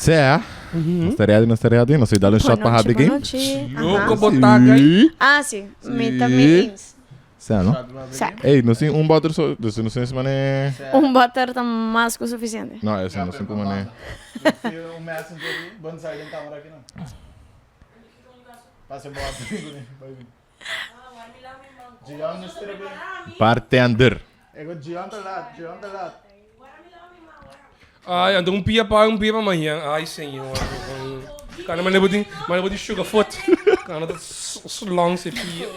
Cê não estaria ali, não sei dar um shot para rápido game. Louco botar aí. Ah, sim. Me também. Cê não? Ei, não sei butter só, não sei se mané. Butter tá mais que o suficiente. Não, esse não sei como mané. Messenger ali, bom sair da câmera aqui não. Passa a bola Gian não esteja bem. Bartender. É que Gian tá lá. Ai, ando um pia para amanhã. Ai, senhor. Cara, mas eu vou de sugar foot. Cara, tá long se pia.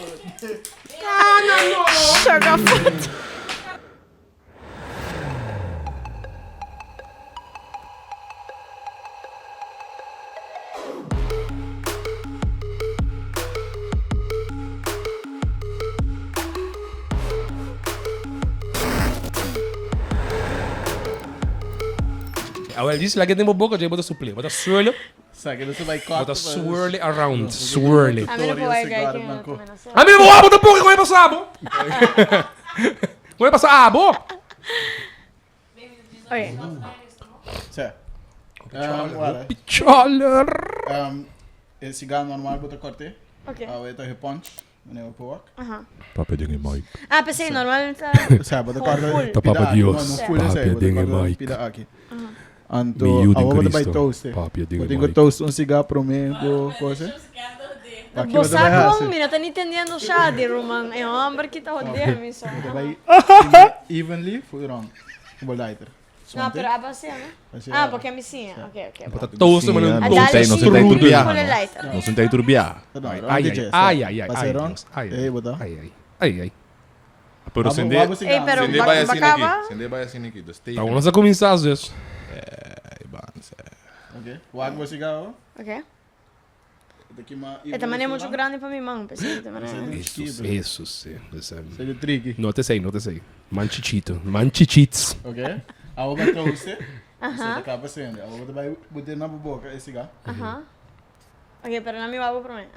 Sugar foot. Well, this like tem boca, já bota suple, bota swirl, Sabe, você vai cortar. bota swirl around, swirl. A mim não vou largar aqui. A mim não vou botar como é passar, bo? Como é passar, bo? Ok. Certo. Picholer. Esse galo normal bota corte. Ok. Ah, eu tô reponte. Não é o porco. Papi dingue Mike. Ah, pensei, normalmente tá... Sabe, bota corte. Tá papa Dios. Não full esse aí, Papi dingue bota Mike. pida aqui. Miúdo Anto, em a outra vai Cristo. toast. Papi dingue Eu tenho Mike. toast cigarro para mim, do coisa. Aqui Você você vai como, raça. menina, tá entendendo já, de Roman. É um hamburger que tá rodeando, me só. Vai evenly, full round. Vou lighter. Não, pero a base, né? Ah, porque é micinha. Ok. Bota toast, mano, A Não toast sei, Dali não sei daí com turbiar. lighter. Não sei daí turbiar. Ai. Pero Acende Ei, pero vai assim bacaba... aqui. Acende vai assim aqui. Dos steak. vamos a começar às vezes. Ivana, Ok. O água vai cigarro. Ok. Daqui uma. E também é muito grande pra mim, mano. Pensei também. Isso, sim. Seja tricky. Nota aí. Manchichits. Ok? A outra toast. Você acaba sendo. A outra vai botar na boca esse cigarro. Ok, pero não me bago pra mim.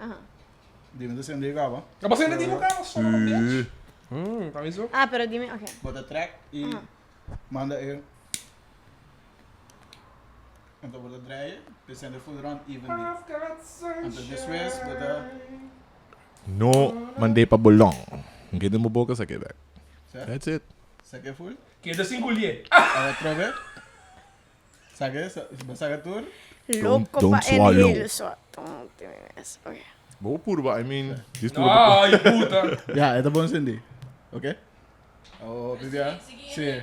Dime de acender acaba. Acaba sendo de boca, só tá isso? Ah, pero dime, ok. Bota track e manda ele. Então bota dry, descende full round evenly. Então this way, bota. No, mandei pra bolão. Não quer mo boca, saque back. That's it. Saque full. Queda sem colher. A outra vez. Saque tudo. Louco don't pra swallow. ele só. Ok. Vou purba, I mean. This tudo. Ai, puta. Já, é bom acender. Ok? Oh, bebê. Sim.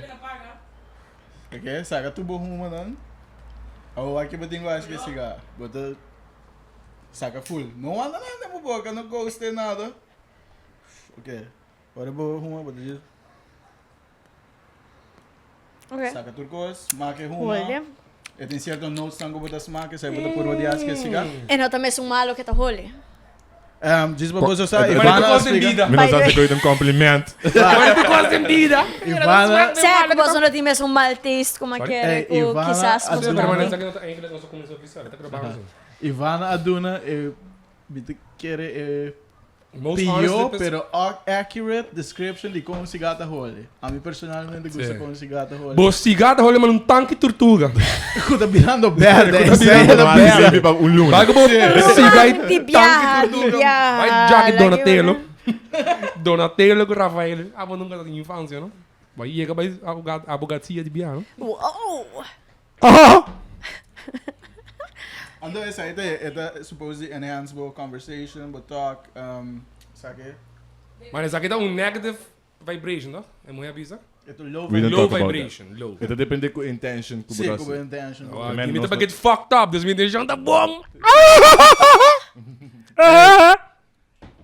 Ok, saca tu bom uma não. Oh, aqui botem acho que esse cigarro. Bota. Saca full. Não anda nada na boca, não gostei nada. Ok. Agora vou arrumar, bota de. Ok. Saca turcos, marca arruma. Olha. E tem certo notes que botar marca, sai bota por odiar que cigarro. E não também sou malo que tá role. Diz pra você só, Mas Ivana tu explica. vida. Menos acho que eu cumprimento. Mas tu quase vida. Ivana, Será que você não tem mesmo um mal taste como aquele que Ivana, quizás a você Duna- não Permanente tem? aqui não tá em inglês, não sou comunista oficial. Tá gravando. Ivana Aduna, quer Most pior, honest pero accurate description de como se gata role. A mim personalmente gosta Sim. como se gata role. Bostigada rola mas um tanque tortuga. Tá virando merda, Tá isso aí é virando da merda. merda. Para um lunes. Vai que bostigar e Tibiaha, tanque tortuga. tibiaha. Vai Jack Lagi Donatello. mana? Donatello com Rafael. Ah, mas nunca tem infância, não? Vai ir vai a bogatia de biar, não? Uou! Ando essa aí é supposed enhance our conversation, but talk, sabe? Mas isso aqui dá um negative vibration, não? É muito avisa? É to low We don't Low talk about vibration, low. Itu depende com intention que Sim, você. com intention. Ah, Man, Give me nós to get fucked up. This means the tá bom.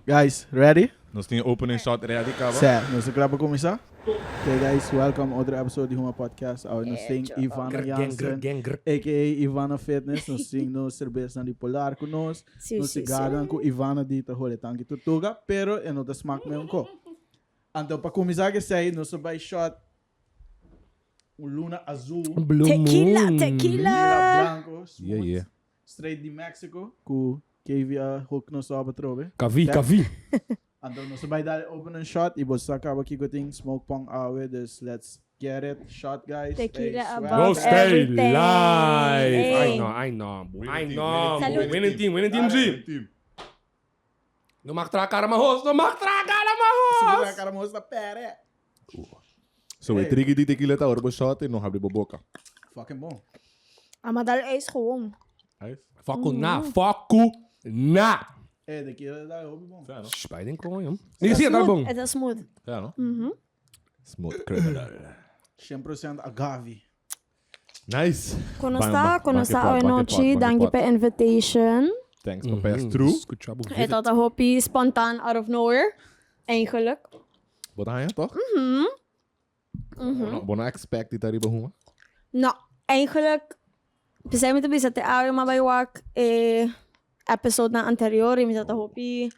Guys, ready? Nós temos opening shot ready, cara. Certo, nós vamos para começar? Okay guys, welcome outro episode de HUMA Podcast. Nós temos Ivana Jansen, a.k.a. Ivana Fitness. Nós temos cerveja de polar conosco. Nós cigarro com Ivana dita rolê tanque tortuga, pero é não smack mesmo com. Então, para começar que sei, nós vai shot luna azul, Tequila, lila tequila! branco, smooth, Yeah. straight de Mexico, com que via hook nós só para trove. Cavi. Então, nós vai dar open and shot e você acaba aqui com Smokepong awe, dus let's get it. Shot, guys. Tequila Hey, swag. above Go stay everything. live. Hey. I know. Salud. Winning team, G. No mag tragar mijn hoofd. Segura a cara, moça, pera. So we trigger die tequila ta orbo shot en nog heb je boboka. Fucking bom. Amadal is gewoon. Nice. Faku na. Tequila daar, hobby bom. Ja, no? Spijding gewoon, joh. Niet zie je daar, bong. Het is smooth. Ja, no? Smooth criminal. 100% agave. Nice. Conosta hoy noche, danke per invitation. Thanks for pass through. Good job. Het had een hoopie spontaan out of nowhere. Eigenlijk. Wat ga je toch? Bona expect dit daar HUMA? Nou, eigenlijk, we zijn met de bezig te aaien, maar bij wak, episode na anterior, ik had een hoopie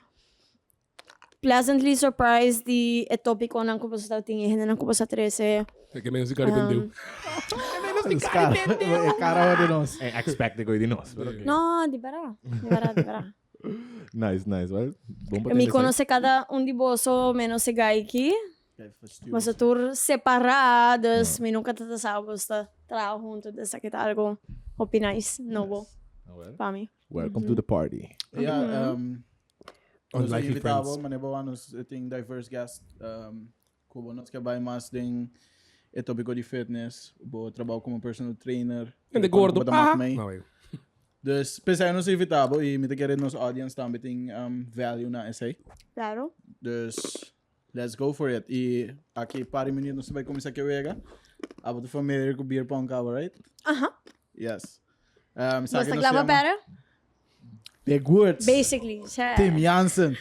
pleasantly surprised die het topic ko nang kubo sa tingin nang kubo sa 13. Ik heb mensen die kan niet Cara de nós. Expect ik die nos. No, di bara. Nice. Well, bom Me conoce cada um de boso menos se gaiki. Mas a tour separados, me nunca tatasabos ta trabajo junto de saqueta algo hopi nice, novo. Para mim. Welcome to the party. Ja, Unlikely invitado, friends. manebo anos ting diverse guest. Kubo nós que vai mais tem é tópico de fitness, bo trabalho como personal trainer. En de gordo. também. Nou, Dus pensei nos invitado e me te querer nos audience também tem value na essay. Claro. Dus let's go for it. E aqui para minutos vai começar que vega. Abo tu familiar com beer pong cover, right? Yes. Mas naglaba pera? Big words. Basically. Tim Jansen.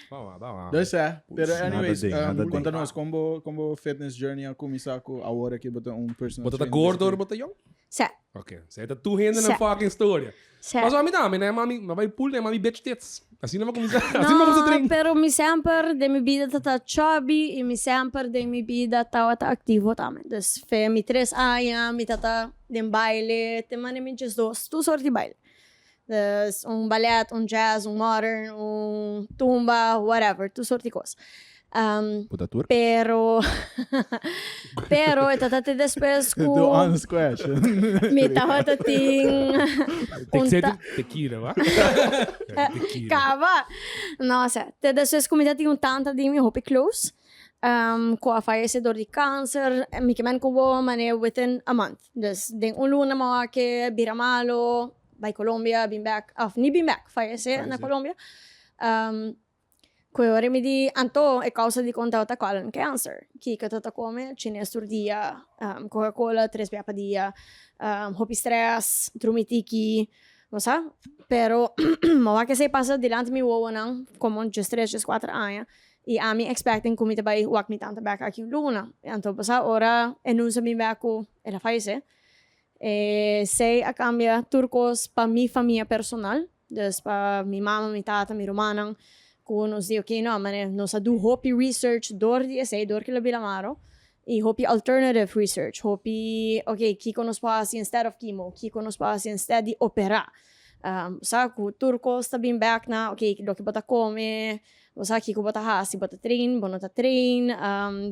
Vamos. Dus pero anyways, nada ding. conta-nos como fitness journey a começar com agora que botar personal Wat dat trainer. gordo or wat jong? Sa. Oké, zij dat toehinden Sa. een fucking story. Sa. Maar zo aan mij nee mami, maar bij pool nee mami bitch tits. Assim não vamos assim No, pero mi sempre de mi vida tá chubby e mi sempre de mi vida tá activo também. Dus fe mi 3 anos, mi tá de baile, te mane mi just dos, tu sorte de baile. Dus ballet, jazz, modern, tumba, whatever, tu sorte de coisa. Puta tour. Pero ito te después The ko honest question. mi taho ting tequila, wa? Cava. Nossa, te después ko mi tating tanta di mi hope close. Ko a fallecedor de câncer, mi kemen ko bo mane within a month. Dus ding luna mo ke biramalo by Colombia, been back, ni been back, fallece na Colombia. Ko ore mi di anto e causa di conta ta colon cancer. Ki ka ta come cinestur dia, Coca-Cola 3 piapa dia, hopi stress, trumitiki, mosa. Pero mo wa que se pasa delante mi wo nang como just 3 just 4 anos. E a mi expecting kumita bay wak mi tanta back aqui luna. Anto pasa ora enunsa mi back ela fallece. Sei a cambia turcos pa mi família personal, dus pa mi mama, mi tata, mi romanang, ko nos di okay no, mane nos adu hopi research dor di essay, dor que la bilamaro, e hopi alternative research, hopi okay, kiko nos pasi instead of chemo, kiko nos pasi instead di opera. Sa ku turcos ta been back na, okay, lo que bota come, bosa kiko bota hasi, bota train, bonota train,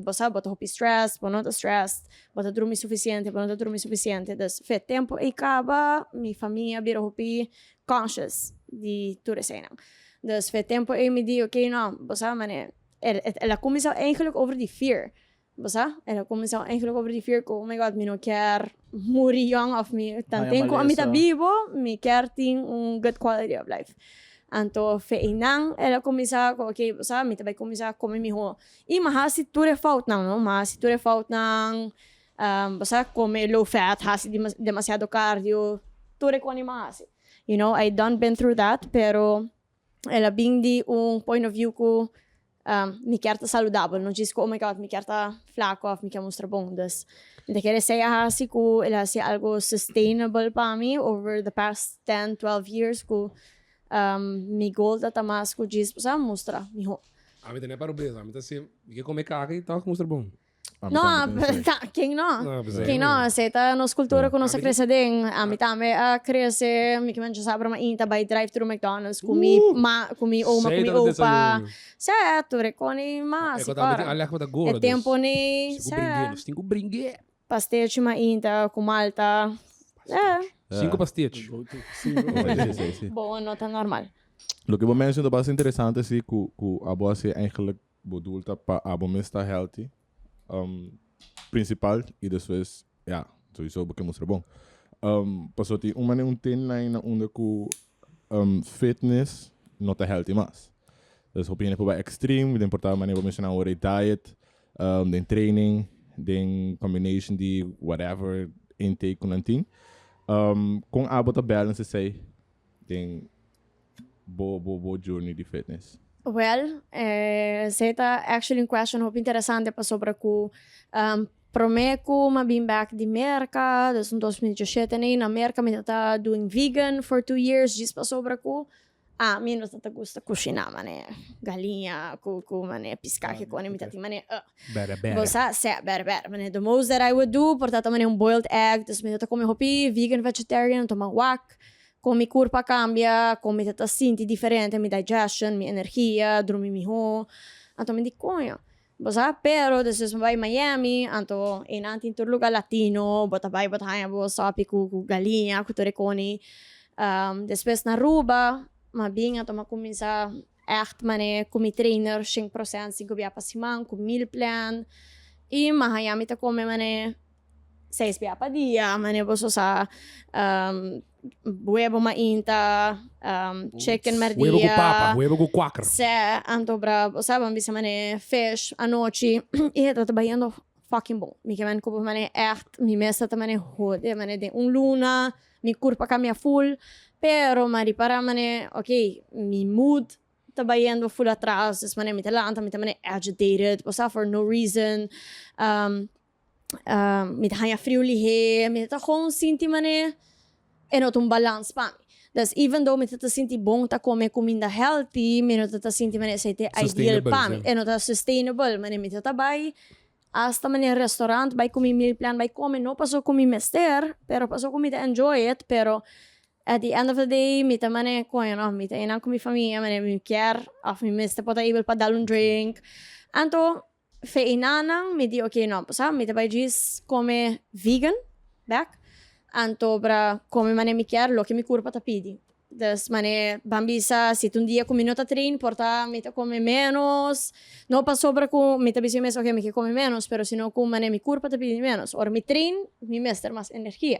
bosa bota hopi stress, bonota stress, bota dormir suficiente, bonota dormir suficiente. Dus fe tempo e acaba, mi família bira hopi conscious di ture senang. Dus fe tempo e mi di, okay, no, bosa mane, ela começou eigenlijk over die fear. Bosa, ela começou eigenlijk over die fear ko, oh my god, mi no quer morir young of mi, tanten ko amita vivo, mi quer ting good quality of life. Anto feinang ela começar okay, sa mi tabay começar come mi ho. I mahasi ture fault nang no, mahasi ture fault nang basta come low fat, hasi demasiado cardio, ture ko ni mahasi. You know, I done been through that, pero ela bindi point of view ko mi quer ta saludable, não diz ko oh my god, mi quer ta flaco, mi quer mostrar bom. Dus de querer say hasi ko ela say algo sustainable pa mi over the past 10-12 years ko. Mi goal dat mas ko diz para mostrar mi ho. A mim também para o beleza, a mim tá assim, que comer carne e tal, mostra bom. quem não? Não, pois é. Quem não? Aceita nossa cultura com nossa cresça ding. A mim também a crescer, me que man sabe uma inta by drive-thru McDonald's, comi uma, comi opa. Certo, reconi mas. É tempo ni, certo. 5 brinquedos. Pastete uma inta com malta. 5 pastetes. Boa nota normal. Lo que eu menciono bastante interessante é que a boa se eigenlijk bedoelt para a boa estar healthy. Principal e depois, sowieso porque mostra bom. Passou ter uma timeline onde que fitness não está healthy mais. Dus op een gegeven moment extreem, de importar manier mencionar o diet, den training, den combination de whatever intake com antin. Com a bota balance sei, den bo journey de fitness. Well, zeta actually in question hope interessante pa sobre ku promeco ma been back di Amerika, dus in 2017 na Amerika mi tata doing vegan for 2 years, just pa sobre ku mi non tata gusta cucina mane galinha ku mane piscare con mi tati mane Bere. bosa se bere mane the most that I would do portata mane un boiled egg, dus mi tata come hopi vegan vegetarian toma wak. Come curpa cambia, come tata sinti differente, mi digestion, mi energia, dormi miho. Anto mi dico, bosa, pero depois vai Miami, anto in anti lugar latino, bota haya bo sapi ku galinha, ku toreconi. Depois na Aruba, ma bing anto ma comincia echt mane kumi trainer 5% si gobia pa simang, ku meal plan. E Miami ta come mane 6 pa dia, mane boso sa huevo mainta, chicken merdia. Huevo com papa, huevo com quacker. Se, anto bravo, sabe, bisa mane fish, anoche, e tá trabalhando fucking bom. Mi que man kubo mane echt, mi mesa ta mane hode, mane de luna, mi curpa cambia full, pero mari para mane, ok, mi mood trabalhando full atrás, des mane mi talanta, mi ta mane agitated, bosa for no reason, mi ta hanya frio lihe, mi ta gewoon sinti mane, e not balans pa mi. Dus even though mi tata sinti bom ta come comida healthy, mi not tata sinti mane sa ite ideal pa mi. E not sustainable, mane mi tata bay, hasta mane restaurant, bay kumi meal plan, bay come, no paso kumi mester, pero paso kumi ta enjoy it, pero at the end of the day, mi ta mane, mi ta inang kumi familya, mane mi care, of mi mester po ta able pa dalun drink. Anto, fe inanang, mi di okay, no, sa, mi ta bay jis come vegan, back, anto bra come mane mi chiar lo che mi curpa tapidi des mane bambisa si un dia come nota train porta mi ta come menos no pa sobra ku mi ta bisi meso che mi che come menos pero sino ku mane mi curpa tapidi menos or mi train mi mester mas energia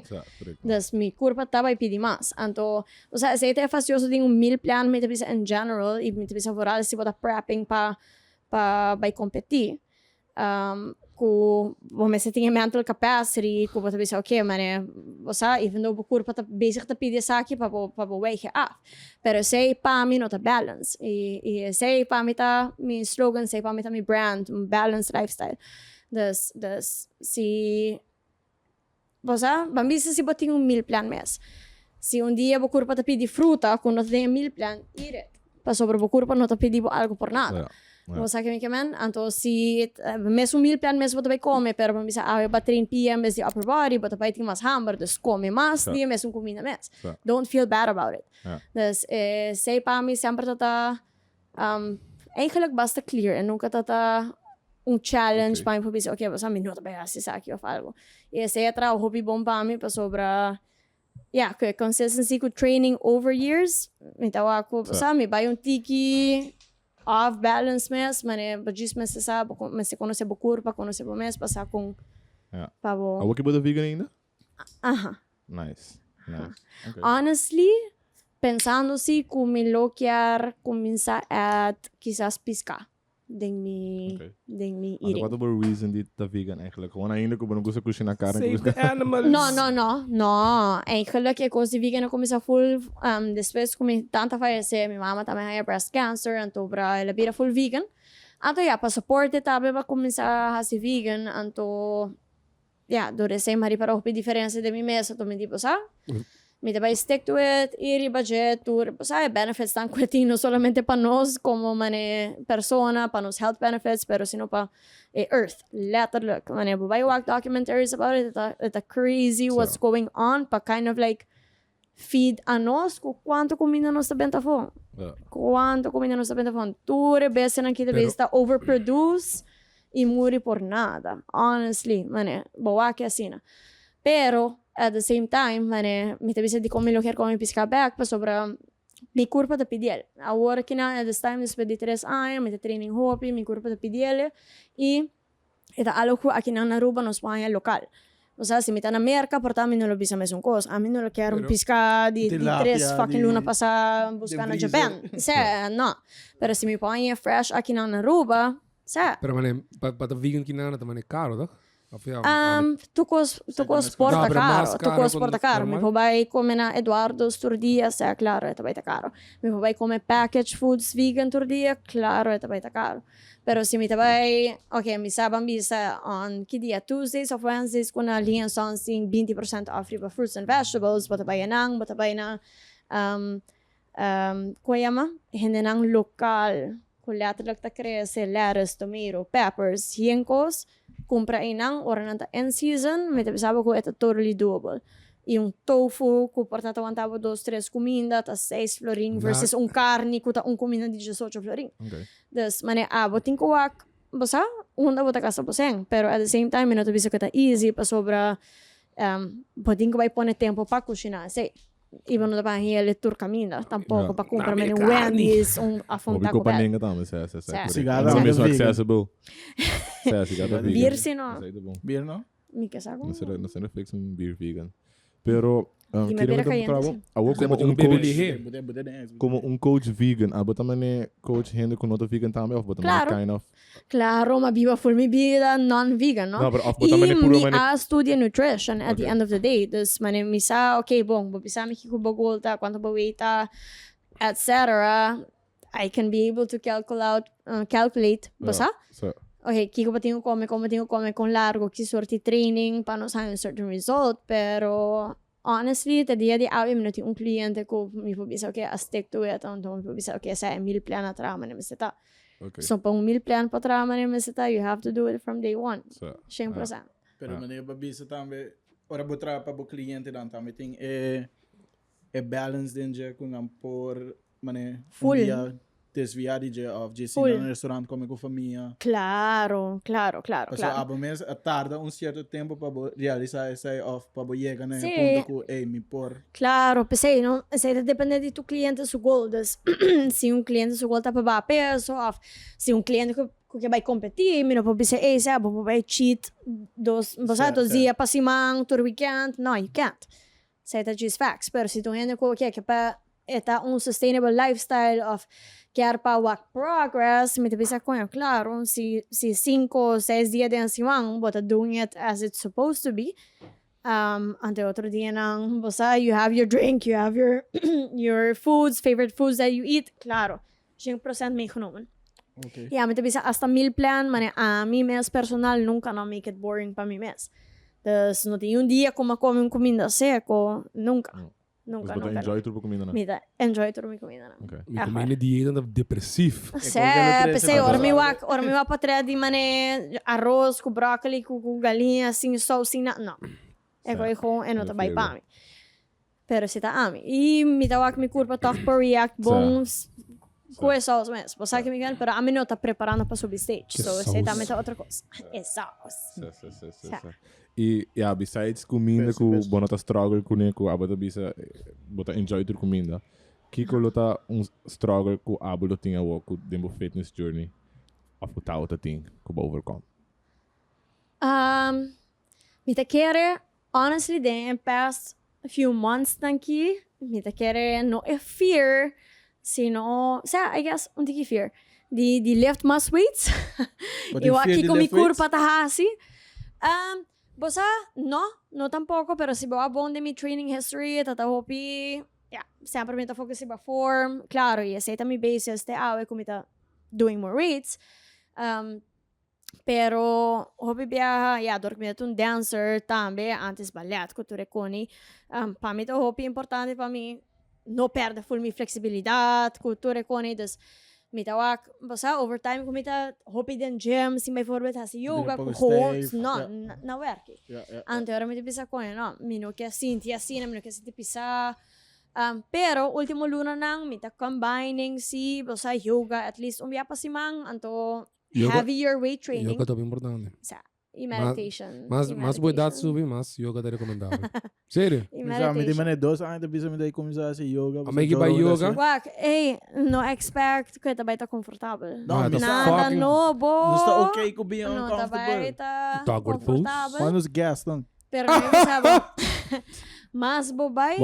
des mi curpa taba pidi mas anto o sea se te fastidioso de un meal plan mi ta bisa in general e mi ta bisa voral si bota prepping pa by competir ku vome se tinha mental capacity ku bota bisa okay mane bosa even though bukur pa basic ta pide saki pa wake up pero sei pa mi nota balance e sei pa mi ta mi slogan sei pa mi ta mi brand balanced lifestyle das si bosa bambisa si botinho meal plan mes si un dia bukur pa ta pide fruta ku nota tem meal plan eat it pa sobre bukur pa nota pide algo por nada Bosa que me kemen, anto si mes meal plan mes bota vai come, pero para bisa ave battery PM mes di upper body, bota vai ting mas hamburger, dus come mas dia mes comida mes. Don't feel bad about it. Dus sei pa mi sempre tata eigenlijk basta clear en nunca tata challenge pa mi po bisa okay, bosa mi nota vai assim saki of algo. E sei tra o hobby bom pa mi pa sobra que consistency ku training over years. Mi tawa ko bosa mi vai tiki off balance mes, mane bajis mes se sabe, mas se conhece bo curva, conhece bo mes, passar com pavo. A que boda vegan ainda? Nice. Okay. Honestly, pensando si kumilo kiar começar a quizás piscar ding mi eating. Wat voor reason dit ta vegan eigenlijk? Gewoon ainda que não gosta cozinhar carne. No. Eigenlijk é coisa vegan eu comecei full depois comi tanta falece, minha mama também tinha breast cancer, então bra ela vira full vegan. Então para suporte tabe para começar a ser vegan, então dore sei mari para o diferença de mim mesma, então me tipo, sabe? Me te vai stick to it, iri budget, tur, sai, benefits tan queti no solamente para nos como persona, para nos health benefits, pero sino para earth. Letterlijk. Mane, vai walk documentaries about it, it's crazy what's going on, pa kind of like feed a nos com quanto comida nos tá benta fome. Quanto comida nos tá benta fome. Ture bese na kita besta overproduce e muri por nada. Honestly, mane, boa que assina. Pero at the same time, me te bisa di come lo come pisca back pa sobra mi curva da PDL. Agora que na at this time is de 3 anos, me te training hopi, mi curva da PDL e eta aloku aqui na Aruba no Espanha local. O sea, se me tá na merca, por mim não lo bisa mais coisa. A mim não lo quero pisca de 3 fucking luna passar buscar na Japan. No. Pero se me põe fresh aqui na Aruba, Pero para vegan que nada também é caro, tá? Tu exporta caro. Tu exporta caro. Me vai comer na Eduardo's turdia, claro, é também tá caro. Me vai comer packaged foods vegan turdia, claro, é também tá caro. Pero se me vai, me sabem bisa on que dia Tuesdays or Wednesdays com a linha são assim 20% off riba fruits and vegetables, bota vai na koyama, hindi nang lokal. Letterlijk ta cresce lettuce, tomato, peppers, hiencos, compra inang ora nanta in season, me te pensava que é totally doable. E tofu, que portanto aguantava 2-3 comidas, tá 6 florin, versus carne, que tá comida de 18 florin. Dus, mane, botin ko wak, basta, bota casa poseng, pero at the same time, não te bisa que tá easy, pa sobra, botin ko vai pôr tempo pa cozinhar, sei. Iba no dapat hele tur caminda tampoco para comprarme un Wendy's affontar com paninga também sigara não mesmo accessible sigara beer se no beer no mi que saco não sei fix um beer vegan pero queria como coach vegan também coach rende com outro vegan também ou claro kind of claro ma viva full mi vida non-vegan, no? Mi studia nutrition at the end of the day. Dus mi sa, okay, bom, bisa mi kikubagulta, quanto bawita, etc. I can be able to calculate, basta? Okay, kiko pa tingo come con largo, ki sorti training, para nos have a certain result, pero honestly, te dia di awi minuti un cliente ko mi po bisa okay, stick to it, mi po bisa okay, sa 1000 plan na trama na miseta. Okay. So, pang 1000 plan pa trama na miseta, you have to do it from day one. 100%. Pero mane babisa tambe, ora botra pa bo cliente dan tambe ting balance din je kung por mane full desviar de of de sim no restaurante come com família. Claro. Mas abo mês tarda certo tempo para realizar esse off para chegar no ponto que me por. Claro, pensei, não, sei depende de tu cliente su goals. Se cliente su goal tá para baixo peso, off. Se cliente que vai competir, me não pode dizer, vai cheat dos dias para semana, todo weekend. No, you can't. Sei tá just facts, pero se tu gente que para eta sustainable lifestyle of quer para work progress, me te pensa com claro, se 5 6 dias de semana, but doing it as it's supposed to be. Ante outro dia nang, you have your drink, you have your your favorite foods that you eat, claro, 100% meegenomen. Okay. Ja, me te pensa hasta 1000 plan, mane a mim mes personal nunca não make it boring para mim mes. Dus não tem dia como comer comida seco, nunca. Nunca. Enjoy tudo comida, né? Mira, enjoy tudo comida, né? Okay. Mi comida dieta anda depressivo. Pensei, ora me va para trás de mané arroz com brócolis, com galinha, assim, só assim, não. É como eu não trabalho para mim. Pero se tá a mim. E me dá que me curva toque por react bons, com é sauce mesmo. Você sabe que me engano, pero a mim não tá preparando para subir stage. So, você também tá outra coisa. É sauce. E besides comida que o bonota struggle com né, que o abota bisa bota enjoy tur comida. Que colota struggle que o abota tinha o com demo fitness journey. Of o tal ting que o overcome. Me te querer honestly the past few months tanki, me te querer no fear, sino, I guess que fear. De lift más weights. Eu aqui com mi curva tá assim. Bosa, no tampoco, pero si va bon de mi training history, tata hopi, sempre me ta focus iba form, claro, y aceita mi basis te awe como ta doing more weights. Pero, hobi biya, dormir um dancer também, antes ballet, cultura coni. Para mim, hobi importante para mim, não perder full minha flexibilidade, cultura coni, dus, mitawak, basta overtime ko mita hopi den gym, si may forward hasi yoga, ko no, na werki. Ante ora mita bisa ko no, mino que sinti assim, mino que sinti pisa. Pero último luna nang mita combining si basta yoga at least umya pa si mang anto heavier weight training. Yoga também importante. E meditation. Mas boa idade subir, mas yoga é recomendável. Sério? Já me demane 2 anos, bisa me daí começar a fazer yoga. A make by yoga? Wak, no expect que tá confortável. Nada novo. Não está ok com being No, uncomfortable. tá confortável. Quando os gas não. Pero não sabe. Mas bobay,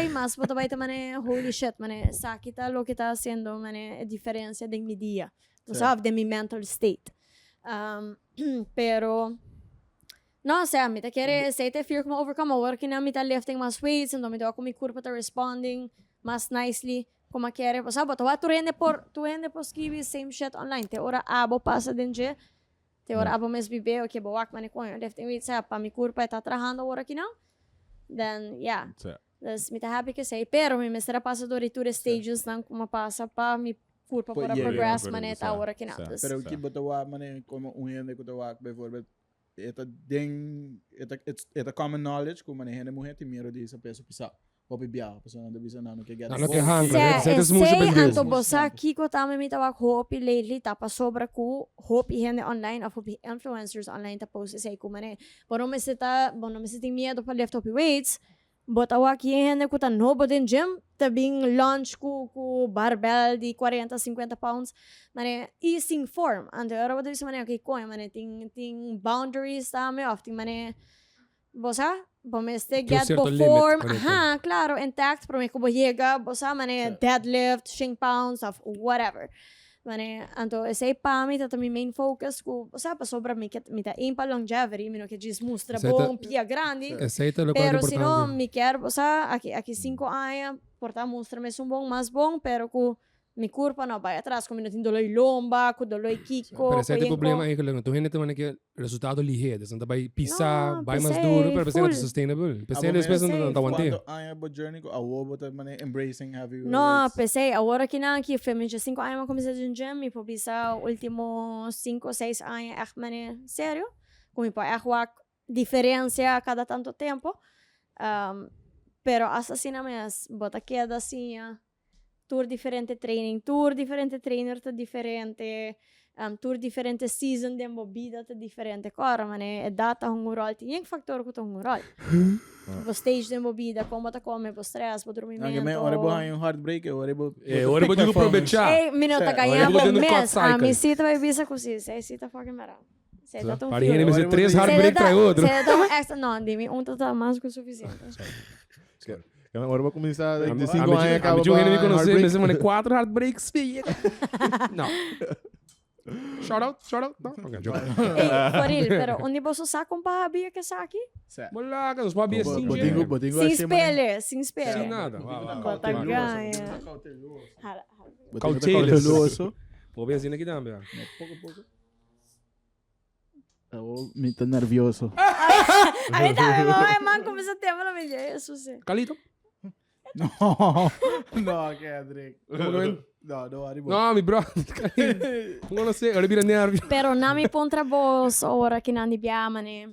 mas bobay tamane holy shit, mane sakita lo que tá haciendo, mane diferença de mi dia. Tu sabe, de mi mental state. Pero no, sei, me tá querer, sei te fear como overcome, working na me tá lifting mas weights, então me tá com mi corpo tá responding mas nicely, como querer, sabe, tu rende por skibi same shit online, te ora abo passa dentro, te ora abo mes bibe, okay, bawak mane ko, lifting weights, sabe, pa mi corpo tá trabajando ora aqui não, then yeah, dus me tá happy que sei, pero me será passa do reture stages não como passa pa mi corpo para progress mane tá ora aqui não. Pero que botawa mane como gente que botawa bijvoorbeeld eta ding eta common knowledge como mane hene mulher tem medo disso peso pisar. Hopi biya, pessoa não bisa não que get. Não que hang, sei anto bosa aqui ko tama mi tawak hopi lately tapa sobra ko hopi hene online of hopi influencers online ta post sei ko mane. Pero me seta medo para lift hopi weights. Botawa aqui hene ko ta nobo den gym tabing launch ko barbell de 40-50 pounds mane easing form and era what is mane okay ko mane ting boundaries tame of ting mane bosa bomeste get form claro intact pero me ko boyega bosa mane deadlift 100 pounds of whatever mane anto esse pa mi tá mi main focus ko bosa pa sobra mi tá impa longevity mino que diz mostra bom pia grande pero se não me quer bosa aqui 5 anos porta mostra-me um bom mais bom pero ko mi corpo não vai atrás como não tem dolor lomba com dolor kiko pero esse é o problema aí que tu gente também que resultado ligeiro então vai pisar vai mais duro para ser sustainable pensei depois não tá aguentando quando a bo journey ko awo bo também embracing heavy no pensei agora que não que foi menos 5 anos comecei a gym e por pisar último 5-6 anos echt mane sério como para echt diferença a cada tanto tempo pero assassina mas bota queda assim tour diferente training, tour diferente trainer tá diferente, tour diferente season de movida tá diferente. Cara, mane é data rol, tem factor que tá rol. O stage de movida, como tá come, o stress, o dormimento. Não, mas ora boa um heartbreak, ora boa. Ora boa digo aproveitar. Ei, minuta ganhar bom mês. A minha cita vai bisa com si, sei cita fucking mara. Sei tá tão. Para ele me 3 heartbreak para outro. Sei tá extra não, dime tá mais que o suficiente. Agora vou começar de 5 anos a acaba para me conhecer, mas mane 4 heartbreaks filha. Não. Shout out. Não, okay, joke. For real, pero onde você saca papabia que saque? Bola, que os papabia assim. Sem espelho. Sem nada. Bota ganha. Cauteloso. Vou ver assim aqui também. Pouco. Eu me tô nervioso. A mim também, mamãe, man, começa a ter, mas não me diga isso, sim. Calito? Não, Kendrick. No, mi bro. Non sei, ora vira nervi. Pero na mi pontra boss ora que nandi biamane.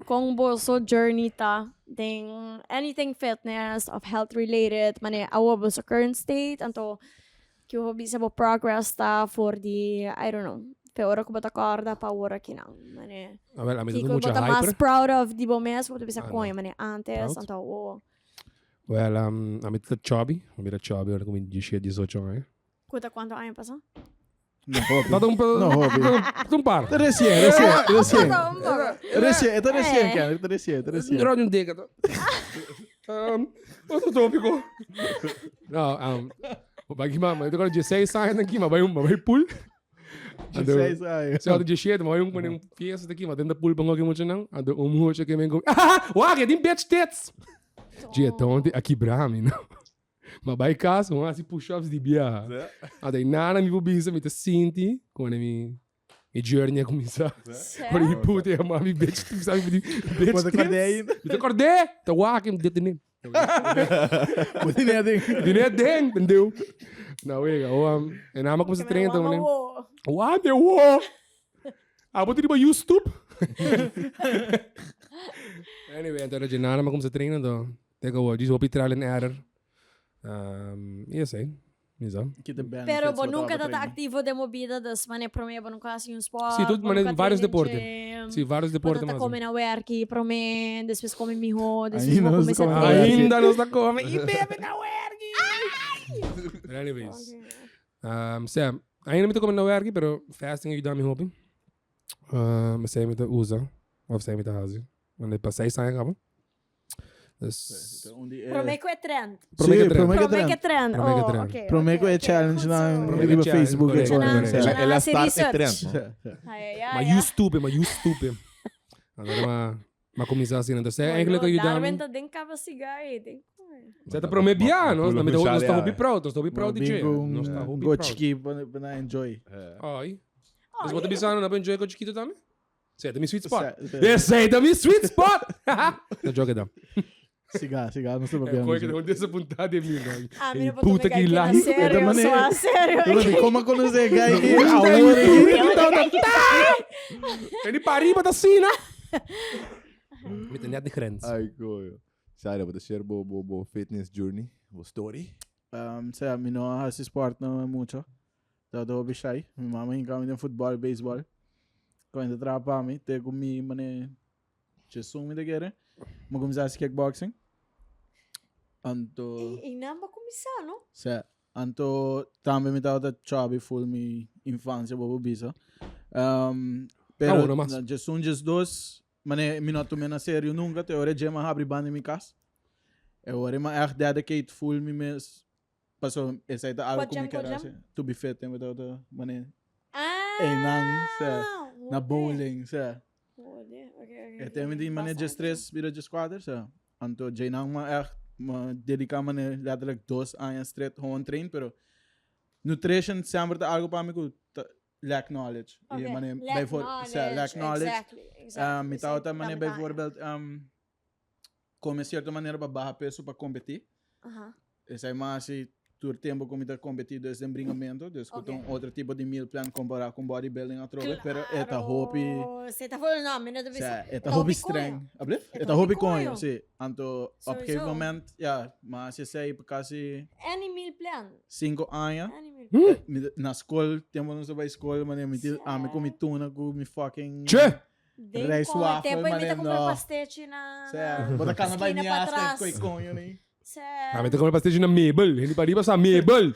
Kung boso journey ta ding anything fitness of health related mane awo boso current state anto que o bisa bo progress ta for the I don't know. Pe ora ko bata corda pa ora que não mane. A ver, a mim tudo muito hyper. Mais proud of di bo mes what bisa coin mane antes anto o. Well, a mim tá chubby, ora com 18 anos. Quanto anos passou? Dá um par. Recién, Cara, Era um década. Outro tópico. Não, vai mama, eu agora 16 anos aqui, mas vai pool. 16 anos. Se eu 17, mas eu com fiesta daqui, mas dentro da pool bango que muito não. Ando muito que me go. Uau, que tem bitch tits. Dia tão aqui brami, não. Mas vai casa, mas assim push-ups de bia. Até nada me vou bisa, me te sinti, quando me E journey a começar. Sério? Para ir puta, a mami, bitch, tu sabe que bitch. Pode acordar aí. Eu acordei, tá walking, detido. Pode nem assim. Direto dentro, entendeu? Não, é, e na como se treina, então, né? Uau, meu, uau! Ah, vou te dizer, YouTube. Anyway, então, de nada, mas como se treina, então. Teka, diz, vou trial and error. E assim, isso. Pero bo nunca tá ativo de movida das mané promê, bo nunca assim um sport. Sim, tudo mané, vários deportes. Sim, vários deportes. Tá comendo na work, promê, depois come miho, depois Ainda vou não começar se a come. treinar. Ainda não está comendo. E bebe na work. But anyways. Sam, ainda me tô comendo na work, pero fasting ajuda me hobby. Mas sei me tá usa. Ou sei me tá fazendo. Quando passei, sai acaba. Promê que é trend. Promê que é trend. Promê que é challenge na Facebook. Ela está em trend. Mas YouTube. Agora, mas começar assim, então sei, é que ajuda. Darwin tá dentro cava cigarro, tem. Você tá promê biar, nós está hobby proud, nós hobby proud DJ. Nós está hobby proud. Gochki para enjoy. Ai. Mas você tá pensando na enjoy gochki também? Sei, tá mi sweet spot. Esse tá mi sweet spot. Não joga não. Cigarro, não sei É coisa que não deixa apontar de mim, não. Ah, mira, Puta que lá. Sério. Como conhecer gai aqui? Ele pariu para assim, né? Me tem nada de grande. Ai, coisa. Sério, vou deixar o fitness journey, o story. Sei, mi não hace sport não muito. Todo bichai. Mi mama inga em futebol, beisebol. Quando trabalha para mim, tenho mi mané Jesus me daquele. Mas começar a kickboxing. Anto. E não vai começar, não? Sei. Anto também me dava chave full mi infância bobo bisa. Pero Jesus dos, mané mi não tomei na sério nunca. Te ora jema abrir banda em minha casa. Eu ora ma echt dedicate full mi mes. Passou essa aí tá algo como que era. To be fit tem me dava mané. Na bowling, sei. Okay. Até me di mané just 3 vira just 4, sei. Anto jay nang ma echt ma dedicar mané letterlijk 2 anos straight gewoon train, pero nutrition sempre tá algo para mim que lack knowledge. Okay. E mané Lack knowledge. Exactly. Me tava mané bijvoorbeeld come certa maneira para barra peso para competir. Essa é mais se tur tempo como está competido desde embringamento, dus com outro tipo de meal plan comparar com bodybuilding a troca, pero é hobby. Você tá falando não, mas não deve ser. É hobby estranho. É hobby conho, sim. Anto op een gegeven moment, ja, mas se sei por casi any meal plan. 5 anos. Na escola, tempo não vai escola, mas me comi tuna com me fucking rice waffle, tempo mas me comer pastete na. Certo. Bota cara vai niasta conho, né? Ah, mas comer pastéis na Mabel. Ele pariu para Mabel.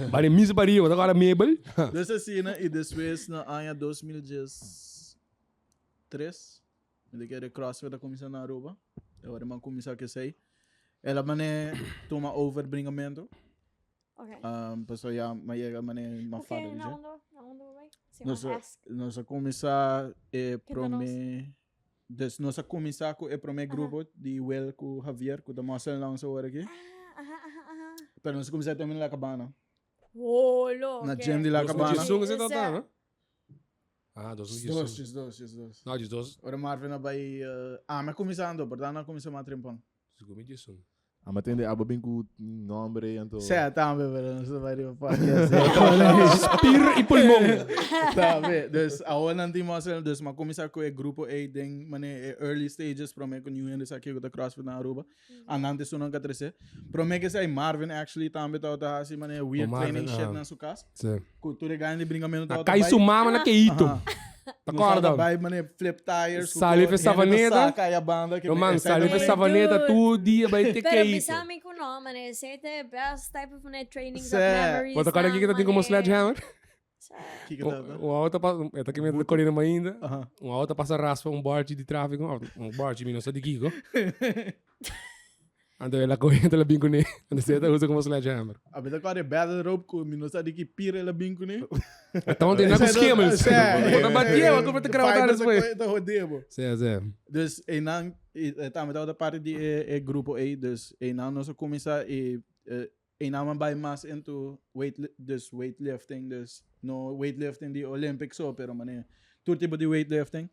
Para mim se pariu, agora Mabel. Dus assim, né? E depois na ano 2013, ele quer crossfit da comissão na Aruba. Eu era uma comissão que sei. Ela mané toma over bringamento. Okay. Pessoal já maia mané uma fada, né? Não vai. Nossa comissão é prome. Dus nossa comissão é prome grupo de Will com Javier, com da Marcel não sou aqui. Pero nossa comissão também lá cabana. Olo. Na gym de lá cabana. Você tá, né? Ah, dos. Não, de dois. Ora Marvin na vai mas começando, portanto na comissão mais trimpão. Segumi disso. Mas tem de aba bem com nome então. Sim, também, pero não se vai ir para Espir e pulmão. Tá, bem. Dus agora não tem mais, dus mas começar com o grupo A den, mané early stages para mim com New England aqui com o CrossFit na Aruba. Anante isso não quer crescer. Para mim que sei Marvin actually também tá assim, mané weird training shit na sua casa. Sim. Cultura ganha de bringamento tá. Cai sumama na que ito. Acorda. Vai, mané, flip tires. Sali fez savaneta. Cai a banda que man, sali fez savaneta todo dia vai ter que Pero ir. bisa mi ko no, mane, esse é best type of training I've never used. Bota cara aqui que tá tem como sledgehammer. Que tá? Uma outra passa, tá aqui mesmo correndo ainda. Uma outra passa raspa board de tráfego, board de não sei de Kiko. Então ela correndo ela bingo ne, anda certa usa como sledgehammer. A vida agora é battle rope com não sabe de que pira ela bingo ne. Então tem nada esquema. Bota batia, eu vou te gravar depois. Tá rodebo. Sim. Dus não tá me dá da parte de grupo A, dus não nós começar e não vai mais into weightlifting, dus no weightlifting de Olympics so, pero mané, todo tipo de weightlifting.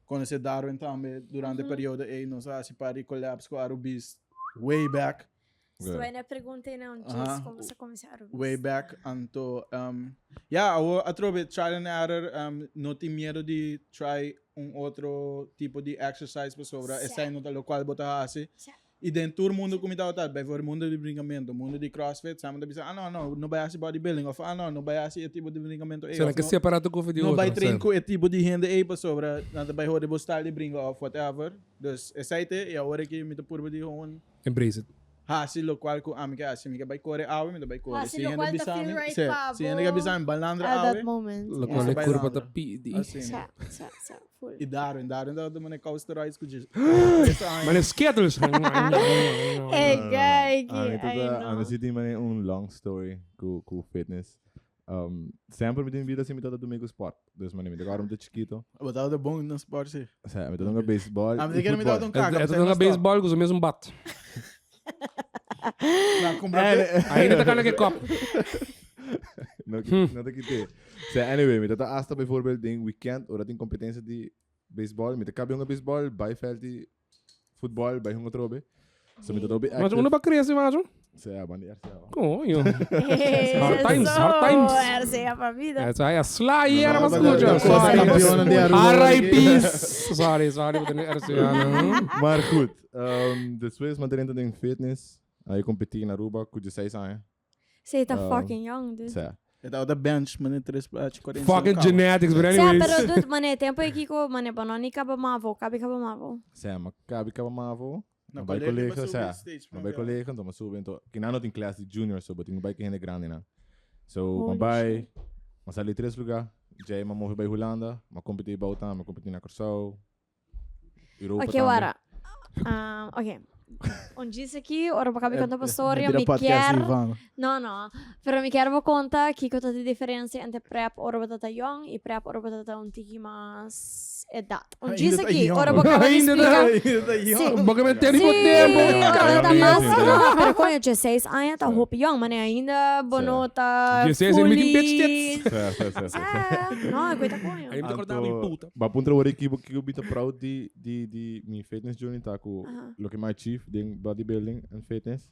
Quando se daram também durante o período aí, não sei se para collapse com a Rubis way back. Se tu ainda perguntei não, diz como você começaram. Way back, então, eu trouxe trial and error, não tem medo de try outro tipo de exercise para sobre, essa é no qual botar assim. E dentro do mundo como está vai for mundo de brincamento, mundo de crossfit, sabe, da bisa, não vai assim bodybuilding, ou não vai assim tipo de brincamento aí. Será que separado com o vídeo? Não vai treinar com esse tipo de renda aí para sobre, não vai roder o style de brinca ou whatever. Dus, essa aí é a hora que me tá por de on. Embrace it. Hasi lo qual ko ami ka mi ka bay kore awe mi da bay kore Hasi lo qual ta feel right pa. Si ene ka bisam balandra at awe. that moment. Lo qual é curva da PD. Sa, full. E darin da mane coasterize ko just. Mas schedules. Hey guy, Ano si di man un long story ku fitness. Sempre me tem vida assim me tá domingo sport. Dus man me agora muito chiquito. Botar o bom no sport sim. Me tá dando baseball. Me quero me dar um caga. É dando baseball com o mesmo bat. Ainda tá cara que copo. Não tá que ter. Anyway, me tá hasta bijvoorbeeld ding weekend ou tem competência de baseball, me tá cabe um baseball, bij veld de futebol, bij um outro be. So me tá dobe. Mas não é para criança, mas a bandeira. Coño. Hard times. Essa é a vida. Essa aí é Sly era mas Sorry, Maar goed, depois mantenendo em fitness, aí competi na Aruba com 16 anos. Você tá fucking young, dude. Então da bench, mane 3 40. Fucking genetics, but anyways. Pero dude, mane tempo aqui ko mane panoni ka ba mavo, kabi ka ba mavo. Cabe ka mavo. Na Vai colega, não vai colega, então sube então. Que não tem classe de junior, so tem vai que rende grande na. So, vai, mas ali 3 lugar. Já ma morre by Holanda, ma competi bautan, ma competi na Corsau. Europa. Ok, Wara. Ok. Onde isso aqui, ora para contar a história, me quer. Não. Pero me quer vou contar que eu tô de diferença entre prep ora para young e prep ora para um tiki mais edad. Onde isso aqui, ora para contar explicar. Sim. Porque me tem muito tempo. Ora tá mais, não, pero com 16 anos tá roupa young, mas ainda bonota. 16 é meio bitch. Não, coita coisa. Aí me acordava em puta. Ba punta ora que eu bita proud de mi fitness journey tá com lo que mais chief de bodybuilding and fitness.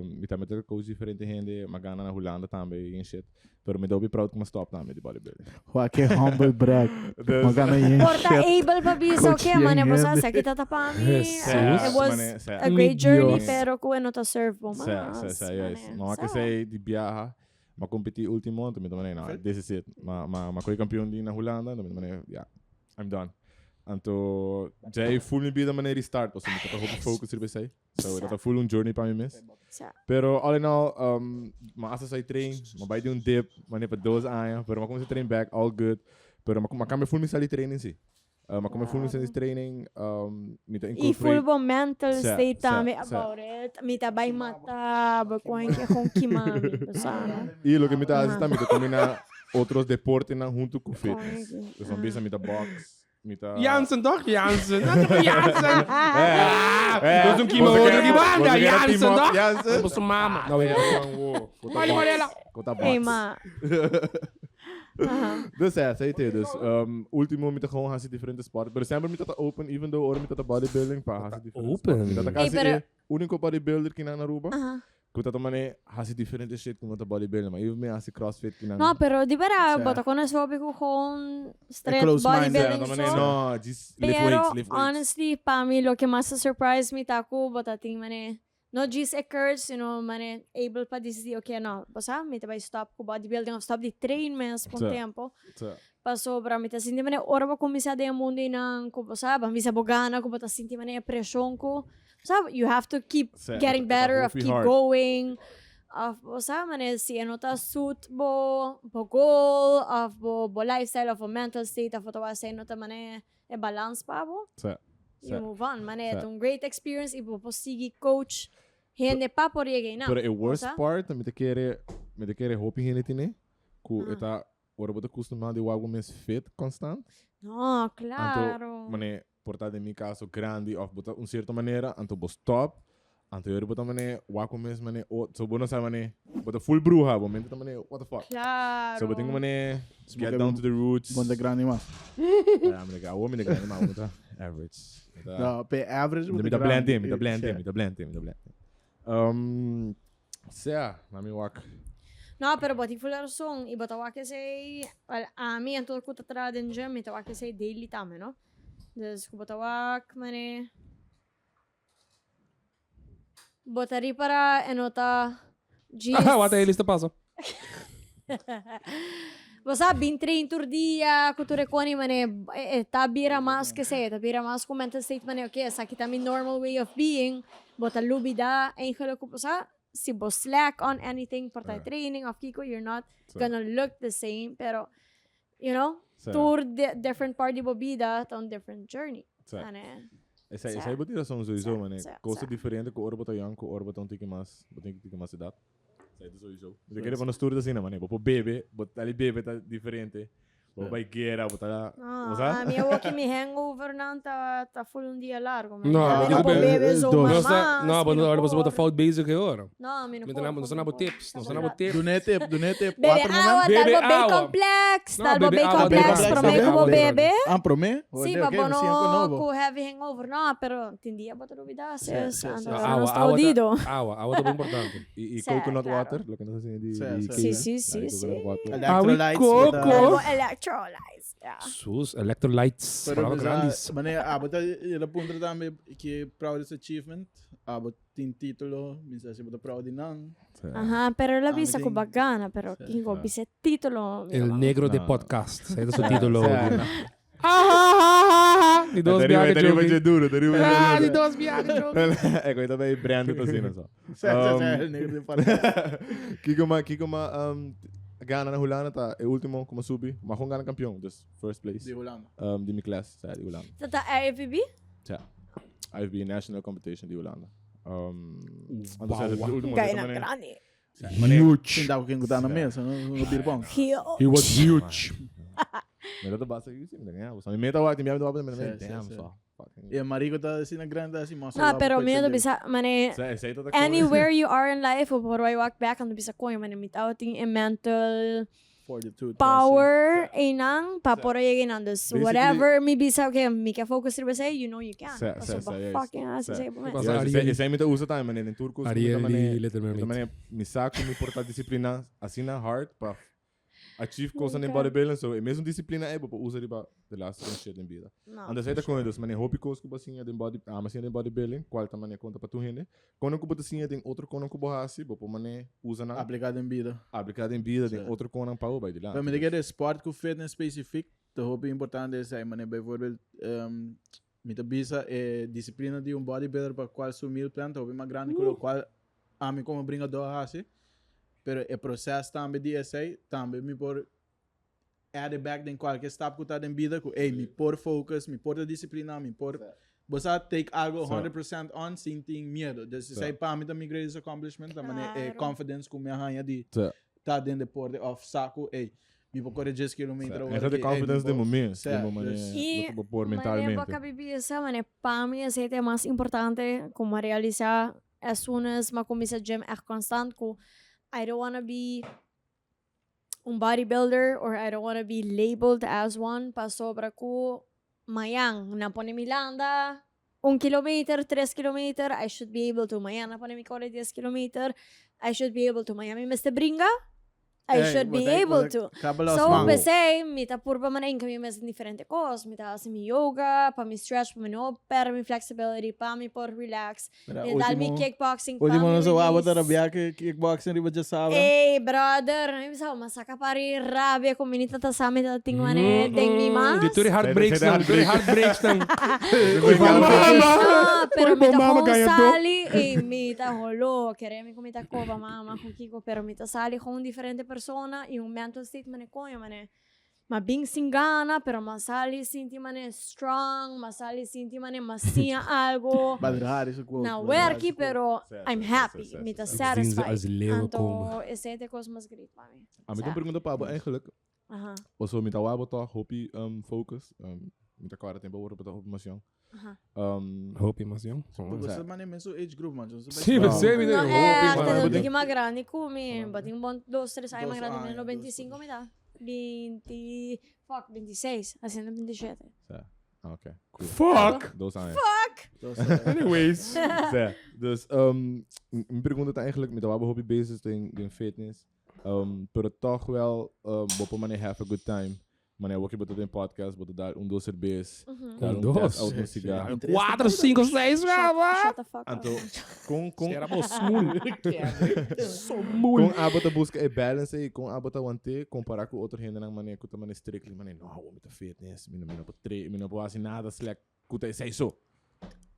Me tá metendo coisas diferentes gente, magana na Holanda também e shit. Pero me dou proud como stop também de bodybuilding. Que humble brag. Magana e porta able pa bisa okay, mane bosa sa kita tapami. It was a great journey, pero ko no ta serve po mas. Não há que ser de viajar. Ma competi último, então me também não. This is it. Ma foi campeão de na Holanda, então me também, yeah, I'm done. Então, já full me vida maneira start, assim, me tá focus sobre isso aí. So, tá full journey para mim mesmo. Pero all in all, ma asa sai trein, ma vai de dip, mané para 2 anos, pero ma como se train back, all good. Pero ma come full me sali training si. Ma come full me sali training, me tá incorporate. E full bom mental state também about it. Me tá bem mata, bakuan que com kimami, sabe? E lo que me tá também tá combinar outros deportes na junto com fitness. Então, são bisa me tá box. Jansen toch? Jansen. Jansen. Dat is een kimo outro que banda. Jansen toch? Jansen. Você mama. Não é. Olha lá. Ei, ma. Dus aí tem. Dus último me tá com hasi diferentes sports. Pero sempre me tá open, even though ora me tá bodybuilding pa hasi diferentes. Open. Me tá quase único bodybuilder que na Aruba. Kuta tamane hasi different shit como tá bodybuilding, mas eu me hasi crossfit que não. No, pero di bara bota con eso bico con straight bodybuilding. No, just lift weights. Honestly, pa mi lo que más surprise me taku bota ting mane. No just occurs, you know, mane able pa decidir okay no, basta me vai stop com bodybuilding, stop de train mas por tempo. Passou para me tá sentindo mane ora ba começar de mundo nang ko basta ba misa bogana ko bota sentindo mane pressão ko. Sabe, you have to keep getting better, of keep going. Sabe, mane se anota suit bo goal, of bo lifestyle, of mental state, of what say nota mane e balance pa bo. You move on, mane é um great experience e bo posigi coach. Hende pa por yegay na. Pero the worst part, me te quere hoping hele tine, ku eta ora bota acostumado de algo mais fit constant. No, claro. Então, mane portar de mi caso grande of botar certa maneira, então vou stop, Anterior botar mané, wako mes mané, so bono sa mané, botar full bruja, momento também what the fuck. Claro. So boting mané, get down to the roots. Bonde grande mas. Ja, men ik hou me de maar moet average. No, pe average Me da blend, me da blend. Sea, mami wak. No, pero boti full razón. Y bota wa que sei, well, a mí en todo kuta tra den gym, me tawa que sei daily tame, no? Dus bota wa mané. Botari para enota jeans. Wat hij lista passa. Você bin train tur dia, cultura coni mane, tabira mas que sei, tabira mas com mental state mane, okay, essa aqui tá mi normal way of being, bota lubida, eigenlijk ko sa, si bo slack on anything for training of Kiko, you're not gonna look the same, pero, you know, tour different party bobida, tá different journey. Ane. Essa aí botar razão sowieso, mano. Coisa diferente com o orbo tayan, com o orbo tão tique mais idade. Sai do sowieso. Eu queria para nós tudo assim, mano. Vou bebe, botar ali bebe tá diferente. Vou baiqueira, botar lá. A minha walk me hangover não tá full dia largo, mas No, não bebe zo mais. No, mas agora você bota fout bezig agora. Não, me Não são nabo tips, não são nabo tips. Do net tip. Bebe água, Bebe talvez bem água. complexo, Não, talvez bebe bem água, complexo, bebe para mim água, como bebe bebe. Pro me? Sim, mas não com heavy hangover, não, pero entendia botar dúvida, se não está odido. Água é bem importante. E coconut water, lo que nós assim de. Sim. Electrolytes. Sus, electrolytes. Pero Palavra grandes. mané, bota ele punta também que proudest achievement, tem título, misa se bota proud não. Ajá, pero la visa ko bagana, pero kingo bise titulo. El negro de podcast. Ese es su título. Di dos Deriva bianche de duro, di dos bianche Ecco, io vai brand così, non so. El negro de podcast. Kiko ma gana na Holanda tá é último como subi, mas com gana campeão, dus first place. De Holanda. De minha classe, sai de Holanda. Tata IFBB? Ja. IFB National Competition de Holanda. Kaya na grande. Huge. Tem quem tá na mesa, no beer pong. He was huge. Mas dat basta isso, me ganha. Você me meta o acto, me abre o acto, me damn só. E marico tá assim na grande assim, mas Ah, pero medo bisa mane anywhere you are in life, or I walk back and bisa ko mane mitaw ting mental fortitude power inang papora yeginan dus whatever me bisa okay me ka focus riba say you know you can. Fucking ass say Esse aí me usa também, mane em turco. Ariel literalmente. Me saco me portar disciplina assim na hard para achieve coisa em bodybuilding, so é mesmo disciplina é para usar riba the last shit em vida. Anda sai da coisa, dus mane hobby coisa que assim em body, mas em bodybuilding, qual também conta para tu rende. Quando que bota assim tem outro cono que borrasse, para mane usa na aplicado em vida. Aplicado em vida, tem outro cono para o vai de lá. Para me dizer sport com fitness específico, o hobby importante é aí, mane bijvoorbeeld me bisa é disciplina de bodybuilder para qual sumir planta, hobby mais grande com o qual a mim como brinca do assim. Pero o processo também de esse também me por add back em qualquer step que está em vida com me por focus, me por disciplina, me por você take algo 100% on sem ter medo. Dus isso aí para mim também greatest accomplishment, também é confidence com minha rainha de tá dentro de porte of saco, me por correr 10 km. Essa é confidence de momento, e por mentalmente. Boca bibisa, mane para mim esse é mais importante como realizar as sonas, mas como esse gym é constante com I don't want to be un bodybuilder or I don't want to be labeled as one pa sobra ko mayang na pone milanda 1 kilometer, 3 kilometer, I should be able to mayang na pone mi corre 10 kilometer, I should be able to mayang mi Mr. Bringa, I should be able to. So, pensei, mita purba man in kami mas diferente coisas, mita assim mi yoga, pa mi stretch, pa mi no, para mi flexibility, pa mi por relax, dal mi kickboxing, pa mi último não sou aba tara biake kickboxing riba já sabe. Hey, brother, não bisa masaka pari rabia kung minita ta sa amin tating mane deng mi mas. Dito rin heartbreaks lang, Pero mita ko sali, mita holo, kere mi kumita ko ba mama kung kiko, pero mita sali kung diferente persona e mental state mane koyo mane mabing singana pero masali sinti mane strong, masali sinti mane masia algo na worky pero I'm happy, mita satisfied. Então esse é coisa mais grande para mim. A mim tem pergunta para eigenlijk. Was we met Awabo toch, hoppie focus. Muita cara tempo ouro para informação. Hope mas yun. Você mano mesmo age group man. Sim, você me deu Não, hope até mas. não tem mais grande comi, bating bom 2-3 anos mais grande, menos 25 me dá. 26, assim 27. Ok, cool. Fuck! 2 anos. Anyways. Zé, dus, minha pergunta tá eigenlijk met waar hobby bezig is in fitness. Pero toch wel, op een manier have a good time. Mané, eu aqui botou em podcast, botou dar 2 cervejas. Dar Dos? out no cigarro. 4, 5, 6, Shut the fuck up. Então, com Era bom smul. com a bota busca e balance e com a bota wante comparar com outro gente na maneira que tu mané strictly mané não, o mita fitness, mina por 3, mina por assim nada, select kuta sei so.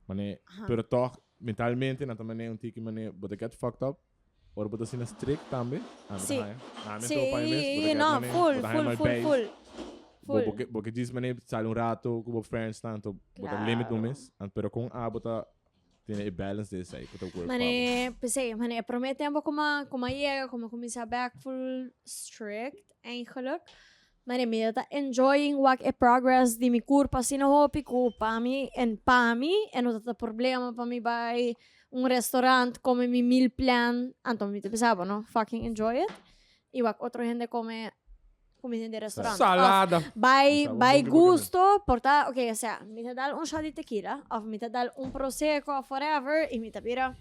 Mané, pero toch mentalmente na também um tique mané, bota get fucked up. Or bota assim strict também. Sim. Sim, não, full. Porque diz mané, sai rato com os friends tanto, bota limit no mês, pero com a bota tem balance desse aí, com o corpo. Mane, promete tempo como chega, como começar back full strict, eigenlijk. Mane, me tá enjoying what a progress de mi corpo, assim, no hopi, ko pa mi, en não tá problema pa mi vai restaurante, come mi meal plan, então me pensava, no? Fucking enjoy it. E wak outro gente come comida de restaurante. Salada. By gusto, porta, ok, o sea, me te dá shot de tequila, of me te dá prosecco, forever, e me te pira,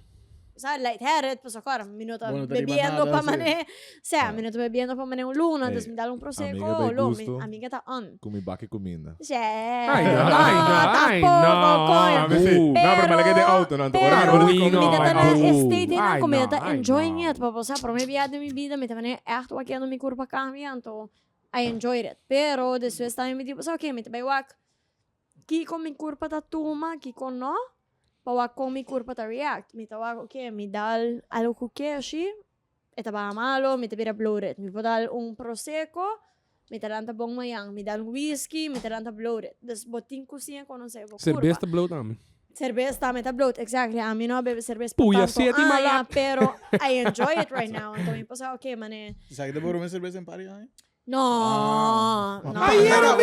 sabe, lightheaded, pues agora, minuto bebiendo pa mané, o sea, minuto bebiendo pa mané luna, entonces me dá prosecco, amiga tá on. Comi baque comida. Ai, não. Não, pero malagay de auto, não. Pero, me te state na comida, tá enjoying it, pa sa, pro me viado mi vida, me te mané echt wakiendo mi curva cambiando. I enjoyed it. Pero, después también me digo, ok, me te vai wak, kiko mi curva ta tuma, kiko no, pa wak con mi curva ta react. Me te wak, ok, me dal algo que así, eta ba malo, me te vira bloated. Me dal prosecco, me te lanta bong mayang, me dal whisky, me te lanta bloated. Dus, boting cozinha con no sé, Cerveja tá blow também. Cerveza também tá bloat, exactly. A mim não bebe cerveza Puya, tanto. sete malap. Pero I enjoy it right now. Então, eu penso, ok, mané. Sabe que demorou uma cerveja em Paris, hein? No. Aí era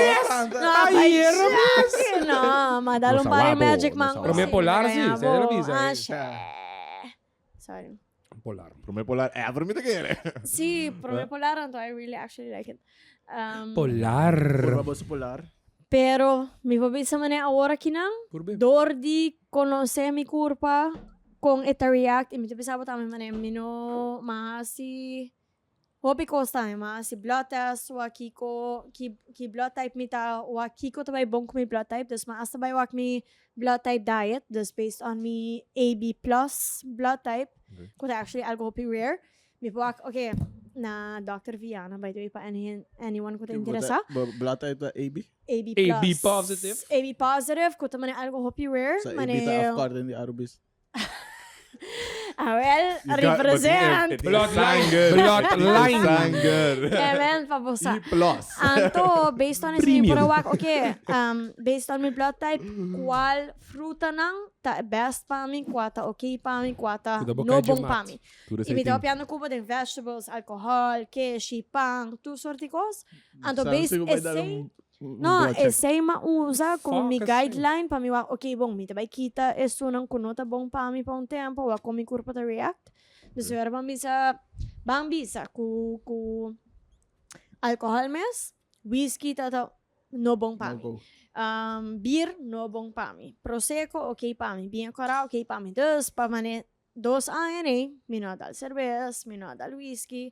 No, mas dá um par Magic Mango. Pro me polar, sim. Você era bisa. Sorry. Polar. Pro me polar, pro me te quer. Sim, pro me polar, então I really actually like it. Polar. Curva polar. Pero, mi pabisa mané agora aqui não. Dor de conhecer mi curva com esta react. E me pensava também, mané, mino, mas se... Hopi costa, mas se blood test, o aqui que blood type me tá, o aqui que também bom com mi blood type, dus mas também o aqui mi blood type diet, dus based on mi AB plus blood type, que actually algo hopi rare. Me po okay, na Dr. Ivana, by the way, pa anyone ko interesa. Blood type AB? AB plus. AB positive. AB positive, ko tamane algo hopi rare. Sa AB ta afkard in the Arubis. Well, represent. Bloodline. Kevin, pabosa. E plus. Anto, based on esse parawak, okay, based on my blood type, qual fruta nang ta best pa mi, quata okay pa mi, quata no bom pa mi. E me tava piano cuba de vegetables, alcohol, queijo, pão, tu sorte de coisas. Anto, based esse... No, esse ma usa como mi guideline para mi ok, bom, mi vai kita isso não conota bom para mi para tempo, wa como mi corpo ta react. Dus era bambisa ku alcohol mes, whisky ta no bom para mi. Beer no bom para mi. Prosecco ok para mi, bien coral ok para mi. Dus para mane 2 anos, mi no dal cerveza, mi no dal whisky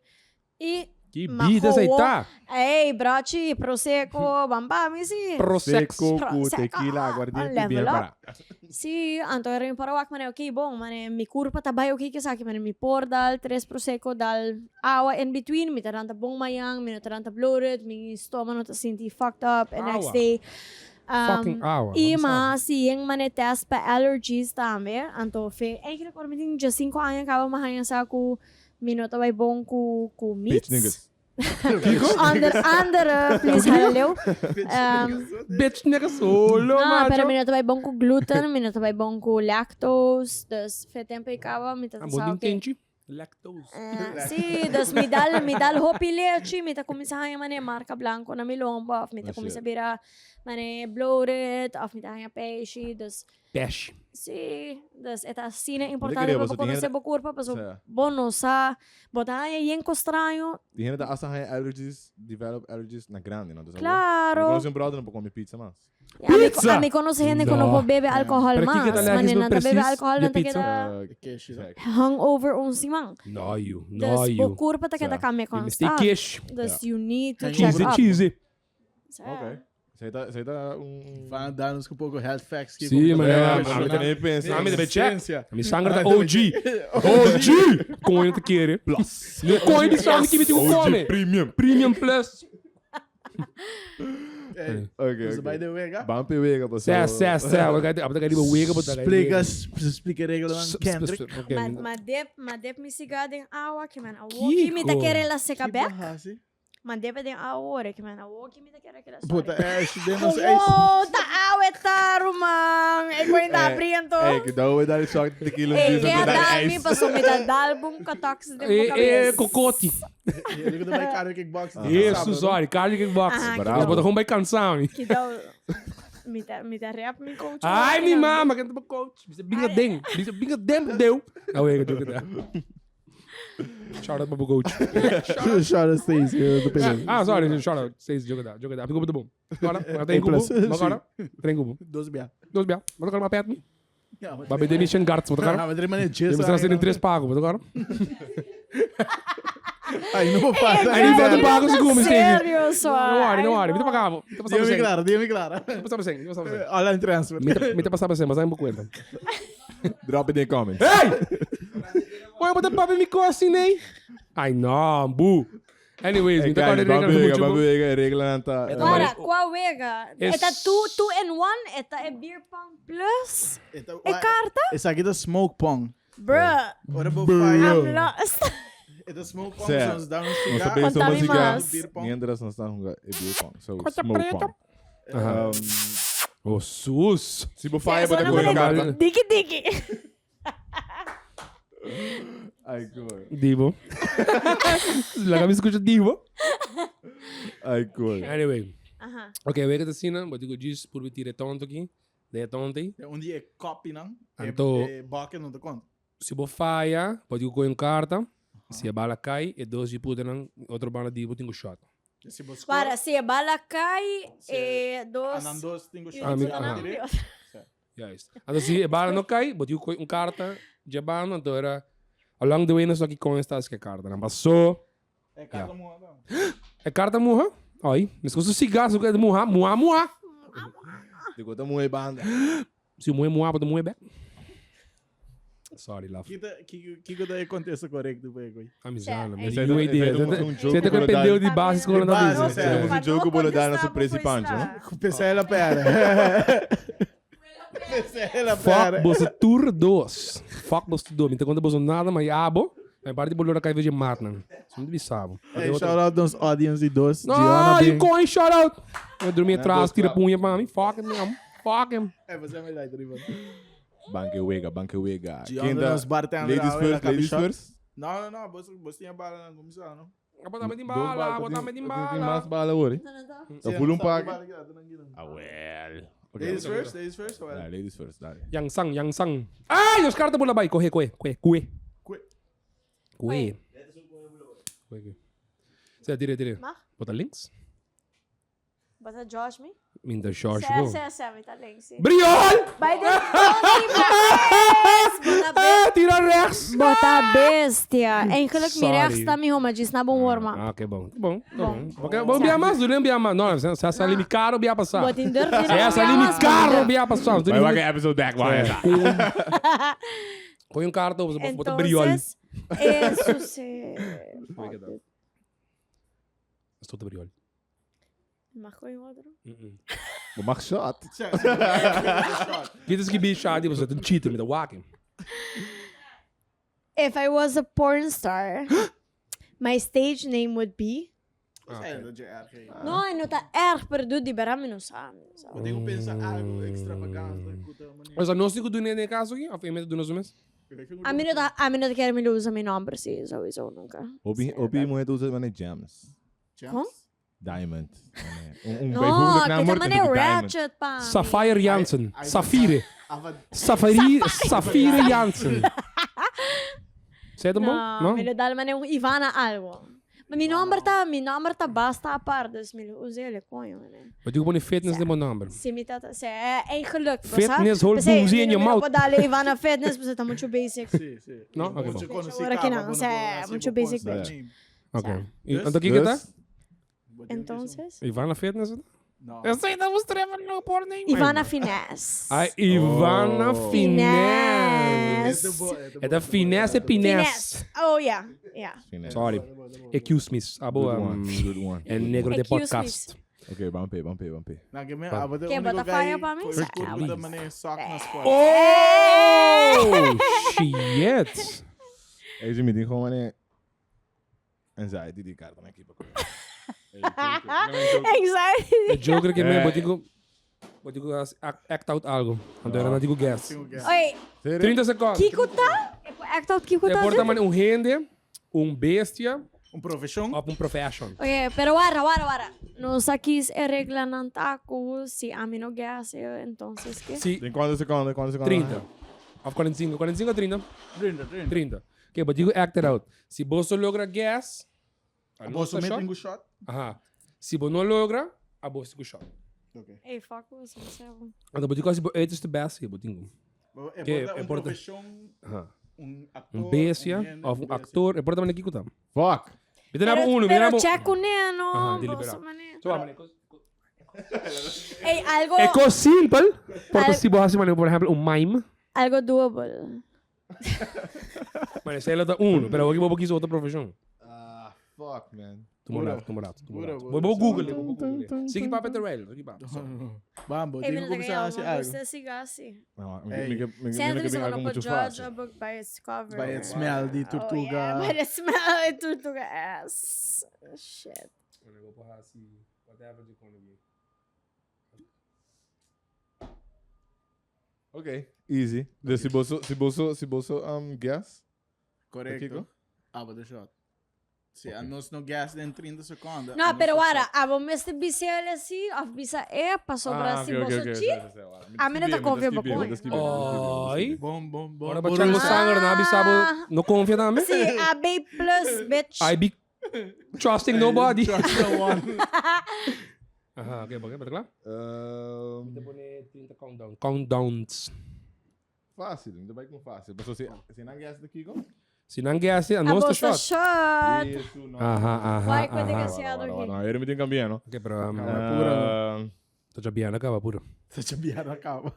e Que vida essa aí tá? Ei, broche, prosecco, bambami, sim. Prosecco, tequila, aguardiente, bien para. Sim, então era para o mané, ok, bom, mané, mi curva tá bem, ok, que sabe, mané, mi por dal 3 prosecco, dal água in between, mi taranta bom mayang, mi taranta bloated, mi estômago tá senti fucked up, and next day. Fucking hour. E mas, sim, mané, test pa allergies também, então, eigenlijk agora, mi tem já 5 anos, acaba mahayang sa ko, minuto vai bom com meats. Bitch niggas. Under, please, halleluja. Bitch niggas solo, não, pero minuto vai bom com gluten, minuto vai bom com lactose, dus, fe tempo e acaba, minuto sa okay. Lactose. Sim, dus me dá hopi leite, me tá começando a mané marca blanco na milomba, of me tá começando a virar mané bloated, of me tá a peixe, dus Peixe. sim, dus é assim é importante queria, para você conhecer tinha- o corpo, para Certo. bom não sa, botar aí em estranho, Die gente da asa hay allergies, develop allergies na grande, não? claro. Eu conheço brother não pode comer pizza mais. Pizza! A mim conheço gente que não pode beber álcool Para que mais, tá mas não tá precis beber álcool, de não tá pizza? queda hangover simang. Noio. Dus o corpo tá queda Certo. came You must take constant. cash. Dus you need to check Cheesy, up. cheesy. Ok. Você tá Van dar-nos com um pouco health facts. aqui, Sim, como mas também é, é, mas eu também penso. Ah, me deve check. Ciência. A minha sangue tá OG. OG! Coin te querer. Plus. Coin de sangue que me tem que comer. Premium. Premium Plus. Dus by the way, Bampi wega, pessoal. Sé. Abda gari ba wega ba explica a regra do Kendrick. Mas deve me seguir em água que man, a que me tá querendo lá secar back. Mas deve ter a hora que man, a que me tá querendo aquela Puta, história. é Oh, tá água é taro, man. É coisa da abrindo. Que dá o dar choque de tequila É, disso que a da dar me ice. passou me dar dalbum com tox de boca cocote. Ele que vai cara kickboxing. Isso, sorry. Carne kickbox. Mas bota com bacon sound. que dá me dá rap me coach. Ai, minha mama, que não coach. Bisa binga deng. Bisa binga deng deu. Ah, wega, joga da. Shout out para o coach. Shout out Stacy, eu tô pensando. Ah, sorry, shout out. Seis joga da. Ficou muito bom. Agora tem cubo. Agora tem cubo. 12 bia. Dois bia. Bota agora perto de mim. Vai beber mission guards, bota agora. Mas ele é Temos que trazer em 3 pagos, bota agora. Aí não vou falar. Aí não vai pagar os gumes, Sério, só. Não worry. Me pagar. Diga-me claro. Olha em transfer. Me passar para você, mas aí não conta. Drop it in comments. Hey! Ué, bota papo me assim, nem. Ai, não, bu. Anyways, me tá Bampi wega, regla nanta. Para, qual wega? Es- Eta 2-in-1, eta é beer pong plus. É carta? Esse aqui é Smokepong. Bruh, Ora, vou I'm falar. lost. É da Smokepong, Certo. são os downs Nós cigar. sabemos Conta-me uma mais. cigarra. Ninguém não está com beer pong. So, Conta smoke preta. pong. Oh, sus. Se você faz, Só bota não com me a lembro. carta. Digi. Ai, cool. Divo. Laga me escuta Divo. Ai, cool. Anyway. Aham. Ok, wega da cena, bota que eu disse por me tirar tonto aqui. Daí é tonto aí. Um dia é copy, não? Então- É boca, não te conta. Se você falha, pode que eu carta. Se a bala cai, é 2 de puta, outro bala Divo tem um shot. Se você Para, se a bala cai, é dos... Anandos, tem que Ah, shot. aham. Ja, is. Então, se a bala não cai, pode que carta. De bala, então era... Along the way, nós aqui com estas que carta. Não passou. É cada um, não. É carta morra. Aí, mas se você cigarro, você quer morra. Digo, tamo aí, banda. Se morrer, morra, pode morrer, bem. Sorry, love. Que daí acontece correto, velho? Amizade, mas Esse é não um- é ideia. esse é um jogo Você tem que que aprender eu de base com a De base, business. é. Temos um jogo que vou dar nosso preço e pancho, não? Pensei ela pera. Pensei ela Fuck, pera. você tur 2. Fuck, você tur 2. Então, quando você nada, mas abo. Mas parte de bolora cai de mat, não. Isso não deve saber. Hey, shout out aos audience de dois. Ah, Diana you coin, shout out. Eu dormi atrás, dois tira clap. punha pra mim. Fuck him, mesmo. Fuck him. É, você é melhor, Trivana. Banque wega. Diana Quem dá? nos bartenders. Ladies first. Não, você tinha bala na comissão, não? Botar me de bala, botar me de Tem bala. mais bala hoje. Eu fui um pack. Ah, well. Ladies first, well. Ladies first, dale. Yang sang. Ai, os caras estão por lá, vai. Corre. Você tira. Ma? Bota links. Bota Josh me? Minta Jorge. Certo, tá bem, sim. Briol! Vai dentro, Tira rex. bota bestia. Eigenlijk Sorry. mi rechts mi homa, diz na bom warma. Ah, ok, bom. Bom, bia mais, não bia mais. Não, se essa ali me caro, bia passar. Bota in deur. Se essa ali me caro, bia passar. Vai lá que é episode back, vai. Põe um cartão, você bota briol. Entonces, eso se... Estou de briol. Marcou em outro? Vou marcar shot. Dit is que bicho, você é um cheater, me dá walking. If I was a porn star, my stage name would be... No, não tá erg perdu di bara mi não sabe. Eu tenho que pensar algo extravagante. Mas nós temos que do nesse caso aqui, a família do nosso mês. A mim não quero me usar meu nome preciso, isso nunca. Obi moeda usa mané gems. Como? Diamond. Não, que também é ratchet, pá. Sapphire Jansen. Safire. Safire Jansen. Sei bom? Não, me dá uma Ivana algo. Mas meu nome tá basta a par, dus me usa ele coño, né? Wat digo boni fitness de mijn nummer. Sim, me tá, é geluk, Fitness whole boozy in your mouth. Pode dar Ivana fitness, você tá muito basic. Sim. No? Ok, bom. Agora que não, é muito basic, bitch. Ok. Então o que que tá? Então, Ivana fitness? Não. Eu sei, não mostrei no porno. Ivana finesse. Ai, Ivana finesse. É da finesse. Oh, yeah. Sorry. Excuse me. Good one. É negro de podcast. Ok, vamos ver. Quem bota fire pra mim? Oh, shit. É isso me diz como mané. Anxiety de carta na equipa. Anxiety. É joker que me botigo act out algo. Então eu não digo guess. Oi, 30 segundos. Kiko tá? Act out Kiko É tá? porta mane rende, bestia Profissão? ou profession. Oye, pero guarda. Nos aqui é regla não taco, se a mim não gas, entonces que? Sim, Tem quantos segundos? 30. Of 45 ou 30? 30. Ok, but digo act it out. Se você logra guess, Você mete um shot? Aham. Se você não logra, a bolsa com shot. Ei, fuck você, não sei. Então, digo assim, é este best, eu digo. É profissão, Aham. ator, Bestia, ou actor, é porta mane Kiko tam. Fuck! Então não Pero checo neno. Aham, deliberado. Ei, algo... É coisa simples. Porta se você mane, por exemplo, mime. Algo doable. Mas ela dá pero aqui vou quis outra profissão. Fuck, man. Tumurato. Vou Google. Sigue para Peter Rail, aqui para. Vamos, Ei, tem que começar a ser algo. Você siga assim. Sempre Sempre você não pode judge a book by its cover. By its smell de tortuga. By the smell de tortuga ass. Shit. Eu vou porra assim, whatever de economy. Ok, easy. Se bolso guess? Correto. Aba de shot. Se a nós não gas em 30 segundos. Não, pero agora, a bom este bicel assim, a bisa é para sobrar assim bolso chi. A mim não tá confia bom. Oi. Bom. Ora ba chango sangar na bisabo, no confia na me? Sim, a B plus, bitch. I be trusting nobody. Trust no one. Aha, okay, claro? Kita pone 30 countdowns. Fácil, ainda vai com fácil. Mas se não guess daqui, como? Se não guess, a A nossa bolsa shot. shot. Isso, não. Vai com desgraciado aqui. Não, eu me tenho cambiando. Ok, pero tô já biana acaba puro. Você tinha biado a cava.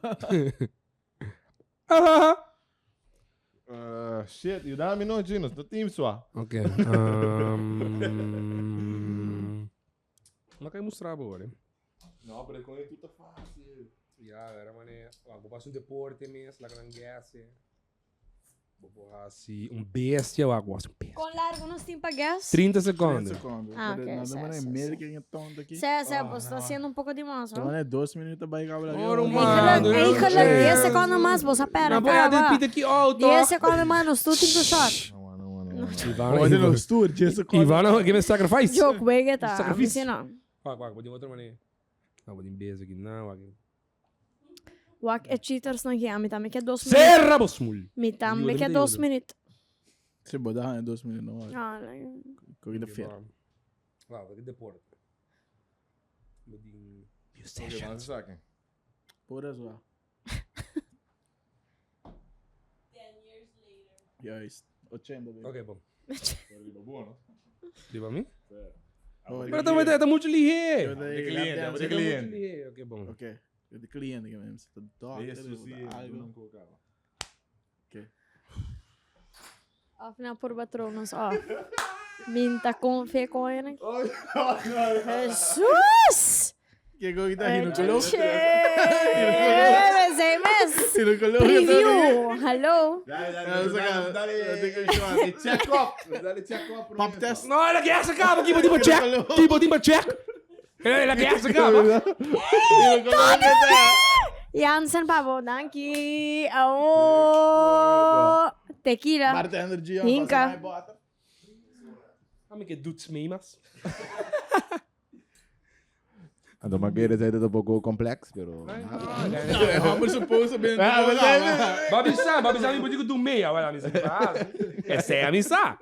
Shit, you dá minutinhos, do time só. Ok. Não quer mostrar agora. Não, pero com ele tudo fácil. Ya, era mané, vou passar um deporte mesmo, lá que não guess. Vou borrar assim, bestia ou água, bestia. Com largo nos tem para gas? 30 segundos. Ah, ok, Nada certo, mais é certo. meio que é tonto aqui. Você está sendo um pouco demais, Então não? é 2 minutos para ir a Ora, mano. Ei, geluk, 10 seconden mais, você pera, Não, boia, acaba. despida aqui, alto. 10 seconden mais, nos tu tem shot. Olha no estúdio, esse Ivana, give me sacrifice. Joke, wege tá. Sacrifício. Não. Vou de outra maneira. Não, vou de beijo aqui, não. Wak é cheaters não guia, me também que é 2 minutos. Serra, bosmul. Me também que é 2 minutos. Se botar em 2 minutos, não. Ah, Corrida feira. Vou de deporte. Vou de... Por isso. 10 years later. 80, Ok, bom. Bom, Diba a mim? não? Pero também tá muito ligeiro. De cliente. Ok, bom. Ok. De cliente que mesmo. Você tá doido. Isso sim, eu não colocava. Off na por patronos, off. Minta com fé com ele. Jesus! Que corrida aí no colou? Sei mesmo. Se no colou. Preview. Hello. Dale check up. Pop test. Não, ela quer essa capa aqui, vou check. Aqui, vou check. Ela quer essa capa. Jansen, pavo, danke. Oh. tequila, Bartender Gian, Hinka. passa mais bota. Kami que doet mee, mas. Ando magere zei dat ook wel complex, pero... Vamos supor, sabendo. Babi sa, mi pode doen mee, ja, wel, misschien. Essa é a missa.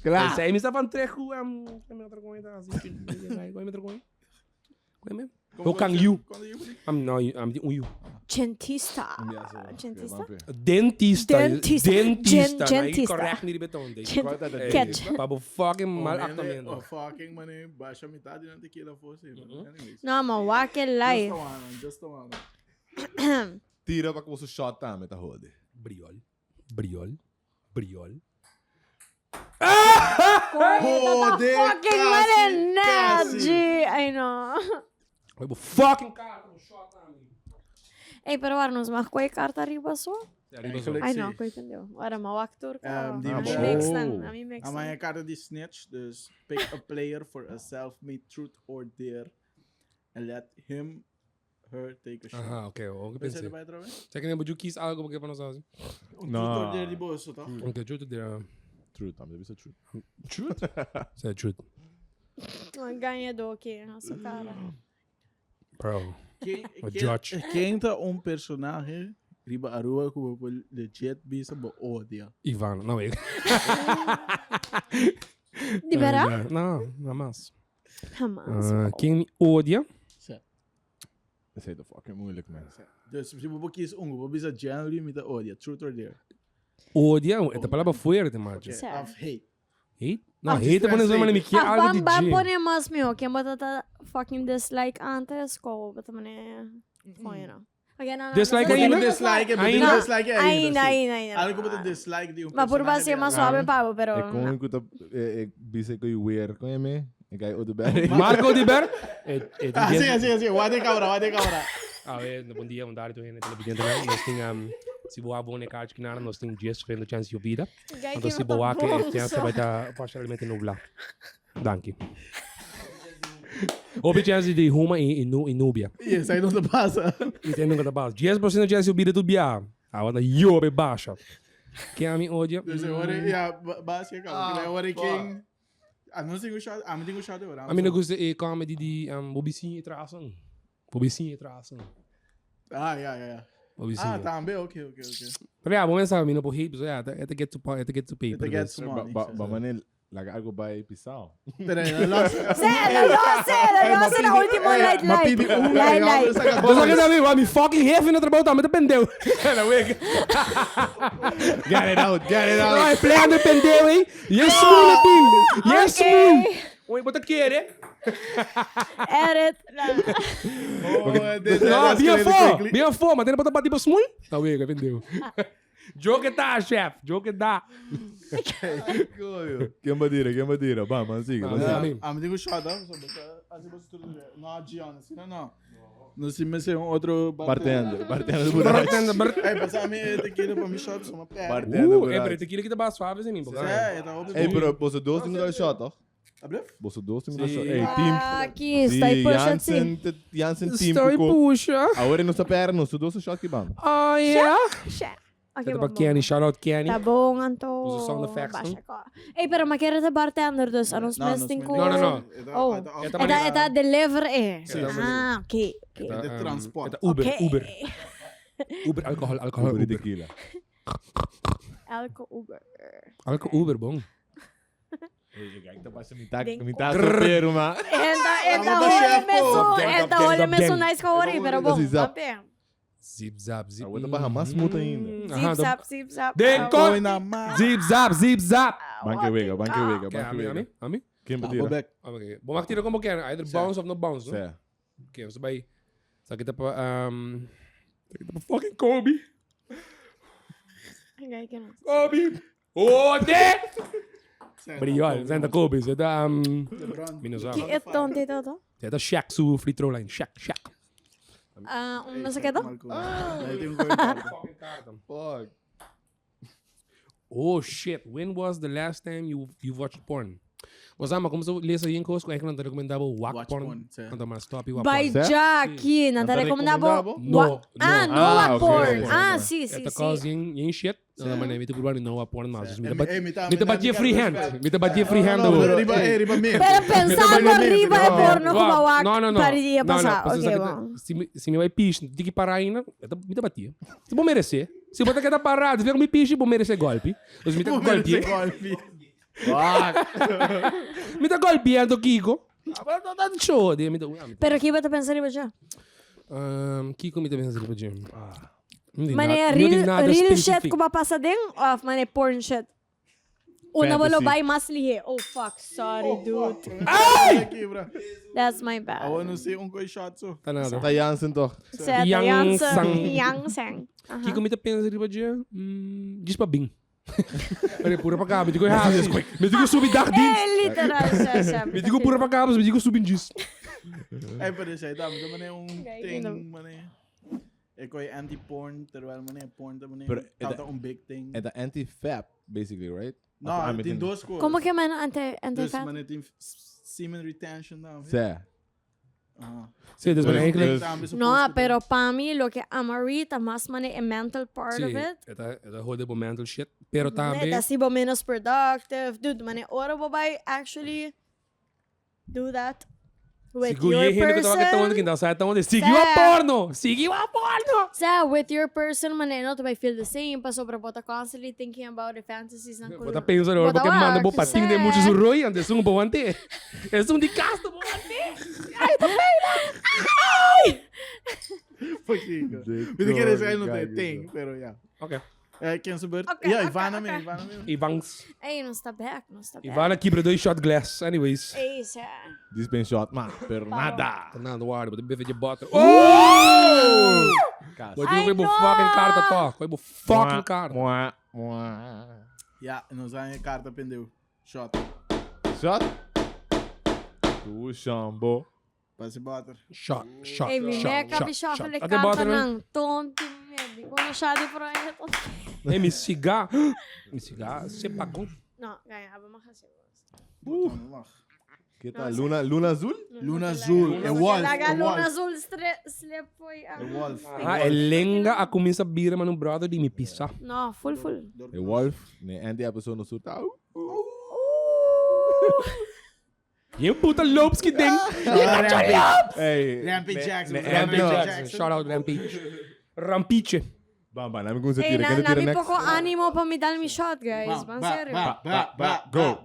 Claro. Essa é a missa van trecho, kami outra coisa, assim, kami outra coisa. Kami. Hoe kan you? I'm you. dentista. Dentista? Dentista. Dentista. Dentista. Correct niet beton. Catch. Pabo fucking mal actamento. Fucking, mano, baixa metade na tequila fosse. Anyways. Não, mas wakke live. Just the one. Tira pra que você shot tá, met a rode. Briol. Fucking malenete. I know. We hebben fucking kaart om shot aan. Ei, pero agora nos marcou a carta arriba só? Eigenlijk Ai zie. não, entendeu. Agora uma actor. Die A mim show. mixen. A mim mixen. Amanhã carta de snitch, dus pick a player for a self-made truth or dare and let her take a shot. Aha, oké. Ook Pensa pensei. erbij trouwens? Zeg nem, you kies algo porque para nós assim. Truth or dare die boos, toch? Oké, truth there. Truth, dat is truth. Truth? Say truth. Ganhador aqui, nossa cara. Bro. Quem judge. Quem tá personagem riba a rua que você legit bisa bo odia? Ivana, não é. Libera? Não, mas. Jamás. Quem me odia? Dat is de fucking moeilijk, man. Dus se você kies você bisa generally met odia, truth or dare? Odia, esta palavra fuerte, macho. Certo. Of hate. Hate? Não, hate é quando você manda me quer algo de Bam G. ponemos meu, que bota fucking dislike antes, ko bota mané. Foi não. Okay, não. Dislike Ainda? ainda? Dislike, Ainda? dislike Ainda. Algo que dislike de Mas por base é mais suave, pavo, pero. Ik kon ik dat bise ko you wear, kon je me? Ik ga je de Marco Di Ber? Assim, wade câmera. Ah, bom dia, bom tarde, gente. Televidente, né? Nós temos, se boa boa card que nós temos 10 vezes chance de vida. Então se boa que a chance vai estar parcialmente nubla. Danke. Houve chance de HUMA e Núbia. Yes, aí não te passa. E tem nunca da base. 10% de chance de vida do Bia. Agora eu be baixa. Quem a mim odia? Dus ja, base câmera. Agora quem não tenho shot, a mim tenho shot agora. A mim não gosta de comedy de bobicinho e tração. Bobicinho e tração. Ja. Bobicinho. Também, ok. Pero ja, vamos a mim não por hate, so ja, het get to pay. It gets money. Ba manel, laga algo bij pisao. Pero não Sé, na último light. Então só que sabe, me fucking ref no trabalho também dependeu. Na wig. Get it out. Não, é play no pendeu, hein? Yes, smooth, team. Yes, smooth. Oi, bota querer. Edit. Não, bem for, mas tem que botar para tipo smooth. Na wig, pendeu. Joke tá, chef. Joke tá. Quem badira? Ba, man, siga. A mim tenho shot, assim você tudo. Não, Gian, assim não. Não se me sei outro Bartender do buraco. mas a mim tequila para me shot, uma pé. Bartender do É, buraco. pero tequila que tá mais suave, assim, pô. Tá óbvio. Ei, pero você doce me dá shot, toch? Abre? Você doce me dá Sim. shot. Ei, team. Aqui, está aí, puxa assim. Jansen team. Story puxa. Agora não está perto, você doce shot que bam. Oh, yeah. Ok, Ito ba Kenny? Shout out Kenny. Tá bom, Anto. Usa sound effects, Baixa ko. Ei, pero maquera de bartender dos anons mesting ko. No. Oh, Ito eta deliver eh. Sim. Ah, ok. De transport. Ito Uber. Okay. Uber, alcohol, Uber Uber. tequila. Alco Uber. Uber, bom. Ei, kijk, dat was een Denk- tapero, man. Enta olha meso nice ka ori, pero bom. This is up. Papi. Zip, zap, zip. Agora tá mais multa ainda. Zip zap. Denko! na mar. Zip, zap. Banque wega. Ami? Quem badira? Okay. Bom, mag tira como quer. Either bounce or no bounce, no? Sé. Okay, so by... Sa kita pa, fucking Kobe. Kobe! Oh, de! Briol, zijn de Kobe's. Het minusama. Que é tonto todo. Het is Shaq, su free throw line. Shaq. Não sei o que é. Aí tem coisa. Fucking kaarten. Fuck. Oh shit, when was the last time you watched porn? Mas como se lees aí em coisa, é que não te recomendava o Watch Wack porn, Porn. sim. Não te mais top e Wack By Porn. Jackie, não te Não te recomendava? recomendava? No. No ok, porn. ok. Ah, sim. Esta causa em shit. Não, mas me te provar no Wack Porn, mas me me te batia freehand. Me te batia freehand. Riba mesmo. Pero pensando arriba é porno como a Wack Não. paria passar. Não, Ok, bom. se me vai piche, tem que parar ainda, me te batia. Se vou merecer. Se você quer parar, se vier me piche, vou merecer golpe. Os me te golpe. Me te golpeando, Kiko. Tá de show. Pero aqui vai pensar riba já. Kiko me te pensa riba Jim. Mané, real shit como a passadem of mané porn shit. Una Fantasy. bolo vai mas lihe. Oh fuck, sorry dude. Aqui, bro. That's my bad. I wanna see coisa shot so. Tá nada. Tá Jansen toch? Certo, Jansen. Jansen. Kiko me te pensa riba Jim. Diz pra bem. Olha, pura pra cá, me digo errado. Me digo subir dark din. É literal, já. Me digo pura pra cá, me digo subir disso. Aí para deixar, tá, mas mané Kijk, thing, mané. É coi anti-porn, terwijl mané porn mané. Pero, Tá big thing. É da anti-fap, basically, right? Não, tem duas coisas. Como que é mano Dus anti-fat? mané tem semen retention não. Sé. Sim, das maneiras que No, pero para mí lo que amarita más mané é mental part of sim, it. é da roda mental shit. Pero também Tá tipo menos productive. Dude, mané, ora vai actually do that with Sigur your ye hino que tava que tão person. que sai tão de seguiu a porno. So, with your person, mané, não tu vai feel the same. Passou para botar constantly thinking about the fantasies na Vou tá pensando agora porque manda bo patinho de muitos roi antes um bom ante. É um de casto bom ante. Ai, tô Pouquinho. Weet que eles não tem thing, pero ja. Ok. Quem souber? Ok, Ja, ok, Ivana ok. mesmo. Ivans. Ei, não está back. Ivana quebra 2 shot glass. Anyways. Ei, já. Dispen shot, man. Per nada. Tá nada, guarda, vou beber de bota. Oh! Cas. Vou dizer que fucking carta to. Foi fucking carta. Mua, mua. Ja, en dan zijn je kaarten pendeu. Shot. Shot. Tu chambo. Pas je butter. Shot. Ei, me meca bichofa de carta não. Tonto, merda. Quando chá de por aí. Ei, me cigar. Me cigar. Você pagou? Não, ganhava uma raça. Que tal? Luna azul? Luna azul. É wolf. Laga É luna wolf. azul slip foi. É wolf. Ah, é lenga a começa a bira, mas no brother de me pisa. Não, full. De wolf. Ne anti a pessoa no surta. E o puta lobos que tem. Hey. Rampage Jackson. Rampage Jackson. Shout out Rampage. Rampiche. Bamba, nami kung sa Ei, tira. Quer na tira mi next? pouco ânimo para me dar mi shot, guys. Van sério. Go.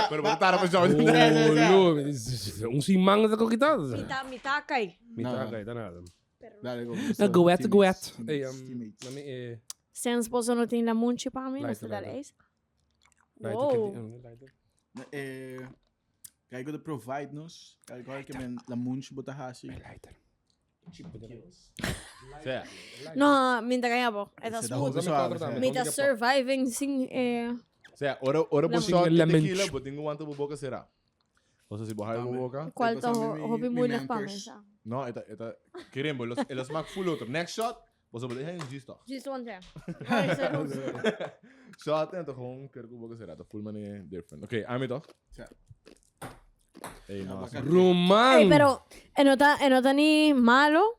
Pero botaram pra shot. Um simang da coquitado. Me tacai. Me taca, tá nada. Dale, go. Goet. Ei, Teammates. nami é... Sem esposo não tem la munchi para mim, não Lighter, está lighter. isso? Wow. Kijk, de provide-nos. Kijk, hoor ik ben la munch botar hashi. Sé. Não, me dá ganhava. É da Esse da smooth. rosa suave. Me dá surviving, sim. Sé, ora po Lemon. shot de Lemon. tequila, boting ko wanto boboca será. O sea, si bojar boboca. Qual tá Igual sa hobby mi mo na pa members. mesa? No, ita queremos los smack full outro. Next shot, você pode deixar em gisto. Just one time. Shot então com quero que boboca será. Tá full money different. Okay, I'm it off. Tja. Hey, no. Roman. Ei, pero no tá ni malo.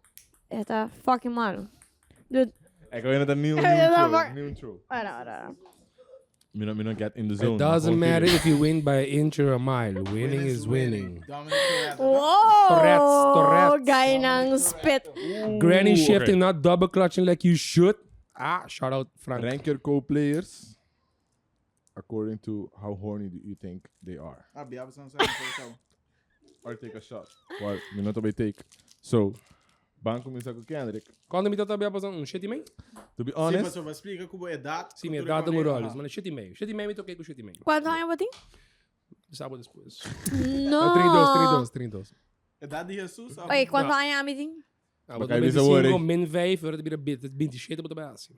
Está fucking malo. Dude, É que eu ainda tá nenhum throw. ora. Me não get in the zone. It doesn't matter if you win by an inch or a mile. Winning is winning. Dominic Whoa! Tourette's. Guy ng spit. Granny shifting, not double clutching like you should. Shout out Frank. Rank your co-players according to how horny do you think they are. Biaba são só. Or take a shot. Well, minuto by take. So, banco começar com Kendrick. Quando me tenta passar shit e meio? To be Sim, honest, mas eu vou explicar como é data. Sim, me dá um rolos, mas shit e meio. Shit e meio me toquei com shit e meio. Quanto ano eu tenho? Sábado depois. No. 32. É data de Jesus. Oi, quanto ano eu tenho? Vou Baka ter ibig sa worry. 25, min 5, agora vira 27, vou tomar assim.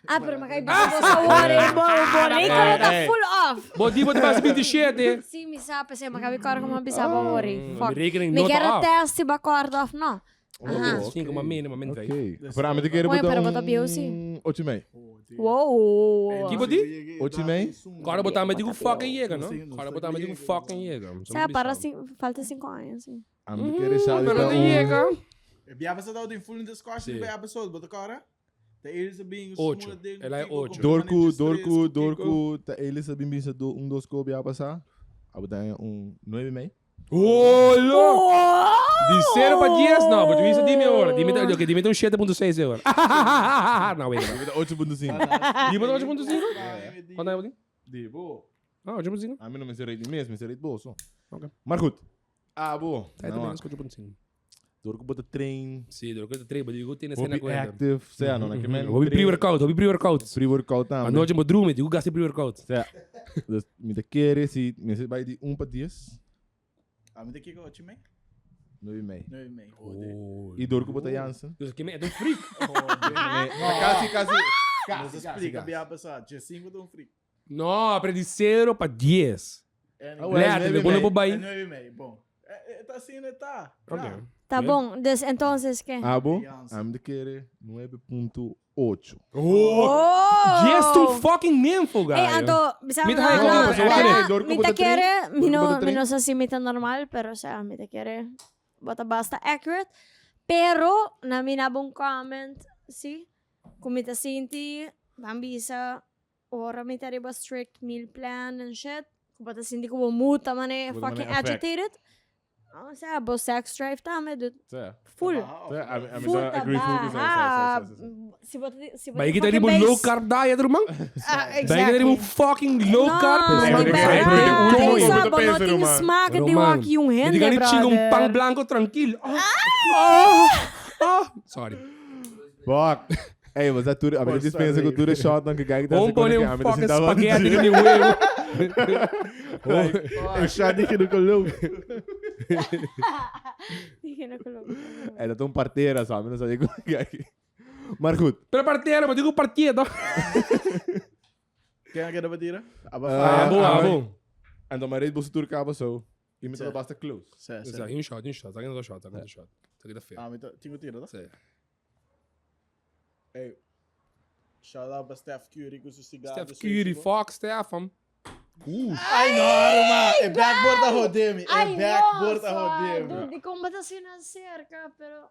Ah, pero makaibigan ko sa worry. Borei ko na full off. Bodi, vou tomar 27. Sim, me sabe, se makabikar ko mabisa ba worry. Fuck. rekening Me nota quero off. test si ba cord off, no? Min 5, maar min 5. okay. Para mim, te quero Põe botar para botar BOC. 8,5. Wow. Que body? 8,5? Cara botar me digo fucking Jäger, não? Cara botar me digo fucking Jäger. Falta 5 anos. A mim querer sabe Pero de Jäger. Biaba sa daw din full in discussion by episode, but cara? The eles are being 8. Ela é 8. Dorku, tá ele sabe bem se do 2 ko biya passar. Abo daí 9,5. Oh, louco! De 0 para 10? Não, mas isso dime agora. Dime 7.6 agora. Não, wait. 8,5. Dime 8.5? Quanto é o Di, bo. Ah, 8.5? A mim não me serei de mês, me serei de bolso. Ok. Maar goed. Bo. Tá também, 8.5. Dorku bota trein. Sim, eu quero 3, mas eu tenho essa Hobby coisa. active, sei não, que men. Hobby pre-workout. Pre-workout A também. noite eu durmo, eu gasto pre-workout. Sei. Dus me te querer se me se vai de 1 para 10. Ah, mas daqui que 8,5? 9,5. 9,5. E Dorku bota Jansen. Dus que é um freak. Quase. Mas explica, biaba sa, dia 5 de freak. Não, aprendi 0 para 10. Lerte, me põe no É bobai. 9,5, bom. Tá assim, né? Tá. Ok. Tá bom, entonces, ¿qué? Bo. A mim te querer 9,8. Oh! Just um fucking nympho, guy. Anto, bisa Mita hay ko, so wala. Dorku mi bota te quiere, Dorku bota mi no sé si mita normal, pero o sea, mi te quiere, bota basta accurate. Pero, na minabong comment, si, kung mita sinti, bambisa, ora mita riba strict meal plan and shit, kung bata sinti ko muta man Wala man fucking effect. agitated, o sea, bo sex drive tame, dude. Sei. Full. A mim Full tá agree full tabaha. com Si bota, Baik kita ni mo low carb diet, rumang. Baik kita ni mo fucking low carb. Não, Mas di é ba? que é muito Tem bom, só, muito bo, peso, não tem Roman. smack, di Roman. wak yung Hindi hende, ka ni ching um pang brother. blanco tranquilo. Sorry. Fuck. Ei, mas é tudo. A minha dispensa com tudo é shot, não que gai que tá Vamos pôr um fucking spaghetti no meu huevo. O chá de que não colou. Dije, no coloco. É, tá tão parteira, sabe? Não sabia como é que. Maar goed. Pero partida, mas digo partida. Quem é que dá tira? Abo. En dan maar reed bosse toer kabel zo. Je moet dat best close. Certo, Exato, certo. um shot. Tá ganhando shot. Isso aqui tá feio. Ah, mas tinha tira, tá? Sei. Hey. Shout out pra Steph Curry com seu cigarro. Steph Curry, Fox, Stefan. Ai, não, mano. É backboard a rodeme. É backboard a rodeme. Di ko ba sinacerca, pero...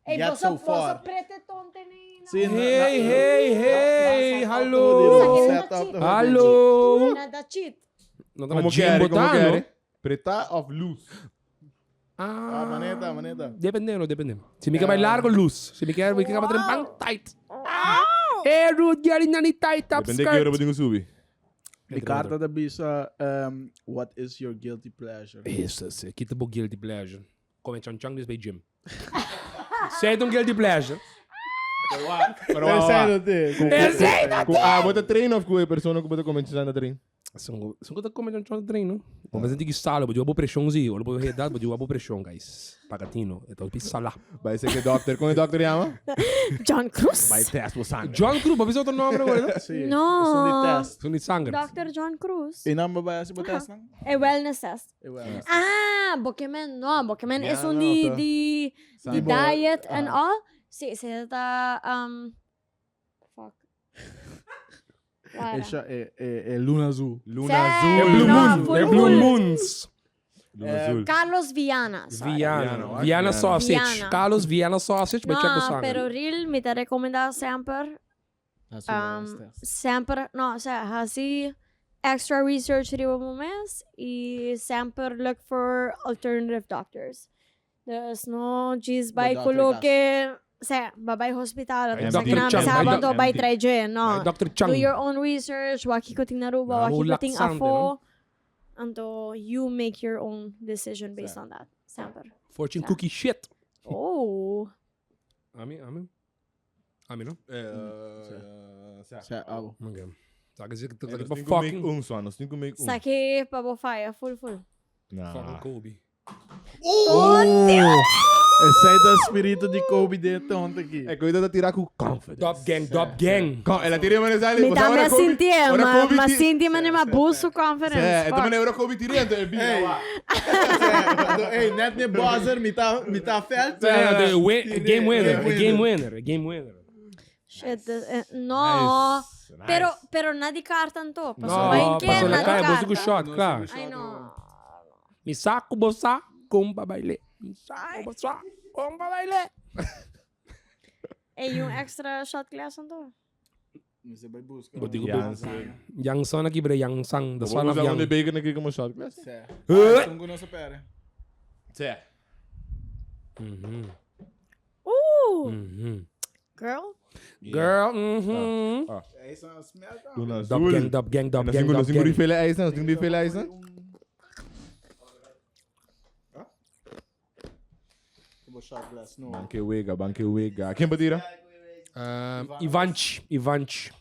Get boso, so far. boso prete tonte ni... Sim, Hey, hello. Hallo. Nada cheat. Não Como tava gym como botando. quer? Preta of loose. Ah, maneta. Dependendo. Se me quer mais largo, luz. Se me quer bater pang tight. Rude, girl, nani tight up Depende que hora eu tenho subir. De carta da bisa, what is your guilty pleasure? Isso, kita po guilty pleasure. Come chang this by gym. Say itong guilty pleasure. Pero Terceiro dele. bota treino of com a pessoa que bota começar na treino. São que come chang treino. Mas tem que sala, mas eu abo pressão zi, eu abo redado, mas eu abo pressão, guys. Pagatino, então pisala. Vai ser que doctor, como é doctor chama? John Cruz? Vai teste o sangue. John Cruz, mas outro nome agora. Sim. No. São de test. São de sangue. Dr. John Cruz. E não vai ser test, não? É wellness test. Eu Ah, Bokeman, no. Bokeman Yeah, is un no, to. di Sabe. diet and all. Sí, se está, fuck. Wala. É Luna Azul. Luna Sim. Azul. É Blue No, Moon, full, é Blue full. Moons. Luna Azul. Carlos Viana. sorry. Viana Viana. sausage. Viana. Carlos Viana sausage, mas check o No, sangue. pero real, me te recomenda sempre, sempre, no, o sea, así, extra research riba mo mes, y sempre look for alternative doctors. There's no, geez, by doctor coloque, o sea, babay hospital, Ay, at sa Dr. kinami Chang, saban ay, to by MD. try dyan, no. Dr. Chang. Do your own research, waki ko ting naruba, waki ko Nahulak ting sante, afo, anto you make your own decision based on that. Sempre. Fortune cookie shit. Oh. Ami, no? Certo. Ok. Sabe que Nós tá temos que fucking... make só, nós temos que make Saki pabofaya, full. Fucking Não. Kobe. Esse aí do espírito de Kobe dentro ontem aqui. É cuidado de tirar com confidence. Top gang. Ela tira mas sai. Me dá me sentir, mas sentir mas ma busso É, conference. então é Kobe tirando, é bem lá. Ei, net ne buzzer, me tá felt. Game winner. Shit, no. Nice. Pero na di kartan to. Paso No, ba yung paso na na kaya, di boss ko kartan? shot, ka. I know. Misako bosa, kung babayle. Misako bosa, kung babayle. Eh, yung extra shot glass to. Você vai buscar. Buti ko Jansen. Yang son aqui, bre, yang sang. The son Vamos of usar um de yang. bacon aqui como shot glass? Tunggu no sa pera. Sim. Girl? Girl, É isso, smell tá. Una Dub azul. gang, dub gang, dub Nós gang, temos dub gang. rifle aí, nós temos rifle aí, Tipo shot glass, no. Banque wega. Quem batira? Ivanch.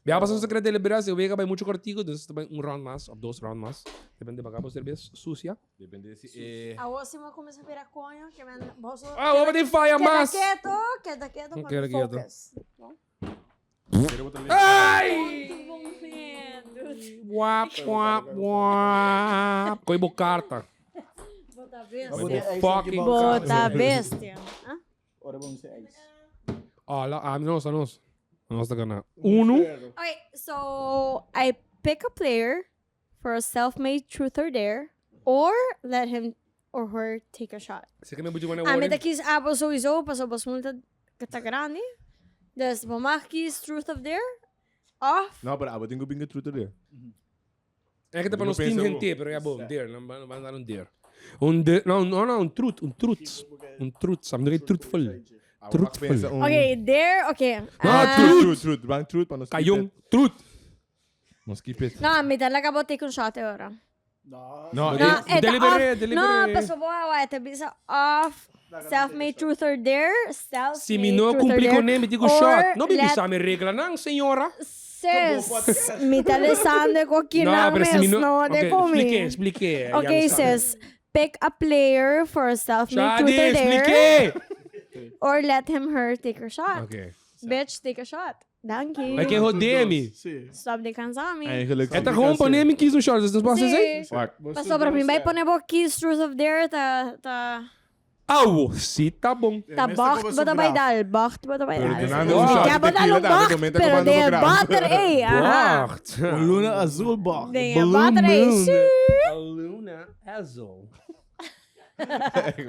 Biar pasal segera deliberar, se vega vai muito cortico, dus também round mais, ou 2 round mais. Depende de bagabo cerveja sucia. Depende se A próxima começa a virar conho, que men boso. Vamos de faia mais. Queda quieto, Queda para quieto. focus. Ai! Bom medo. Wap. Coi carta. Bota bestia. Fucking Bota bestia. Hã? Ora vamos ser ice. Olha, nos. Nós tá ganhando. Uno. Okay, so I pick a player for a self-made truth or dare, or let him or her take a shot. Você quer me budir uma Met de kies abo sowieso, pas op als multa katagrani. Dus we maken kies truth of dare, off. Não, para a tenho bingo truta ali. É que tá para Eu nos team penso- gente, pero é bom, dare, não vai dar dare. Não, truth, sabe, truthful. Truthful. Okay, dare, okay. Truth. Bang truth para nós. Caiong, truth. Nós keep it. No, me talaga bo take a shot ora. No. No, No, eh, off. No, paso bo awa, te bisa off. Self-made truth or dare, self-made Se me não truth or cumprir com dare, nem, me digo or shot. Não me let- bisa me regra, não, senhora. Sis, me talisande ko kinang pero se me mes, não... no, de comi. Explique. Okay, sis, pick a player for a self-made Shadi, truth or dare, explique. or let him her take her shot. Ok. Bitch, take a shot. Thank you. Vai que rodeia-me. Sim. Stop de cansar-me. Eigenlijk. É tá com nem me quis um short, vocês possam dizer? Sim. Wacht. Passou para mim, vai pôr bo kies truth of dare, tá Au, se tá bom. bacht, bota vai dar, bacht, bota vai Pero dar. donando un shot Ja, de bota tequila, no dame, bacht, comenta pero comando de no grau. butter, ei, aha. Wacht. Luna azul bar. De butter, ei, sim. Luna azul.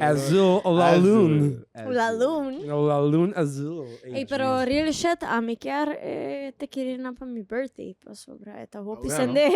Azul, la lune. La lune. La lune azul. Ei, pero real shit, a mi quer te querer na para mi birthday, pa sobra. Eta hopi sende,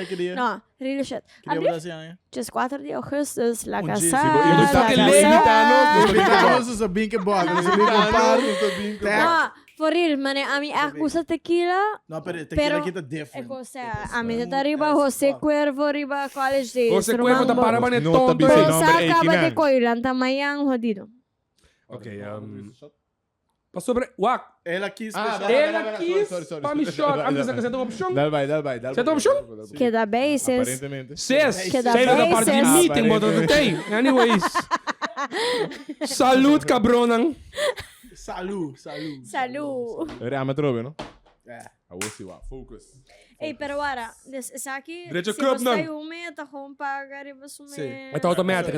Queria. No, real shit. Queria Abri, botar assim, né? just 4 de augustus, la dia, casa. Eu tá que lei, Amerikanos is een binkenbal. Dat is een binkenbal. No, for real, mane, a mi gusta tequila, No, pero Pero- tequila kita different. eko sa, a mi tá riba, Jose Cuervo riba, college days. Você cuervo tá para mané Não, tonto. tá bem, Pero não. sa number acaba 89. de coilan, tamayang jodido. Ok, passou sobre... Wak. Ela quis Ela quis para me short. Ah, mas você tem uma opção? Dale, vai. Você tem opção? Queda bem, sis. Aparentemente. Ses, Que dá sei da bem, parte de ses. meeting, mas não tem. Anyways. Salud, cabronan. Salud. Salud. Era amatrobe, não? É. I will see what. Focus. Ei, pero ora, sa aqui, Direito se club, você não. tem uma, tá com pagar e você Sim. me... Ito automatic,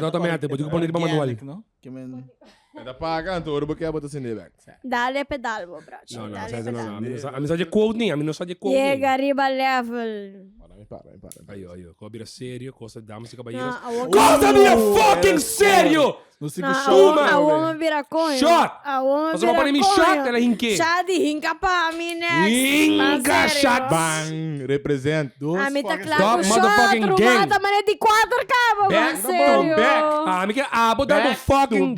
Pwede ko ponirin pa manual. No? Que men... Era paga, então, eu vou querer botar sem back. Dale pedal, bo, bro. No, Dale sabi pedal. no. A mi sa quote ni, a mi no sa quote ni. Llega arriba level. Para. Ayo. Kobira sério, cosa damas e Na, caballeros. awag Cosa vira fucking sério! No sigo na, show. a woman vira coin. Shot! A woman Mas pa ni shot, ela hinke. Shot, hinka pa, mi next. Hinka, shot, Bang! Represent. A mi tá fucking claro, Stop, motherfucking shot, gang. rumata, mané de 4 cabo, Back mano, sério. back. Ah, mi que abo da fucking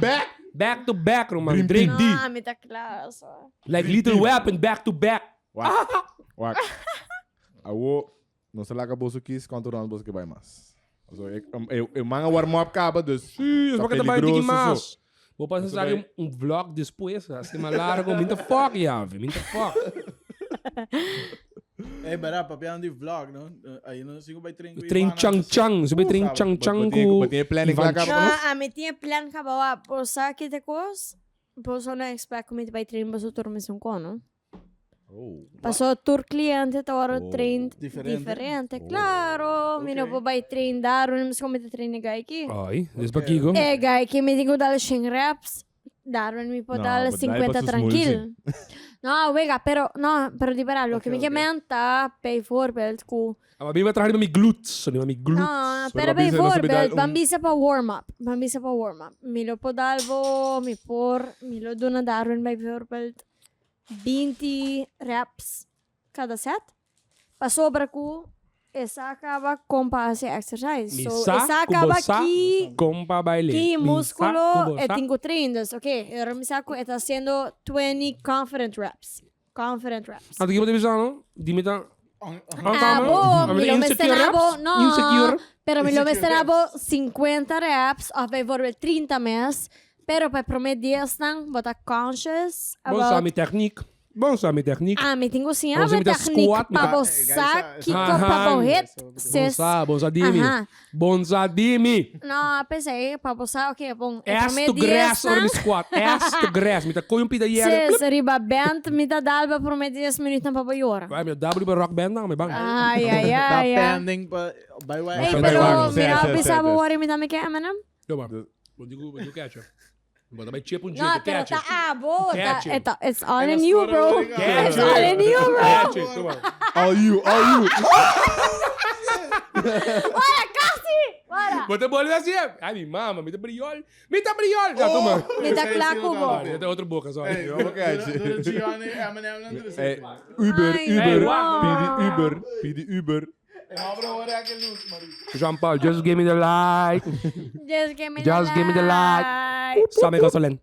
back to back, Roman. Drake D. Ah, mi tá claro, só. Like Little Weapon, back to back. Wak. Awo, não se laga bolso quis, quanto round bolso que vai mais. Eu manga warm-up caba, dus... Sim, tá eu vou também peligroso, dizer mais. so. Vou passar vlog depois, assim, mas largo, minta fuck, Yave, minta fuck. Eh, bara, papiano di vlog, no? Aí não sigo vai tren. Train chang, sabi train chang ko. Batinha planning lá caba, No, não? a mi tinha plan ka bawa, po sa kita kos, po so na expect kung vai train ba sa turmisong ko, no? Pasó tour cliente, tawaro train diferente. Claro, mino po vai train daro, mas como te train ni gaiki. Ay, des pa kigo. Gaiki, me digo dal shing reps, Darwin mi può No, dare but 50 dai, tranquillo. No, vega, però, no, però di parlo, che mi chiamenta per voorbeeld ku. Maar wie wat met mijn glutes? Nee, met mijn glutes. No, Però però per bisogna sapere voorbeeld, un- bambisa pa warm up. Bambisa pa warm up. Mi lo può dalvo, mi lo dona Darwin bij voorbeeld 20 reps cada set. Pa sobra ku, essa acaba com base exercise. So, essa acaba aqui, Compa baile. que músculo e tengo trainers, ok? Ahora mi saco está haciendo 20 confident reps. Confident reps. Ah, die moet even zeggen, die met dan... Mi lo mesterabo, no, Insecure. pero mi lo mesterabo 50 reps, of bijvoorbeeld 30 mes, pero para promedio están, bota conscious Bom sabe techniek. Bom sabe techniek. mi tengo sim Vamos a imitar techniek squat, para maar- bossar, que Aham. para borret, Bom sadimi. Aham. Bom sadimi. No, pensei, para bossar, ok, bom, Ass to grass or the squat. Ass to grass. Met een koeien pida jaren. se riba bent, mi da dalba promedio 10 minutos para boiora. Wij met W bij rock band dan, met bang. Ai, ai, Tá ai, ai. pending pa by way. Ei, Vai, pero vai, mira, certo, pensava certo. worry me também que é, mano? Doe maar. Wat doe ketchup? Bota bij chip No, jeito, pero ketchup. tá, boa, tá, Ketchup. it's all in you, bro. It's Ketchup. all in you, bro. Ketchup, doe maar. All you. Bora, Cassi! Bora! Bota bola assim. Ai, minha mama, me dá briol. Me dá briol. Já, toma. Me dá claco, Ah, bro. me dá outra boca, sorry. Gianni, Eminem, não sei. Hey, Uber, Ai, Uber. wow. Pidi Uber. Jean-Paul, just give me the like. Just give me Just give me the like. Sabe gasolina.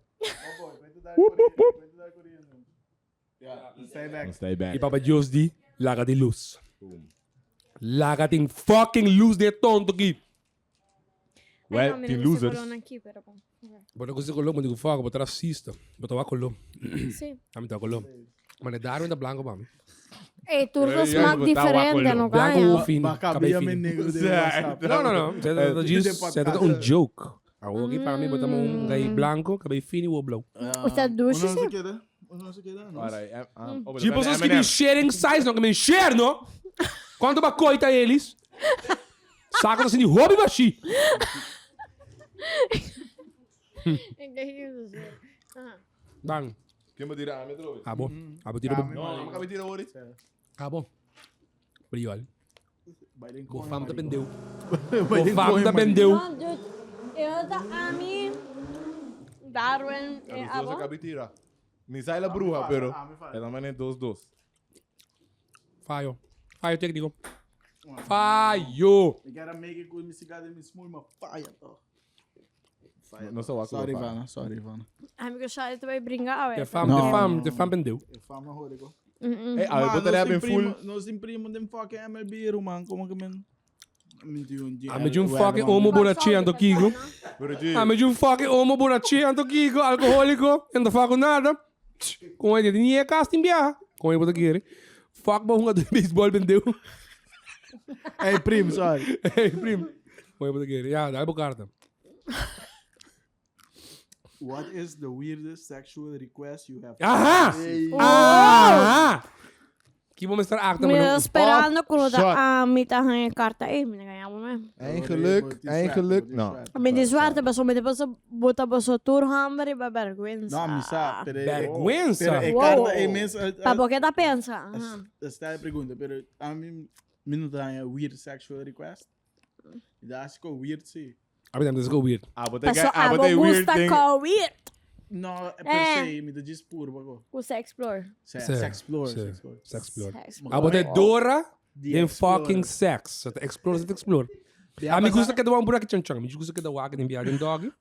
Stay back. E Papa Dios di, laga di luz. Laga ting fucking luz de tonto aqui. Well, die losers. Bota coisa colou, mas digo fogo, bota racista. Bota lá colou. Sim. A mim tá colou. Mas é Darwin da blanco para mim. Ei, turcos Ja, smaak botar diferente, wacollo. não Blanco ganha? ou fino, Mas cabelo cabia me fino. negro de Certo. WhatsApp. Não. Você tá um joke. Aqui para mim botamos um gay Mm. branco, cabelo fino e o blow. Você ducha, sim? Alright, Tipo, vocês que me sharing size, não que me share, não? Quanto ba coita eles? Saco assim de hobby baixi. Bang. Quem me dirá? Me trouxe. Ah, bom. Ah, bom, tira bom. Não, acabei de tirar hoje. Ah, bom. Briol. Biden O corn, fam Mario. vendeu. Biden O fam corn, da Mario. vendeu. Não, dude. Eu da Ami, Darwin e Eu Abo. acabei de tirar. Me sai la bruja, pero. Ela também é 2-2. Falho. Falho técnico. Falho. Ik ga make it with me cigarro me smooth, maar fire toch. Não sou a Sorry, Ivana. Sorry, Ivana. Amigo, já eu também brincar, De ué. fam vendeu. Ik val maar hoor ik hoor. Hey, eu botaria bem full. Nós imprimimos dem fucking MLB, man. Como que men... Ah, me de um fucking homo borracheando Kigo. Ah, me de um fucking homo borracheando Kigo, alcohólico, e não faço nada. Com ele, nem é casting biar. Com ele, bota aqui. Fuck, bom, de beisebol vendeu. Hey, primo, sorry. Hey, primo. Com ele, bota aqui. Ja, dá a carta. What is the weirdest sexual request you have? Aha! Hey. Ah! Que vou mostrar acta, Me mano. esperando quando shot. da Ami tá ganhando carta aí, me ganhamos mesmo. Eigenlijk. Não. Me de zwarte, mas me depois bota você turhammer e vergüenza. Não, misa, pero... Vergüenza. Pero, Wow. carta, é mesmo... Pa por que tá pensa? Esta é a pergunta, pero a mim não dá weird sexual request. E dá acho que weird, sim. Ah, mas das go weird. Ah, botei Passo weird gusta thing. com weird. Não, é per se, me dá diz puro, bago. Você explore. Sex explore. Sex explore. Sex Ah, botei Dora The den Explorer. fucking sex. Você explore, você explore. Ah, me gusta que dá um buraco tchan-tchan. Me gusta que dá waka den biar den dog.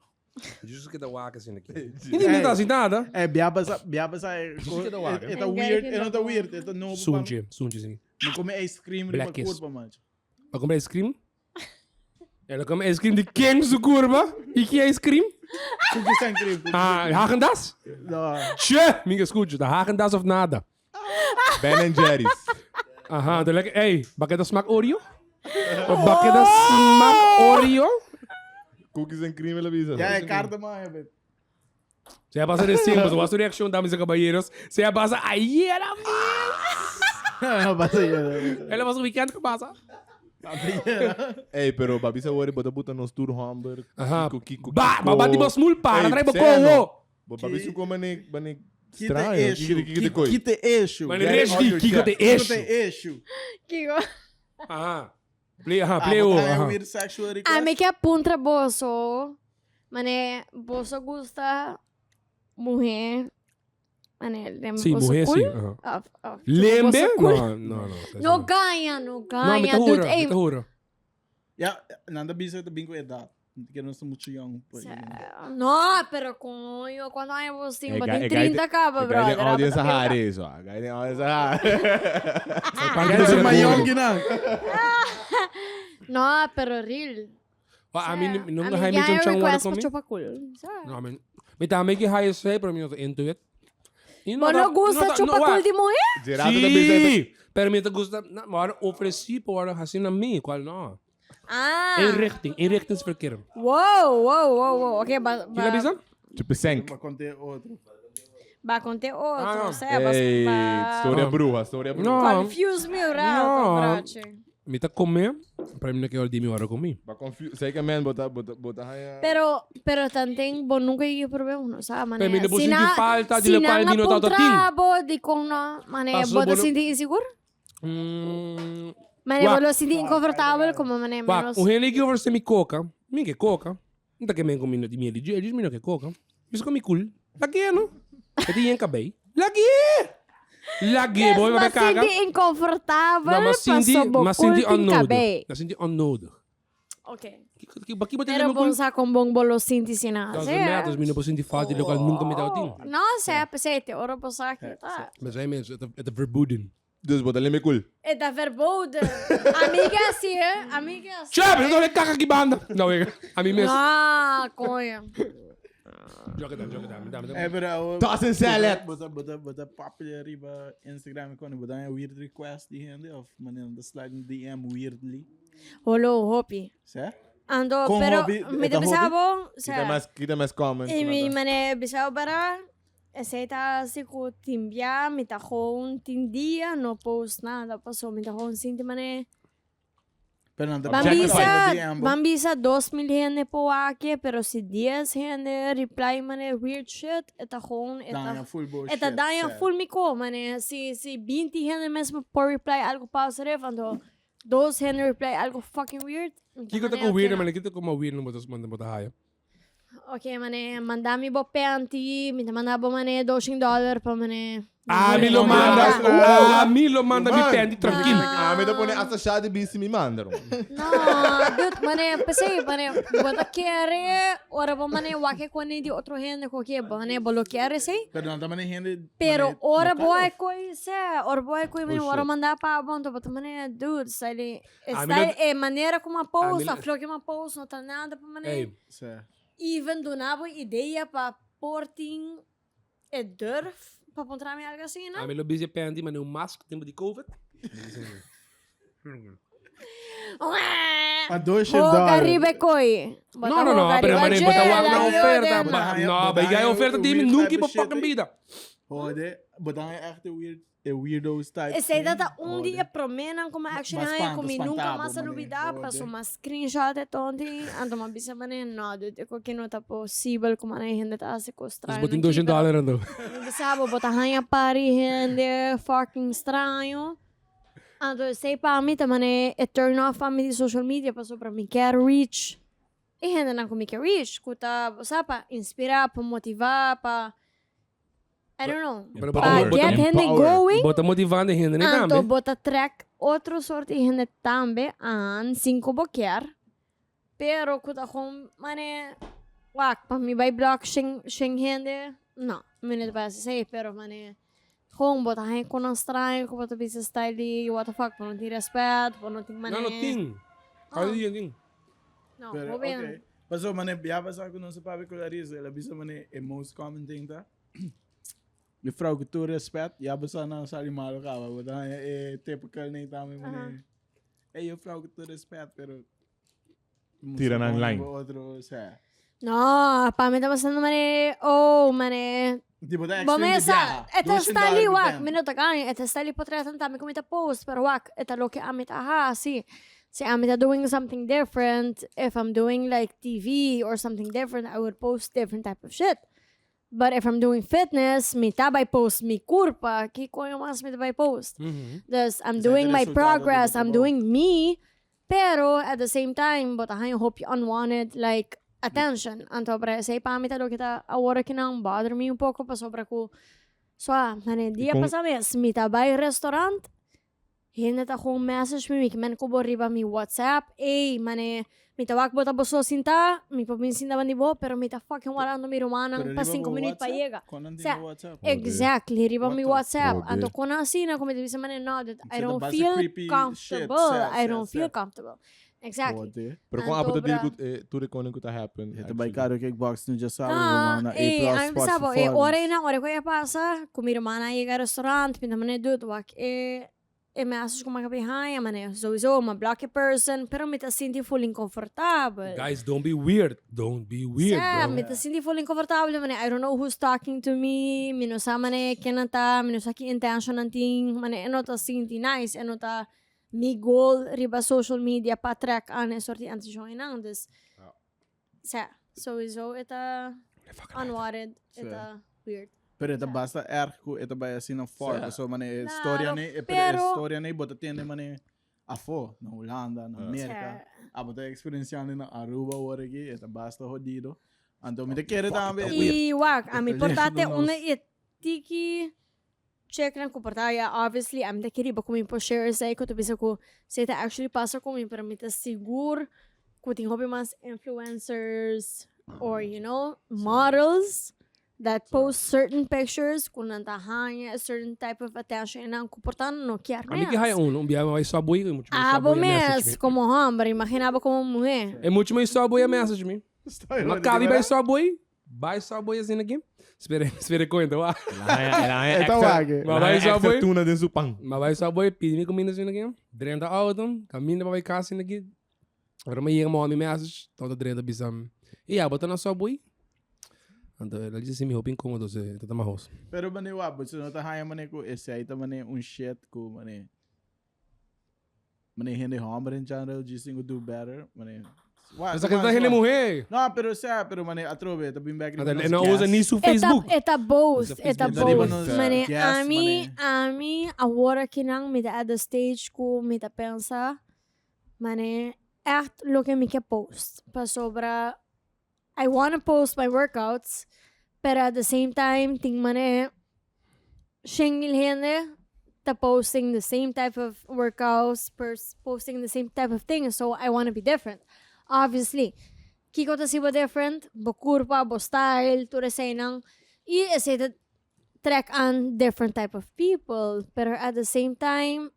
Me gusta que dá waka assim aqui. Ninguém tá assim nada. É, biaba sa que da waga. é weird, é não weird, é novo. Sunche assim. Não come ice cream Black de kiss. curva, mano. Para comer ice cream? Ela come ice cream de quem se curva? E que ice cream? Cookies and cream. Ah, Hagendas? Não. Tje, minha escute, da Hagendas of nada. Ben Jerry's. Aha, dan lekker. Hey, bakken dat smaak Oreo? Of bakken dat smaak Oreo? Cookies and cream, ela avisa. Já é carta, mano, velho. Se a base de simples, o vosso reação, damas e caballeros. Se a base, aí era Não, passa aí. ela was weekend que passa. Hey, pero babisa wari bota nos tour hamburg. Aha. Kiko. Ba, baba di bos mul para, Hey, trai sério? bokowo. Babi su como manik Kita estranho. issue. Que coisa. Kita issue. Mas Get it resdi, on your kiko de chest. Kita issue. issue. Kiko. Play o. Weird sexual request. Me que apunta boso. Mane, boso gusta mulher. Mane, lembra Sim, boso morrer cool? sim. Lembre? Boso Não. No ganha. Não, me tá Dude, hura, me tá hura. Ja, nada bisa ito bing ko edad. Hindi ka naman sa mucho young. No, pero coño, quando eu vou assim, É, tem é, 30 acaba, brother. Guy audience Haris, ó. Guy audience Haris. Kaya sa mayong ginang. No, pero real. A mim não I dá mean, raio yeah, de chão request comigo. pra chupar culo. Não, mas me tá meio que raio sei para mim eu tô into it. Mas não gusta chupar culo de mulher? Gerado da bisa. Sim, pero me tá gusta, mas ofereci para assim na mim, qual não. Ah. Inrichtingsverkeer. Wow. Ok, Kila bisa? Tipo 5. Para conter outro. vai conter outro, Ah, sabe? Ei, Ba- história bruxa, história bruxa. Não. Confuse me, Não. brate. Me tá comer, para mim não quero de mim hora comigo. Ba confuse, sei que man bota haya. Pero tanting bon nunca yung problema, no? Sa Pero may nabusin di falta, di sina lokal di no nga tatating. trabo, di kong na, mane, Paso bota bono- sindi inseguro? Mane, Wak. bolo sindi incomfortable, como mane, Wak, menos... o Henry que oferece me coca, mim que coca. Não tá que me comi de miel, eles me não que coca. Isso comi cool. Lagi ano? Pati yan kabay. Lagi, boy, Mas mabekaga. sindi incomfortable, Não, mas pasobokul hindi ting unknown. kabe. Mas hindi unknown. Ok. Baki ba Pero tayo bom cool? sa kung bong bolo sinti sinasa. Caso metas, mina po hindi falta de lokal nunca me daw ting. No, se ora po sa kita. Mas aí mesmo, é verboden. Dus bota leme cool. É da verboden. Amiga assim, amiga assim. Chave, não é caca que banda. Não, é. A mim mesmo. Ah, coisa. Joga dá. Pero Toss and salad. Bota popular iba Instagram ko ni bota yung weird request di hindi of manin the sliding DM weirdly. Holo, hopi. Sa? Ando, Kung pero hobby, me ito bisabo, Kita mais comment. e me mane bisabo para aceita se ko timbia, me ta hon tindia, no post nada, passou me ta hon sinti mane. Pero nanda Bambisa 2,000 gente po aqui, pero se 10 gente reply mane weird shit, eta hon, Danya full bullshit. eta danya full me ko, mane se 20 gente mesmo por reply algo positive, ando 2 gente reply algo fucking weird. Kiko tá com weird, mas kita com uma weird no botas manda bota raia. Ok, mane, mandami bo penti, mi mandavo mane $12 pa mane. A mim lo manda. A mim lo manda me pende tranquilo. Ah, me da pone essa chá de bici me mandaram. No, dude, mane, pensei, mane, bota querer, ora bo mane, wake kone di outro gente koke, mane, bolo querer sei. Pero nanda man hindi. Pero ora boy koi se, ora boy koi mane, ora mandar pa bonto, bota mane, dude, style, style, é maneira como a post, a flor que uma post, não tá nada pa mane. Ei, Sa. Even donava ideia pa porting, e durf, pa encontrar me algo assim, a né? mim lo busy pende, mas um mask tempo de COVID. A $2. Garibe koi. Não, pero mas bota wag na oferta. Não, bigay a oferta de mim nunca pa fucking vida. Hode, bota yung echt weirdos type. Esse aí data dia promenan como action Mas aí panto, como nunca espantado, mais mané. novidade, Ode. passou uma screenshot e tonti, ando uma bisa mané, não, de que não tá possível como a gente tá se Mas costrando. botin $2 ando. Sabe, botar ranha pari gente fucking estranho. Ando sei para mim também é turn off a mim de social media, passou para mim quer reach. E gente não como quer reach, kuta, sabe, para inspirar, para motivar, para I don't know. Pero Para get gente going. Bota motivando a gente, né, Anto também? bota track outro sorte gente também an 5 boquer. Pero kuta com mane wak pa mi vai block shing gente. Não, minute para sei, pero mane com bota hai com estranho, com bota bisa style, what the fuck, não tem respeito, não tem mane. Não, ting. Ali ting. Não, Pero, vou bem. okay. Paso, mane, biyabasa ko nun sa particularize. Labisa mane, most common thing ta. Yung vrouw que tu respect, yabasa na sa limalo ka. Bata, typical na yung tami mane. Yung vrouw que tu respect, pero... Tira na ang line. Outro, sa... Não, para mim tá passando mane, oh, mane. Tipo, da Bom, extreme essa, de esta está ali, wak, minuto ganho, esta está ali por trás, não tá me comenta post, pero wak, esta lo que amit, aha, sim. See, I'm doing something different. If I'm doing like TV or something different, I would post different type of shit. But if I'm doing fitness, me tabay post mi kurpa, kiko yung mas mi tabay post. Thus, I'm doing my progress, I'm doing me, pero at the same time, but I hope you unwanted, like, attention. Anto, pre, say pamita do kita, awara kinang bother me un poco, pa sobra ko, mane, dia pa sa mes, mi tabay restaurant, hinat akong message mi men ko riba mi WhatsApp, mane, mi tawag bota boso sinta, mi papinsin naman di bo, pero mi ta fucking wala no mi rumanang pa 5 minutes pa yega. Exactly, riba mi WhatsApp. Anto ko na sina, kung mi bisa man no, that I don't feel comfortable. I don't feel comfortable. Exactly. Pero kung apo tu recording ko ta happen. Ito ba ikaro kay box nyo just sa Na I'm sabo, ore ko ya pasa, kung mi rumana yega restaurant, pinta man dut wak message ko mga kapihay, so, ma-block a person, pero me ta sinti fully comfortable. Guys, don't be weird. Don't be weird, bro. Me ta sinti fully comfortable, I don't know who's talking to me, minusa kinanta, minusa ki intention nanting, eno ta sinti nice, eno ta mi goal, riba social media, pa track sorti anti-show inang, this, so, ita unwanted, ita weird. Pero ito basta ko ito ba assim ng for so mane istorya ni istorya ni bota tiene mane afo na Holanda na Amerika abo ta experience ni na Aruba warigi ito basta jodido ando me te quere también iwak importante una tiki check lang comportaya obviously am te queria como impo share say ko to bisa ko se ta actually passa como para me ta seguro ko ting hobi mas influencers or you know models that post certain pictures kung nantahan a certain type of attention ang comportando no quer mes. Que haya biya may saboy ko muito mais abo mes como hombre imaginava como mulher é muito mais saboy a message me Maccabi vai saboy assim aqui espere ko então ela vai saboy tuna din supang mas vai saboy pedi me comida assim aqui drenda auto caminho para vai casa assim aqui agora me ia mo message toda drenda bisam bota na saboy. Então, ela disse assim, me roupa incômodo, você tá mais rosto. Pero mane wabo, se não tá haya mane ko esse aí tá mane shit ko mane hindi hombre in general, disse go do better, mane. Mas aqui tá ele morrer. Não, pero mane atrobe, tá bem back. Ele não usa nisso Facebook. Eta both. Mane ami agora que não me dá the stage ko me tá pensa, mane lo que me quer post, pa sobra I want to post my workouts, but at the same time, ting mane, shingil hende, ta posting the same type of workouts, posting the same type of things, so I want to be different. Obviously, kiko ta siba different, bo kurpa, bo style, ture say nang, say that track on different type of people, but at the same time,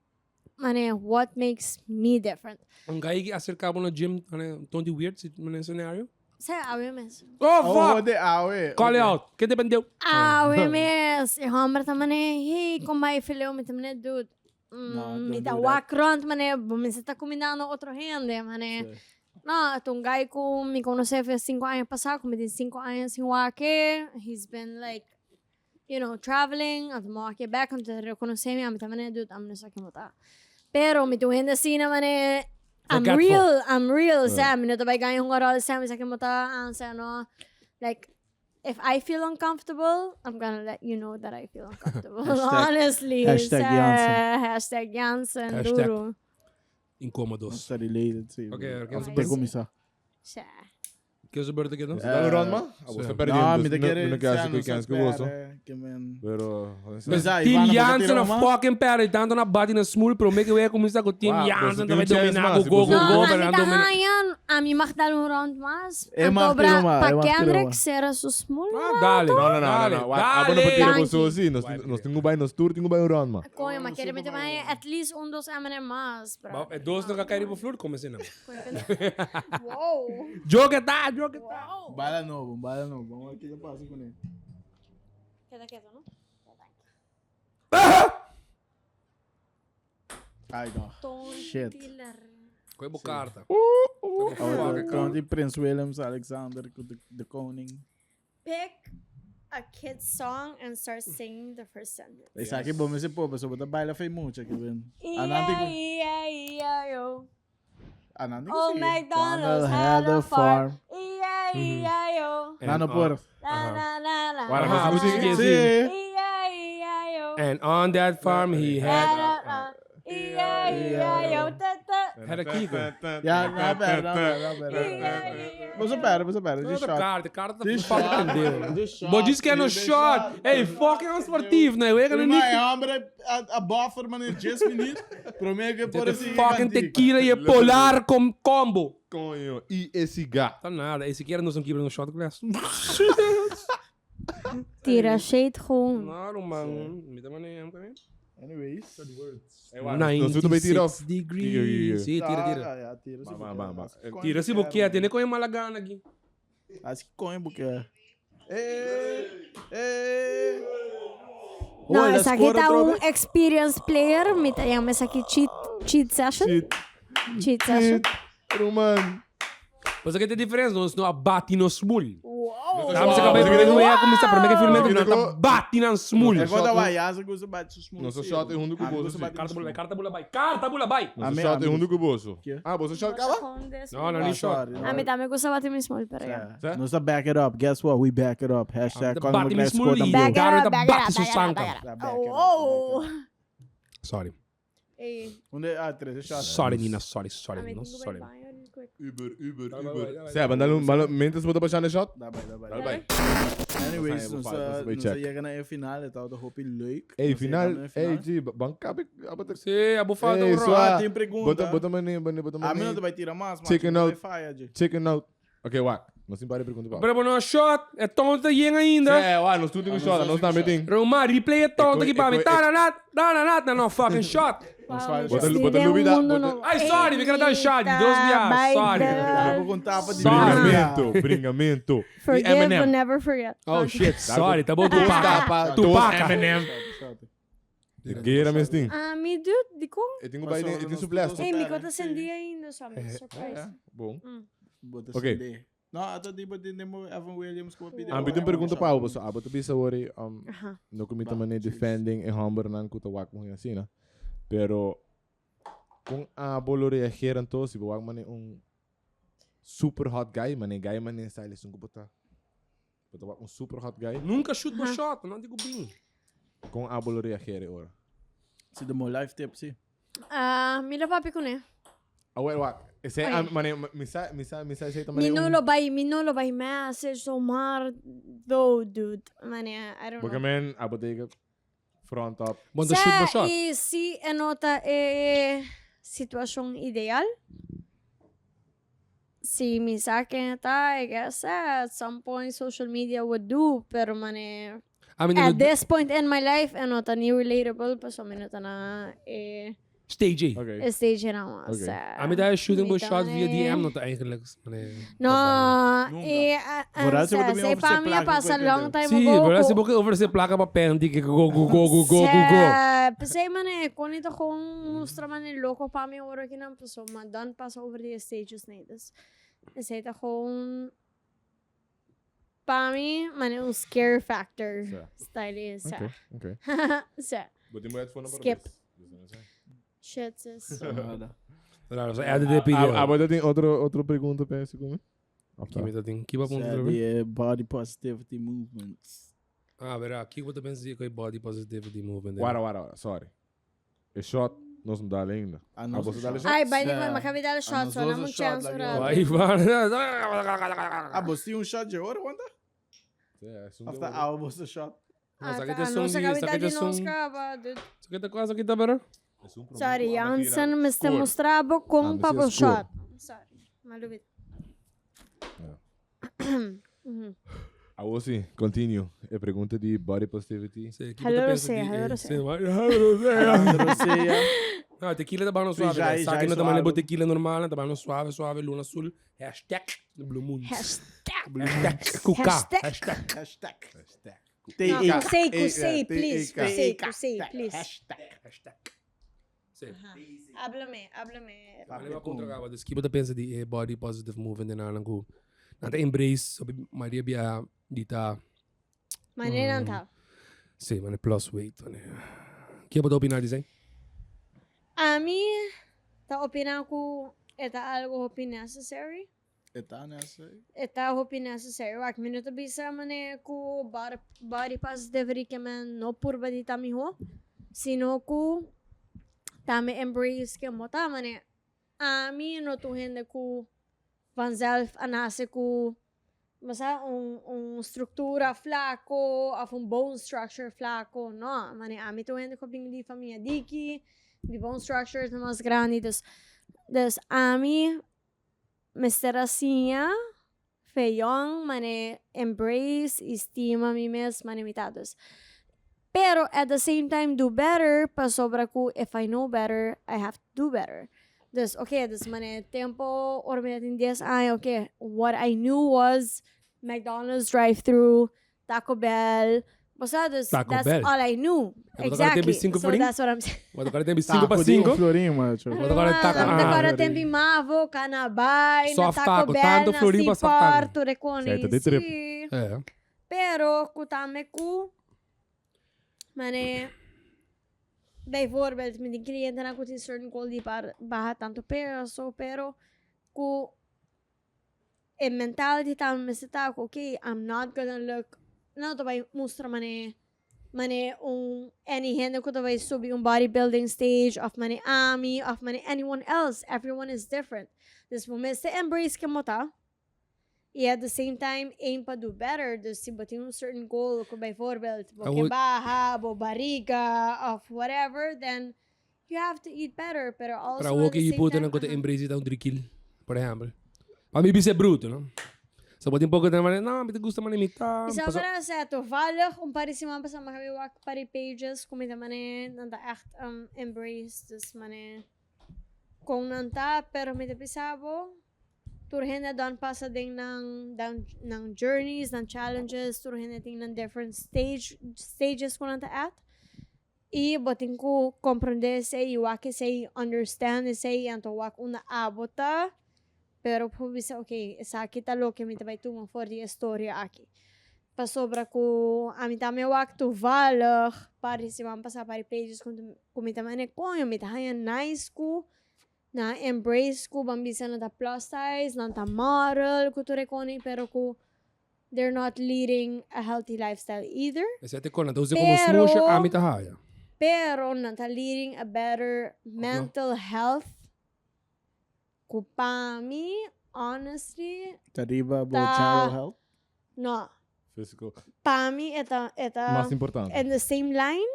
mane, what makes me different? Ang guy que acercava no gym, tão weird, mane scenario. Say awe mes. Oh fuck! de awe. Call it out. Que dependeu? Awe mes. Hombre tamane. Hey, kung may fileo mi tamane dude. Mi ta wakron tamane. Buminsa ta kuminano otro gente mane. No, itong guy ko mi conhece faz 5 anos passado, como tem 5 anos em wake. He's been like, you know, traveling. At mo wake back until reconhece mi ami tamane dude. Am nasa kimota. Pero mi tuhenda sina mane. I'm real, Sam. You know, tabay gayong oral, Sam, isa kimota, no? Like, if I feel uncomfortable, I'm gonna let you know that I feel uncomfortable. Honestly. Hashtag Jansen. Hashtag Duro. Incômodos. Está related, sim. Ok, Vamos começar. Que es verde que no? Está no Ronma? Você perdeu. Não, me quer não quer que quer que gosto. Pero Team Jansen na fucking pera, tanto na body na small pro make way começar com Team Jansen também dominar go para dominar. A mim matar um round mais. Dobra para Kendrick será su small. Dale. Não. Abona para tirar você assim, nós temos bem nos tour, temos bem o round, mas. Coisa, mas quero meter mais at least 2 MN mais, bro. É 2 não cair pro flor, como assim não? Wow. Joga tá. Bala novo. Vamos aqui já passa com ele. Queda quieto, não? Ai, não. Shit. Foi boa carta. Conti Prince Williams, Alexander, the Koning. Pick a kid's song and start singing the first sentence. Essa aqui bom, mas é pô, pessoal, baila fez muito aqui, vendo? E-I-E-I-O. Anandi Old MacDonald had a farm. E-I-E-I-O. Nano por. Wara, Vamos music. seguir. Sim. And on that farm he had a Kiko. Ja, nou Você pera. De shot. Cara tá De fucking shot. entendeu. De shot. Mas diz que é no De shot. Ei, fucking é um esportivo, né? Eu é que não Mas hombre, a buffer, man, 10 minutos. Prometo que por assim. fucking tequila e polar com combo. Conho. E esse gato. Tá nada. Esse aqui era noção quebra no shot glass. Tira shade gewoon. Claro, mano. Me dá maneira também. Anyways. Nós tudo bem tirar. 96 degrees. Sim, tira. Ja, tira. Tira esse buquê, tem nem com malagana aqui. Acho que coin buquê. Não, essa aqui tá experience player. Me tá chamando essa aqui cheat session. Cheat session. Mano. Mas aqui tem diferença, nós não abate no smul. Uou! Tá, você acabou de não ia começar para mim que filme não tá bate no smul. É quando a Waiasa gosta de bater os Nosso shot é rundo com o bolso. Carta bula bai. Nosso shot é rundo com o bolso. Ah, bolso shot acaba? Não, nem shot. A mim também gosta de bater meu small, peraí. Nós back it up. Guess what? We back it up. Hashtag Bate no smul e Back it Garo up, da back bate it su up, sanka. Oh! Sorry. Três shot. Sorry, Nina, sorry. No, sorry. Uber. Seba, mentas botar pra chane shot? Dá Dá bem. Anyways, Vou nós check. chegamos na final. Então, eu hoop leuk. Ei, final. Ei, G, banca. Sim, a bufada Ei, do sua. Tem pergunta. Bota maninho. A mim não vai tirar mais. Chicken out. Fire, Chicken out. Ok, wak. Nós simpare pergunta pra. Brabo no shot, é tonta yen ainda. É, wak, nós tudo em shot, nós tá meeting. Roma, replay é tonta aqui pra mim. Taranat, não fucking shot. Bota dúvida. Ai, sorry, me quero dar um shot. Deus me sorry. Eu vou contar pra Bringamento. Forgive but never forget. Oh shit, sorry, tá bom, Tupac. Tupac. Guerra, mas tem. Me dude, di ko. Eu tenho baile, eu tenho supleste. Ei, me conta acendi ainda, só me surprise. Bom. Ok. Não, até tipo, temos Evan Williams como pedir. Ah, tem pergunta para o pessoal. Abato bisa worry no comita mané defending e humber nan kuta wak mo assim, né? Pero kung bolo reageran to si wak mané super hot guy, mané style sung kuta. Puta wak super hot guy. Nunca shoot no shot, não digo bem. Kung bolo reagere ora. Se demo live tip sim. Mila papi ko ne. Well, wak. Ese mané misa say tamane. Minolo bay message so mar though, dude. Mané, I don't know. Porque men abotega front up. Bom, shoot no shot. E si anota situação ideal. Si mi sakin ta, I guess at some point social media would do, pero mané at this point in my life, anota ni relatable pa so minuta na Stage A. Okay. stage na mo. Okay. A mim dá shooting no shot via DM, não tá eigenlijk. No, say pa minha passa long time Sim, ago. verdade, se você oferecer placa para pendi que go. Pensei, mané, quando ito kung mostra man yung loko pa mi oro kinam so madan pa sa over the stages na itas. Pensei ito kung pa mi, mané, un scare factor. Style is, Okay. Botem o headphone skip. Shit, sis. Claro, só é de pedir. Agora tem outra pergunta para esse comigo. Que vai ponto body positivity movements. Verá, que você pensa que é body positivity movement? Wara, sorry. É shot, nós não dá ainda. Você dá shot? Ai, vai naman, makabidala shot, so namang chance ura. Vai, vai. Você tem shot de ouro, quanto? After você shot. Nossa, Ata, aqui tem ano, som sa disso, kabita aqui tem din som. nos ka ba, dude? Isso aqui tá quase aqui, tá vendo? Sorry, Jansen, Mr. Mostrabo kung papo shot. Sorry, malupit. Sim, continue. É pergunta de body positivity. Hello, Rosé. Não, tequila tá bom suave. Sabe que não tá mais tequila normal, tá bom suave, luna azul. Hashtag Blue Moon. Hashtag Kuka. Hashtag. Say, please. Háblame. Vale contra agora. Desculpa da pensa de body positive movement na nangu. Nata embrace, sabi Maria bia dita. Maneira não tá. Sim, mane plus weight, mane. Que pode opinar disso? A mim, tá opinando que é algo necessary. Eta hopi necessário. Ak minuto bisa mane ku body positivity que man no purba di tami ho, sino ku tami embrace que mo mane ami no tu hende ku vanzelf anase ku masa estrutura flaco, of bone structure flaco, no, mane ami tu hende ko bing di família diki, di bone structures na mas grande, dus ami Mr. Asinha, feião, mane embrace, estima mi mes, mane mitados. Pero at the same time, do better, pa sobra ko, if I know better, I have to do better. Dus, okay, dus mane tempo, or minatin 10 ay, okay, what I knew was McDonald's drive-thru, Taco Bell, basta, dus, Taco that's Bell. all I knew. Exactly. So that's what I'm saying. Quando o cara tem 5 para 5. Florinho, macho. Quando o cara taco. Agora tem Mavo, Canabay, na Soft Taco taco, Bell, tanto na Florinho pra soft taco. Porto, reconi. Certo, de trip. Sí. É. Pero, kutame ku, mane, bijvoorbeeld, met die cliënten na kuti certain goal di baha tanto peso, pero, ku, mentality tamo mesita ko, okay, I'm not gonna look, não to vai mostra mane any hende ko to vai subir bodybuilding stage of mane ami, of mane anyone else. Everyone is different. This moment se embrace ke mo ta. E at the same time, aim pa do better. Dus si bating certain goal ko bijvoorbeeld, bo baha, bo barriga, of whatever, then you have to eat better. Pero also Para o que at the iputo same na time, kota embrace da 3 kg, por exemplo. Para mim isso é bruto, não? Só pode um pouco de maneira, não, me gusta man imitar. Isa para certo, vallig om parisima pa sa makabiwak pari pages, kumita mane, nanta echt embrace, dus mane, kung nanta, pero may tapisabo, turhin na doon pasa ding ng journeys, ng challenges, turhin na ting ng different stages ko nanta at, e boting ko comprende say, waki say, understand say, anto wak una abota, pero po bisa, okay, sa kita lo que me tabay tumang for the istorya aki. Pasobra ko, amin tami waktu valig, pari si mampa sa pari pages kung kumita mane ko, yung mitahayan nice ko, na embrace ko, bambisa na ta plus size, na ta model, ko to rekoni, pero ko, they're not leading a healthy lifestyle either. Esse até quando usa como smoke, amin tahaya. Pero, nanta leading a better mental health, kupami, honestly, Tariba, general health? no. Physical. Pami, eta, Más importante. in the same line,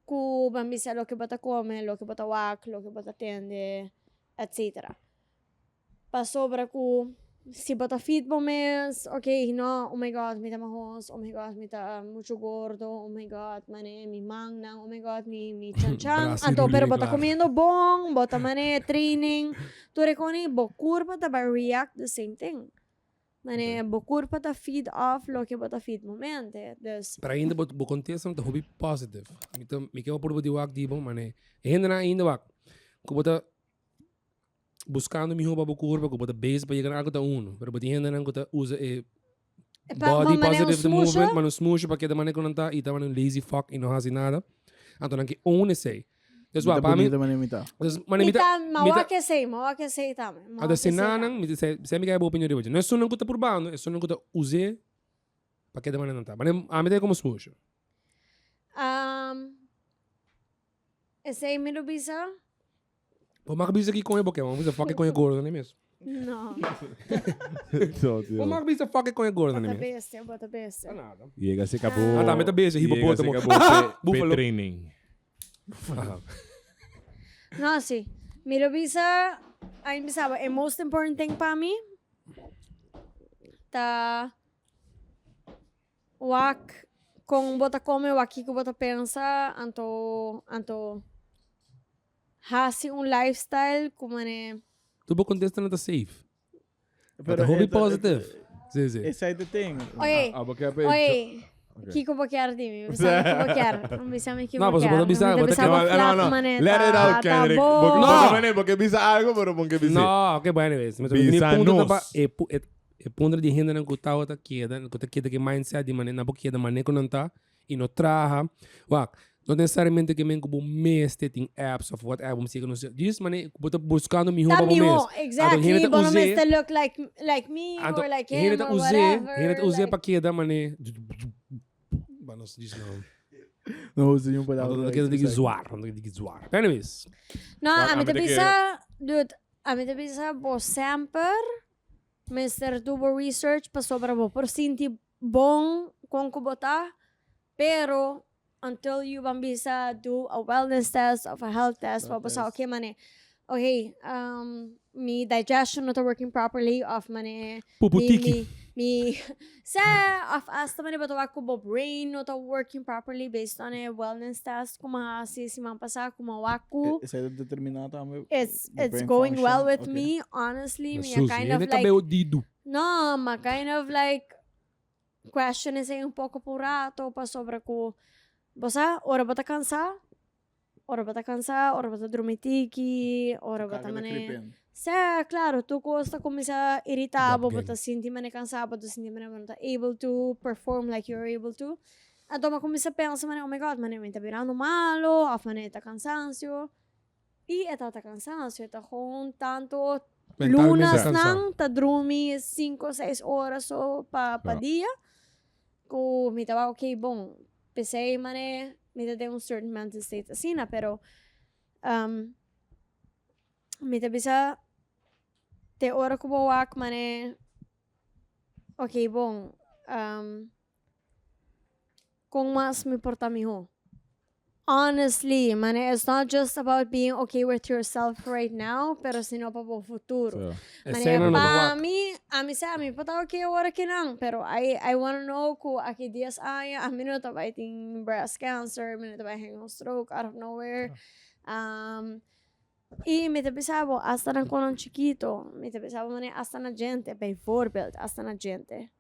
ku bambisa lo que bata come, lo que bata wak, lo que bata tende, etc. Pasobra ku, si bata feed mo mes, okay, no, oh my God, mita mahos, oh my God, mita mucho gordo, oh my God, mane, mi mangnang, oh my God, mi chan-chan, anto, pero bata comiendo bong, bata mane, training, tu rekoni, bokur bata ba react the same thing. Mane, bokur bata feed off lo que bata feed momente. Dus, Para ainda bo contexto tá hobby positive. Então, me quero por bo diwak di bom, mane. Ainda na ainda wak. Ko bota buscando mi roupa curva, ko bota base para chegar algo da uno. Pero bota ainda não ko usa body positive the movement, mas não smooth para que da maneira que não tá e tá um lazy fuck e não faz nada. Então não que own sei. Dus wat para mim. Dus mane mawake sei tama. Ada sinanang, se me kaya bo opinião de hoje. Não é só não ko por bando, é só não ko use para que da maneira não tá. Mas a mim é como smooth. Esse me bisa? Pô, mas bisa aqui com ele, porque vamos fuck com ele gordo, não é mesmo? Não. Pô, mas bisa fuck com ele gordo, não é Bota mesmo? besta. Nada. E aí, se acabou. Ah, tá, meta besta, hipopótamo. Búfalo. Training. No, sí. Miro bisa, ay bisa, the most important thing para mí, ta wak kung bota come, waki ko bota pensa, anto hasi lifestyle, kumane. Tu bo contesta não tá safe. Pero hobby positive. Sim, sim. Esse é the thing. Oye, oye. Kiko bokear dimi. Bisa ko bokear. Bisa me kiko No, pues bokear. bisa No. Let it out, Kendrick. Porque bisa algo, pero porque bisa. No, ok, bueno, anyways. Bisa nos. E punto de renda não cutava tá queda que mindset de maneira na boquia da maneira que não tá e não traha. Wak, Não necessariamente que men kubo mês tem apps of whatever música não sei. Diz mané kubo buscando mi home mês. Exactly. But to look like me or like him or whatever. Hina use pa queda mané. Mas diz não. Não usa nenhum para Não quer dizer zoar, não quer dizer zoar. Anyways. No, a mí te pisa, dude, a mí te pisa bo sempre, Mr. Tubo Research pa sobra bo por sinti bom com kubota, pero until you bambisa do a wellness test of a health test, pa sa okay mane. Okay, me digestion not working properly of mane. Puputiki. Me sa of asta mane bato ako bo brain not working properly based on a wellness test kuma si pasa kuma waku. Is it determinado também? It's going function? Well with me, honestly. Me kind of like no, ma kind of like question is un poco purato pa sobre ko bosa ora bata cansa ora bata dromitiki ora bata mane sa claro tu costa comienza irritable bata sinti mane cansado bata sinti mane não tá able to perform like you're able to então ma comienza pensa mane oh my god mane me tá virando malo of mane tá cansancio e tá cansancio tá com tanto lunas nang tá dormi 5-6 horas só pa dia ko me tava okay bom pensei mane me tem um certain mental state assim na pero me tá bisa te hora ko bawak mane okay bom kung mas me porta miho honestly mane it's not just about being okay with yourself right now pero sino pa po futuro mane pa mi pata okay hora que não pero I want to know ko aki dias aya a minuto tá fighting breast cancer minuto tá having a stroke out of nowhere e me te pensava hasta na konon chiquito me te pensava mane hasta na gente by voorbeeld hasta na gente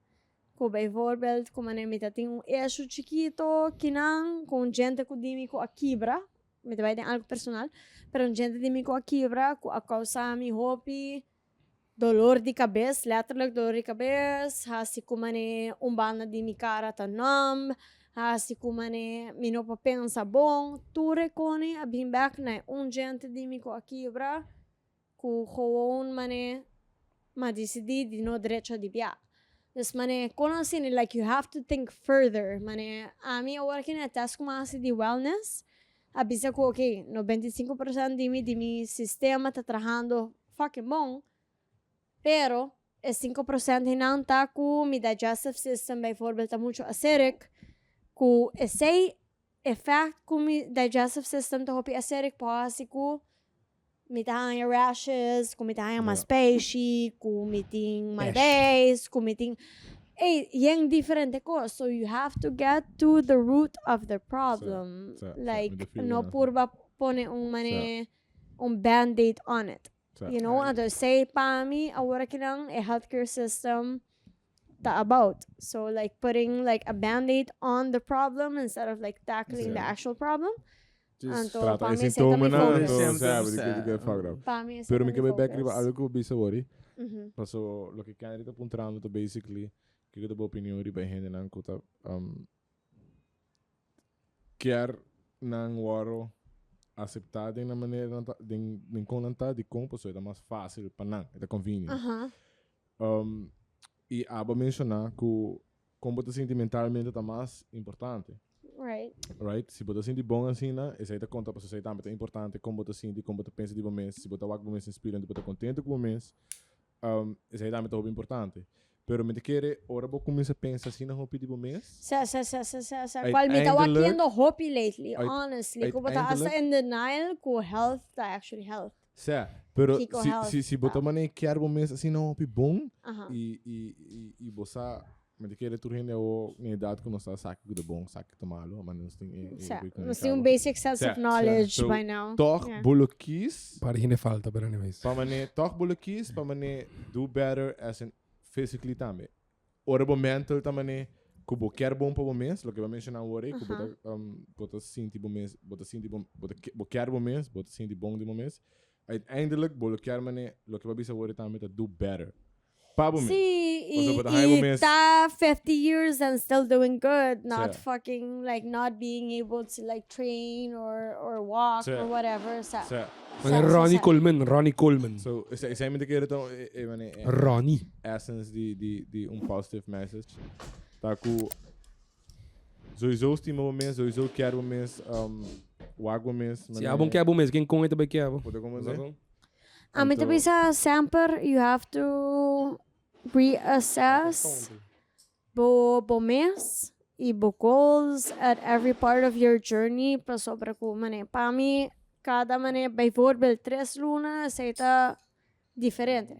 ko by voorbeeld ko mane me te tem eixo chiquito kinang com gente ko dimi ko a quebra me te vai ter algo personal pero gente dimi ko a quebra ko a causa mi hopi dolor de cabeça letterlijk dolor de cabeça hasi ko mane bana de mi cara tá numb hasi ko mane mi no pa pensa bom tu recone a bim back na gente de mi ko a quebra ko gewoon mane ma decidi di no derecho di via dus mane kono sin like you have to think further mane ami agora que na test como assim de wellness abisa ko okay 95% de mi sistema tá trabalhando fucking bom pero é 5% não tá com mi digestive system by voorbeeld tá muito acidic ku esse effect ku mi digestive system tá hopi acidic pasi ku mi tahan rashes ku mi tahan mas peixe ku mi ting malbase ku mi ting yang diferente ko so you have to get to the root of the problem like no purba pone mane band-aid on it you know and say pa mi agora que lang healthcare system ta about so like putting like a band-aid on the problem instead of like tackling the actual problem trata de sintomas não sabe de que falar pero me quebra back riba algo bisa worry paso lo que quer tá apontando to basically que eu dou opinião riba gente não conta quer não waro aceitar de uma maneira de contar de como pessoa é mais fácil para não é conveniente e aba mencionar que como você sentimentalmente tá mais importante right se você sente bom assim né essa aí tá conta para você também é importante como você sente como você pensa de momento se você vai com momento inspirante você contente com momento essa aí também é importante pero me quer ora vou começar a pensar assim na hopi de momento qual me tá wakiendo hopi lately honestly ko bata asa in denial ko health tá actually health pero se botar mané quer momento assim na hopi bom e você me quer tu rende o idade que não está saque de bom saque de malo mas não tem um basic sense of knowledge by now toch bolokis para hine falta but anyways para mané toch bolokis para mané do better as in physically também ora bom mental também que quer bom para o mês lo que vai mencionar agora que bota sentir bom mês bota sentir bom bota quer bom mês bota sentir bom de mês uiteindelijk quer mané lo que vai bisa agora também tá do better Pabo me. See, Basta haibo mes. tá 50 years and still doing good, not Sia. fucking like not being able to like train or walk Sia. or whatever. Sa. Sa. Ronnie Coleman. So, isay me de kere tão Ronnie. essence de positive message. Tá ku sowieso estimo mes, sowieso quero mes, wago mes. Se abon que é bom mesmo, quem com ele também que é bom. Pode como dizer? Amit bisa sempre you have to reassess bo mes e bo goals at every part of your journey para sobre ko mane. Para mim, cada mane bijvoorbeeld 3 luna seita diferente.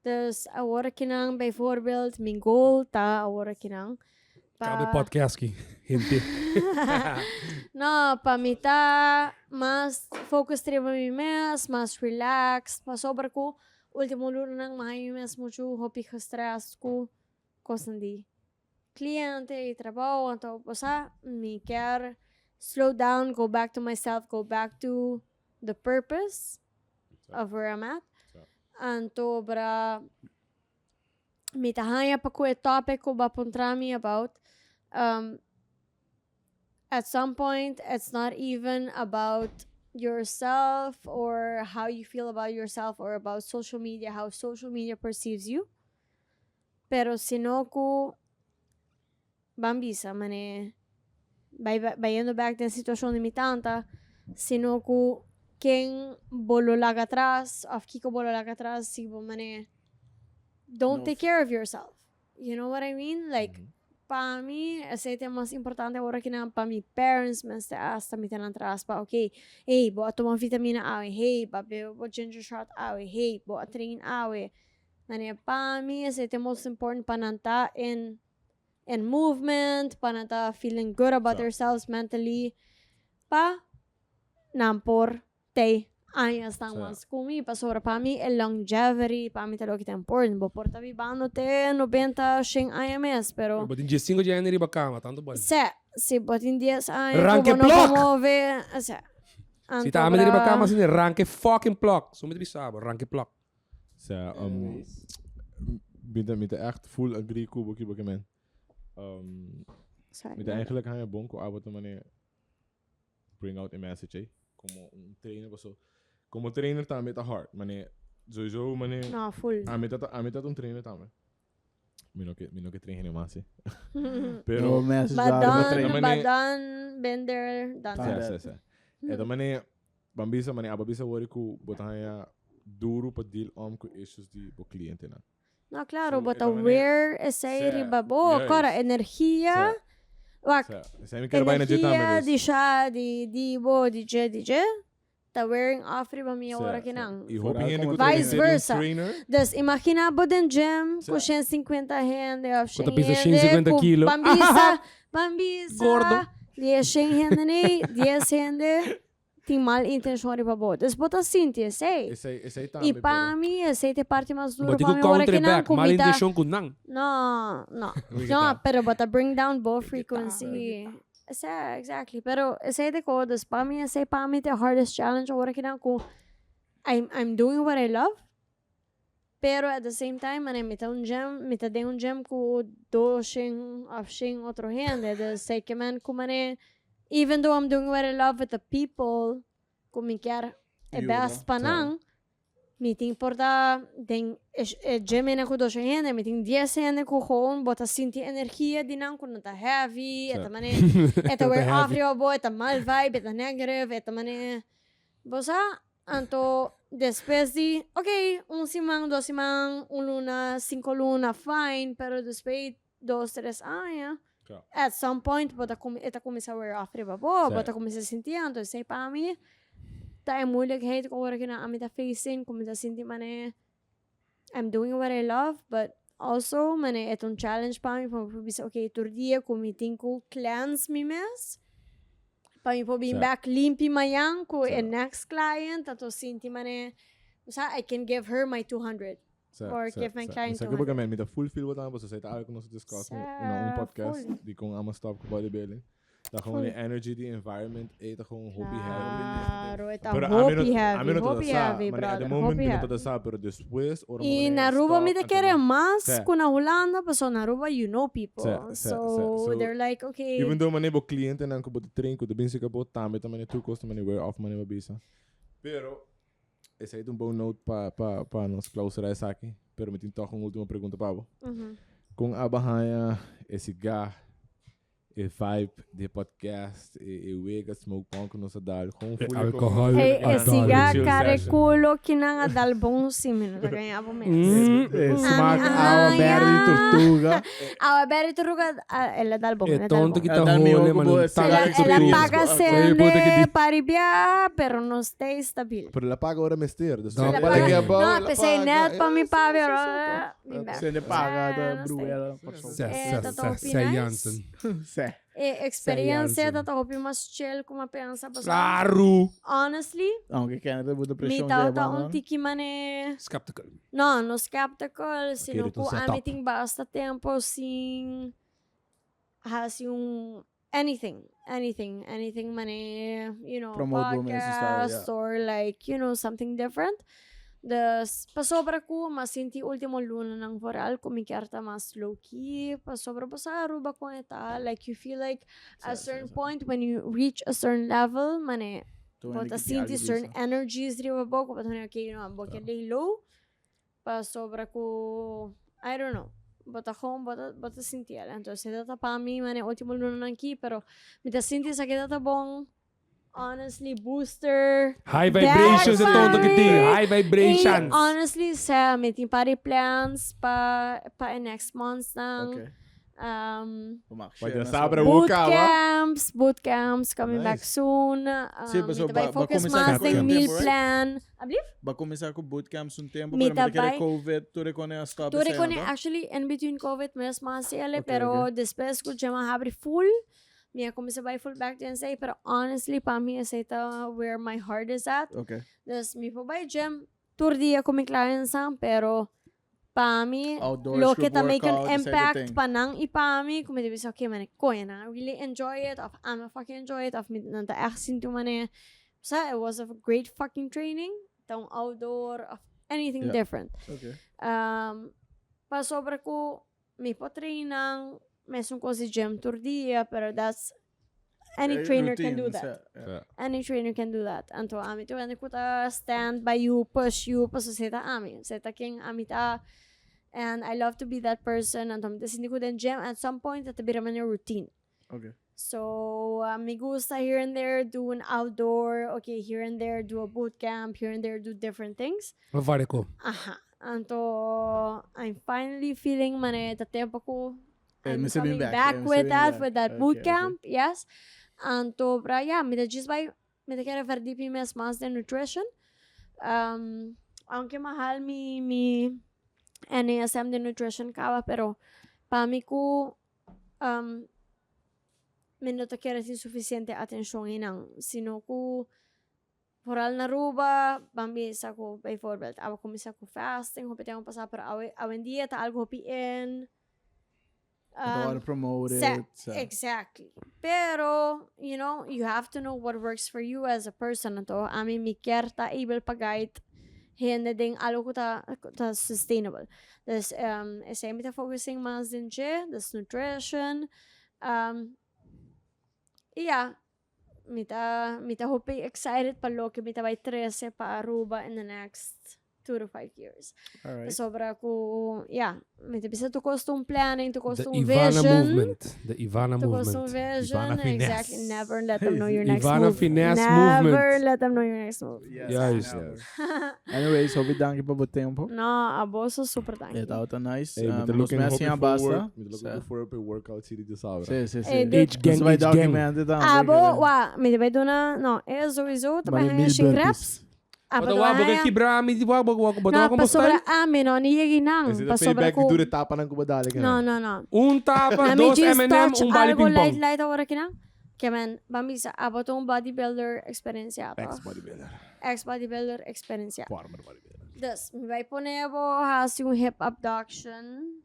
Dus agora que não bijvoorbeeld mijn goal tá agora que não. Cabe podcast aqui, gente. No, para mim tá mais focus treba mi mes, mais relax, para sobre ko último luna nang mahay mes muito hopi stress ko kosandi cliente e trabalho, então posa me quer slow down, go back to myself, go back to the purpose of where I'm at. Anto bra mi tahaya pa ko e topic ko ba puntrami about at some point it's not even about yourself or how you feel about yourself or about social media, how social media perceives you. Pero sino ko bambisa mane bayendo back din sitwasyon ni mi tanta, sino ko quem bolo laga atrás, of kiko bolo laga atrás, sibo mane don't take care of yourself. You know what I mean? Like para mim, esse é mais importante agora que não para mim parents, mas hasta me tem atrás para okay, hey, boa tomar vitamina A, hey, babe, boa ginger shot A, hey, boa train A, nane para mim esse é most important para nanta in movement, para nanta feeling good about yourselves mentally, pa nampor te años tang mas kumi pa sobra pa mi el longevity pa mi talo kita important bo porta vivando te 90 100 años pero Botin 5 de janeiro ba cama, tanto bom. se botin 10 años Ranke no block! move Se tá a medida ba cama assim, ranke fucking block. Sou muito bisabo, ranke block. Sa Bida echt full agree ku boki man. Met eigenlijk gaan je bonko abot na mane bring out a message como trainer so. Como trainer tá met a heart, mane sowieso mane no full amit dat trainer tá man. Mino que trainer mais. No Pero message badan bender dan sa. Eta mane bambisa mane ababisa wori ku botanya duro pa deal com issues di bo cliente na. no claro So, but ita man aware esse ribabo yes. cara energia wak Sa mi quero vai na jeta energia mas. di siya di bo di je ta wearing off riba mi agora que não E hoping in Vice versa. trainer. Dus imagina bo den gym Sim. com 150 rende of Quanto pesa 150 kilo? Bambisa Gordo. 10 rende ne 10 rende tem mal intenção riba bo dus bota sinti sei Esse tá. e para mim esse te parte mais dura Botin para ko mim agora que counter não back, mal comida intention ko nang. no pero bota bring down bo frequency exactly pero esse de codas para mim esse para mim the hardest challenge agora que não com I'm doing what I love pero at the same time mane mita de un gym com doshing outro rende de sei que man com mane even though I'm doing what I love with the people com me quer é best panang me tem importa den gym na com doshing rende me tem 10 rende com gewoon bota sentir energia de não quando tá heavy eta mane eta wear off your boy eta mal vibe eta negative eta mane bosa anto después de okay simang 2 simang luna 5 luna fine pero después 2 3 anos at some point eta começa a wear off riba bota começa a sentir então sei para mim tá é moeilijkheid agora que na amita facing começa a sentir mane I'm doing what I love but also mane é challenge para mim para bisa okay tur dia como tenho cleanse me mes para mim for being back limpi mayang ko a next client ato sinti mane I can give her my 200 or give my client 200 Sabe met a full feel wat aan was, zei het eigenlijk nog discuss in een podcast die kon allemaal stop bodybuilding. Dat gewoon de energy, die environment, eten gewoon hobby heavy. Claro, está Pero hobby a heavy, mí no hobby te da heavy, mas at the brother, moment, hobby não heavy. te da pero después, E na Aruba me te querem mais, Sim. com na Holanda, pessoal, na Aruba you know people. Sim, So they're like, okay. Even though mané bo cliente nan ko bo train ko de bin sika bo tambe tamane tu costa mané wear off mané bisa. Pero esse aí bom note para nos clausurar essa aqui. Pero me tem toch uma última pergunta para com a barraia esse gar e vibe de podcast e wega Smokepong com nossa dal com alcohol. Esse gar careculo que não é dal bom sim, não tá ganhando mesmo. Smaak oude berry tortuga. A berry tortuga, ela dal bom. É tonto que tá Ela me rolando, ocupou mano. essa Ela experience. paga sende paribia, pero não está estável. Pero ela paga hora mester. Não, Ela paga- paga, bom, não, ela pensei paga. net para me pagar. Sende paga da Bruela. Sé Jansen. Sé. Experiência da top mais chill como pensa, Claro. honestly, Aunque Canada bude me pressão tá um tiki mané. Skeptical. Não, no skeptical, sino Okay, po então setup. amiting basta tempo sin has yung anything mané, you know, Promote women's style, podcast or like, you know, something different. Pasobra ko, masinti ultimo luna ng voral, kumikarta mas low-key, pasobra pa sa aruba ko ita, like you feel like at a certain point when you reach a certain level, mane, but sinti certain energies riba po, kung patunay, okay, you know, I'm working low, pasobra ko, I don't know, bota sinti ala, entonces data pa mi, mane, ultimo luna ng ki, pero mita sinti sa kita bong, honestly, booster. High vibrations That's é tonto que tem. why- High vibrations. Eh, honestly, sa may party plans pa next month nang Okay. Pode sabra boca, bootcamps coming back Nice. soon. Sim, mas May tabay ba focus começar mas com tem bootcamps, meal right? plan. Abliv? Vai começar com bootcamps tempo, Me pero me tabay. quer COVID, tu recone a stop. Tu recone actually in between COVID mas ele, Okay, pero después ko jama habri full. Minha comecei a full back then say, pero honestly, pa mi essa where my heart is at. Okay. Dus mi po by gym, tour dia ko mi clients pero pa mi, Outdoors lo group que make an workout, this impact everything. pa nang ipami, kung may okay man, ko yan I really enjoy it, of I'm a fucking enjoy it, of mi nanta aksin to man it was a great fucking training, tong outdoor, of anything Yeah. different. Okay. Pa sobra ko, mi po trainang, meron ko si gym tour dia, pero that's, any trainer can do that. Any trainer can do that. Anto ami to ani kuta stand by you, push you, paso seta ami. Seta king amita. And I love to be that person. Anto amita hindi ko din gym at some point at bira man your routine. Okay. So me gusta here and there do an outdoor, okay, here and there do a boot camp, here and there do different things. Vare ko. Aha. Anto I'm finally feeling mane ta tempo ko. I'm me sabing coming back. back Me with sabing that back. with that Okay, boot okay. camp. Yes. Anto pra yeah, me just by me quero ver deep mes mas de nutrition. Aunque mahal mi NASM de nutrition kava, pero pa mi ko me no te quero sin suficiente atención inang sino ko Moral na ruba, bambi sa ko by forbelt. Awa kumisa ko fasting, hopi tayo pasar pero awen dia ta algo hopi in. Don't want to promote it. Exactly. Pero, you know, you have to know what works for you as a person. Ato, ami mi kerta able pagait. Hende ding algo ko ta sustainable. Dus, essa mi ta focusing mas din siya. Dus nutrition. Yeah. Mita hopi excited pa lo que mita by 13 pa Aruba in the next 2 to 5 years. Alright. Sobra ko, yeah. Mita bisa to custom planning, to The custom Ivana vision. movement. The Ivana To custom movement. vision. Ivana finesse. Exactly. Never let them know your next Ivana move. finesse Never movement. let them know your next move. Yes. Anyways, hope danke pa bot tempo. No, aboso super tanky. Ito tá nice. Hey, Nos looking meses hoping yan basta. forward. Looking forward to workout city de sabra. Sim. Dude. Gang, Vai age gang. documented também. Abo, wa, may diba doon na, no, iso, Bali tapos mil hanging burpees. reps. Abo, Bota wa baga kibra mi di wa baga bota No, ko pasobra style. amin, no, niyagi nang. Is it a Pasobra payback ko. do the tapa ng kubadali ka No. Un tapa, Nami dos just M&M, touch un bali algo ping pong. light awara kinang. Kaya man, bambisa, abo tong bodybuilder experience yato. Ex-bodybuilder. Ex-bodybuilder experience yato. Former bodybuilder. Dus, may po nebo has yung hip abduction.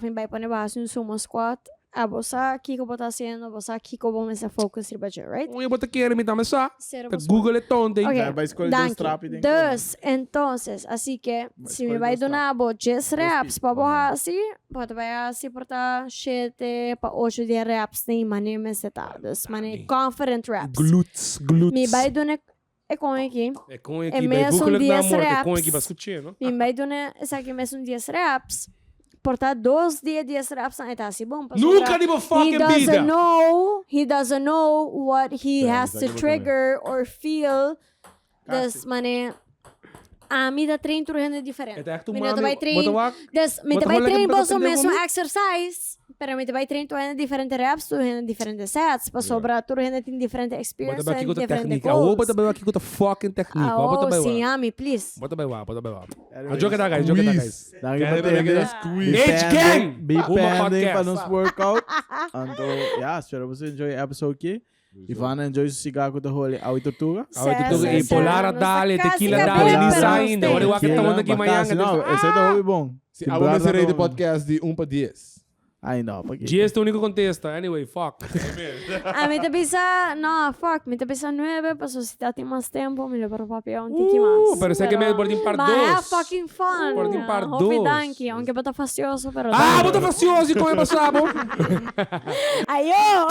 May bay po nebo has yung sumo squat. você aqui que eu tá fazendo, você aqui que eu vou me focus sobre budget, right? Eu botar querer me dar só. Zero Google é tonto. Ok, Vai escolher dois trapos e dentro. Entonces, assim que, se me escolher vai dois donar 10 reps para borrar assim, pode vai assim portar 7 para 8 de reps nem mané me setadas, mané confident reps. Glutes. Me vai donar é com aqui. É com É aqui, mesmo Google é 10 na morte, é com reps. aqui para escutar, não? Me vai donar, essa aqui mesmo 10 reps. Portar 2 dias 10 reps não tá assim bom. Nunca de uma fucking vida. He doesn't know what he has to trigger or feel. Das mané me dá treino turhando diferente. Me dá vai treino. Me dá vai treino para o mesmo exercise. Pero me vai treino turhando diferente reps, turhando diferente sets, para sobrar turhando tem diferente experience, bota aqui com a diferente técnica. goals. Bota bem aqui com a fucking técnica. Sim, me please. Bota bem lá. Joga da guys. Be pending para nos workout. Então, espero você enjoy a episode aqui. Ivana enjoy o cigarro da Holy a 8 tuga. E polar a dale, tequila dale, ni ainda. Olha o que estamos aqui amanhã. Não, esse é do Holy bom. A vou ser aí do podcast de 1 para 10. Ai, não, porque... 10 é o único contexto. Anyway, fuck. Me te pensa, me te pensa 9, para se tem mais tempo, me lembro para papel, um tiki mais. Pero sei que me por par 2. Mas é fucking fun. Por par 2. Hope danke, aunque bota facioso, pero... Bota facioso e como é passado. Ayo!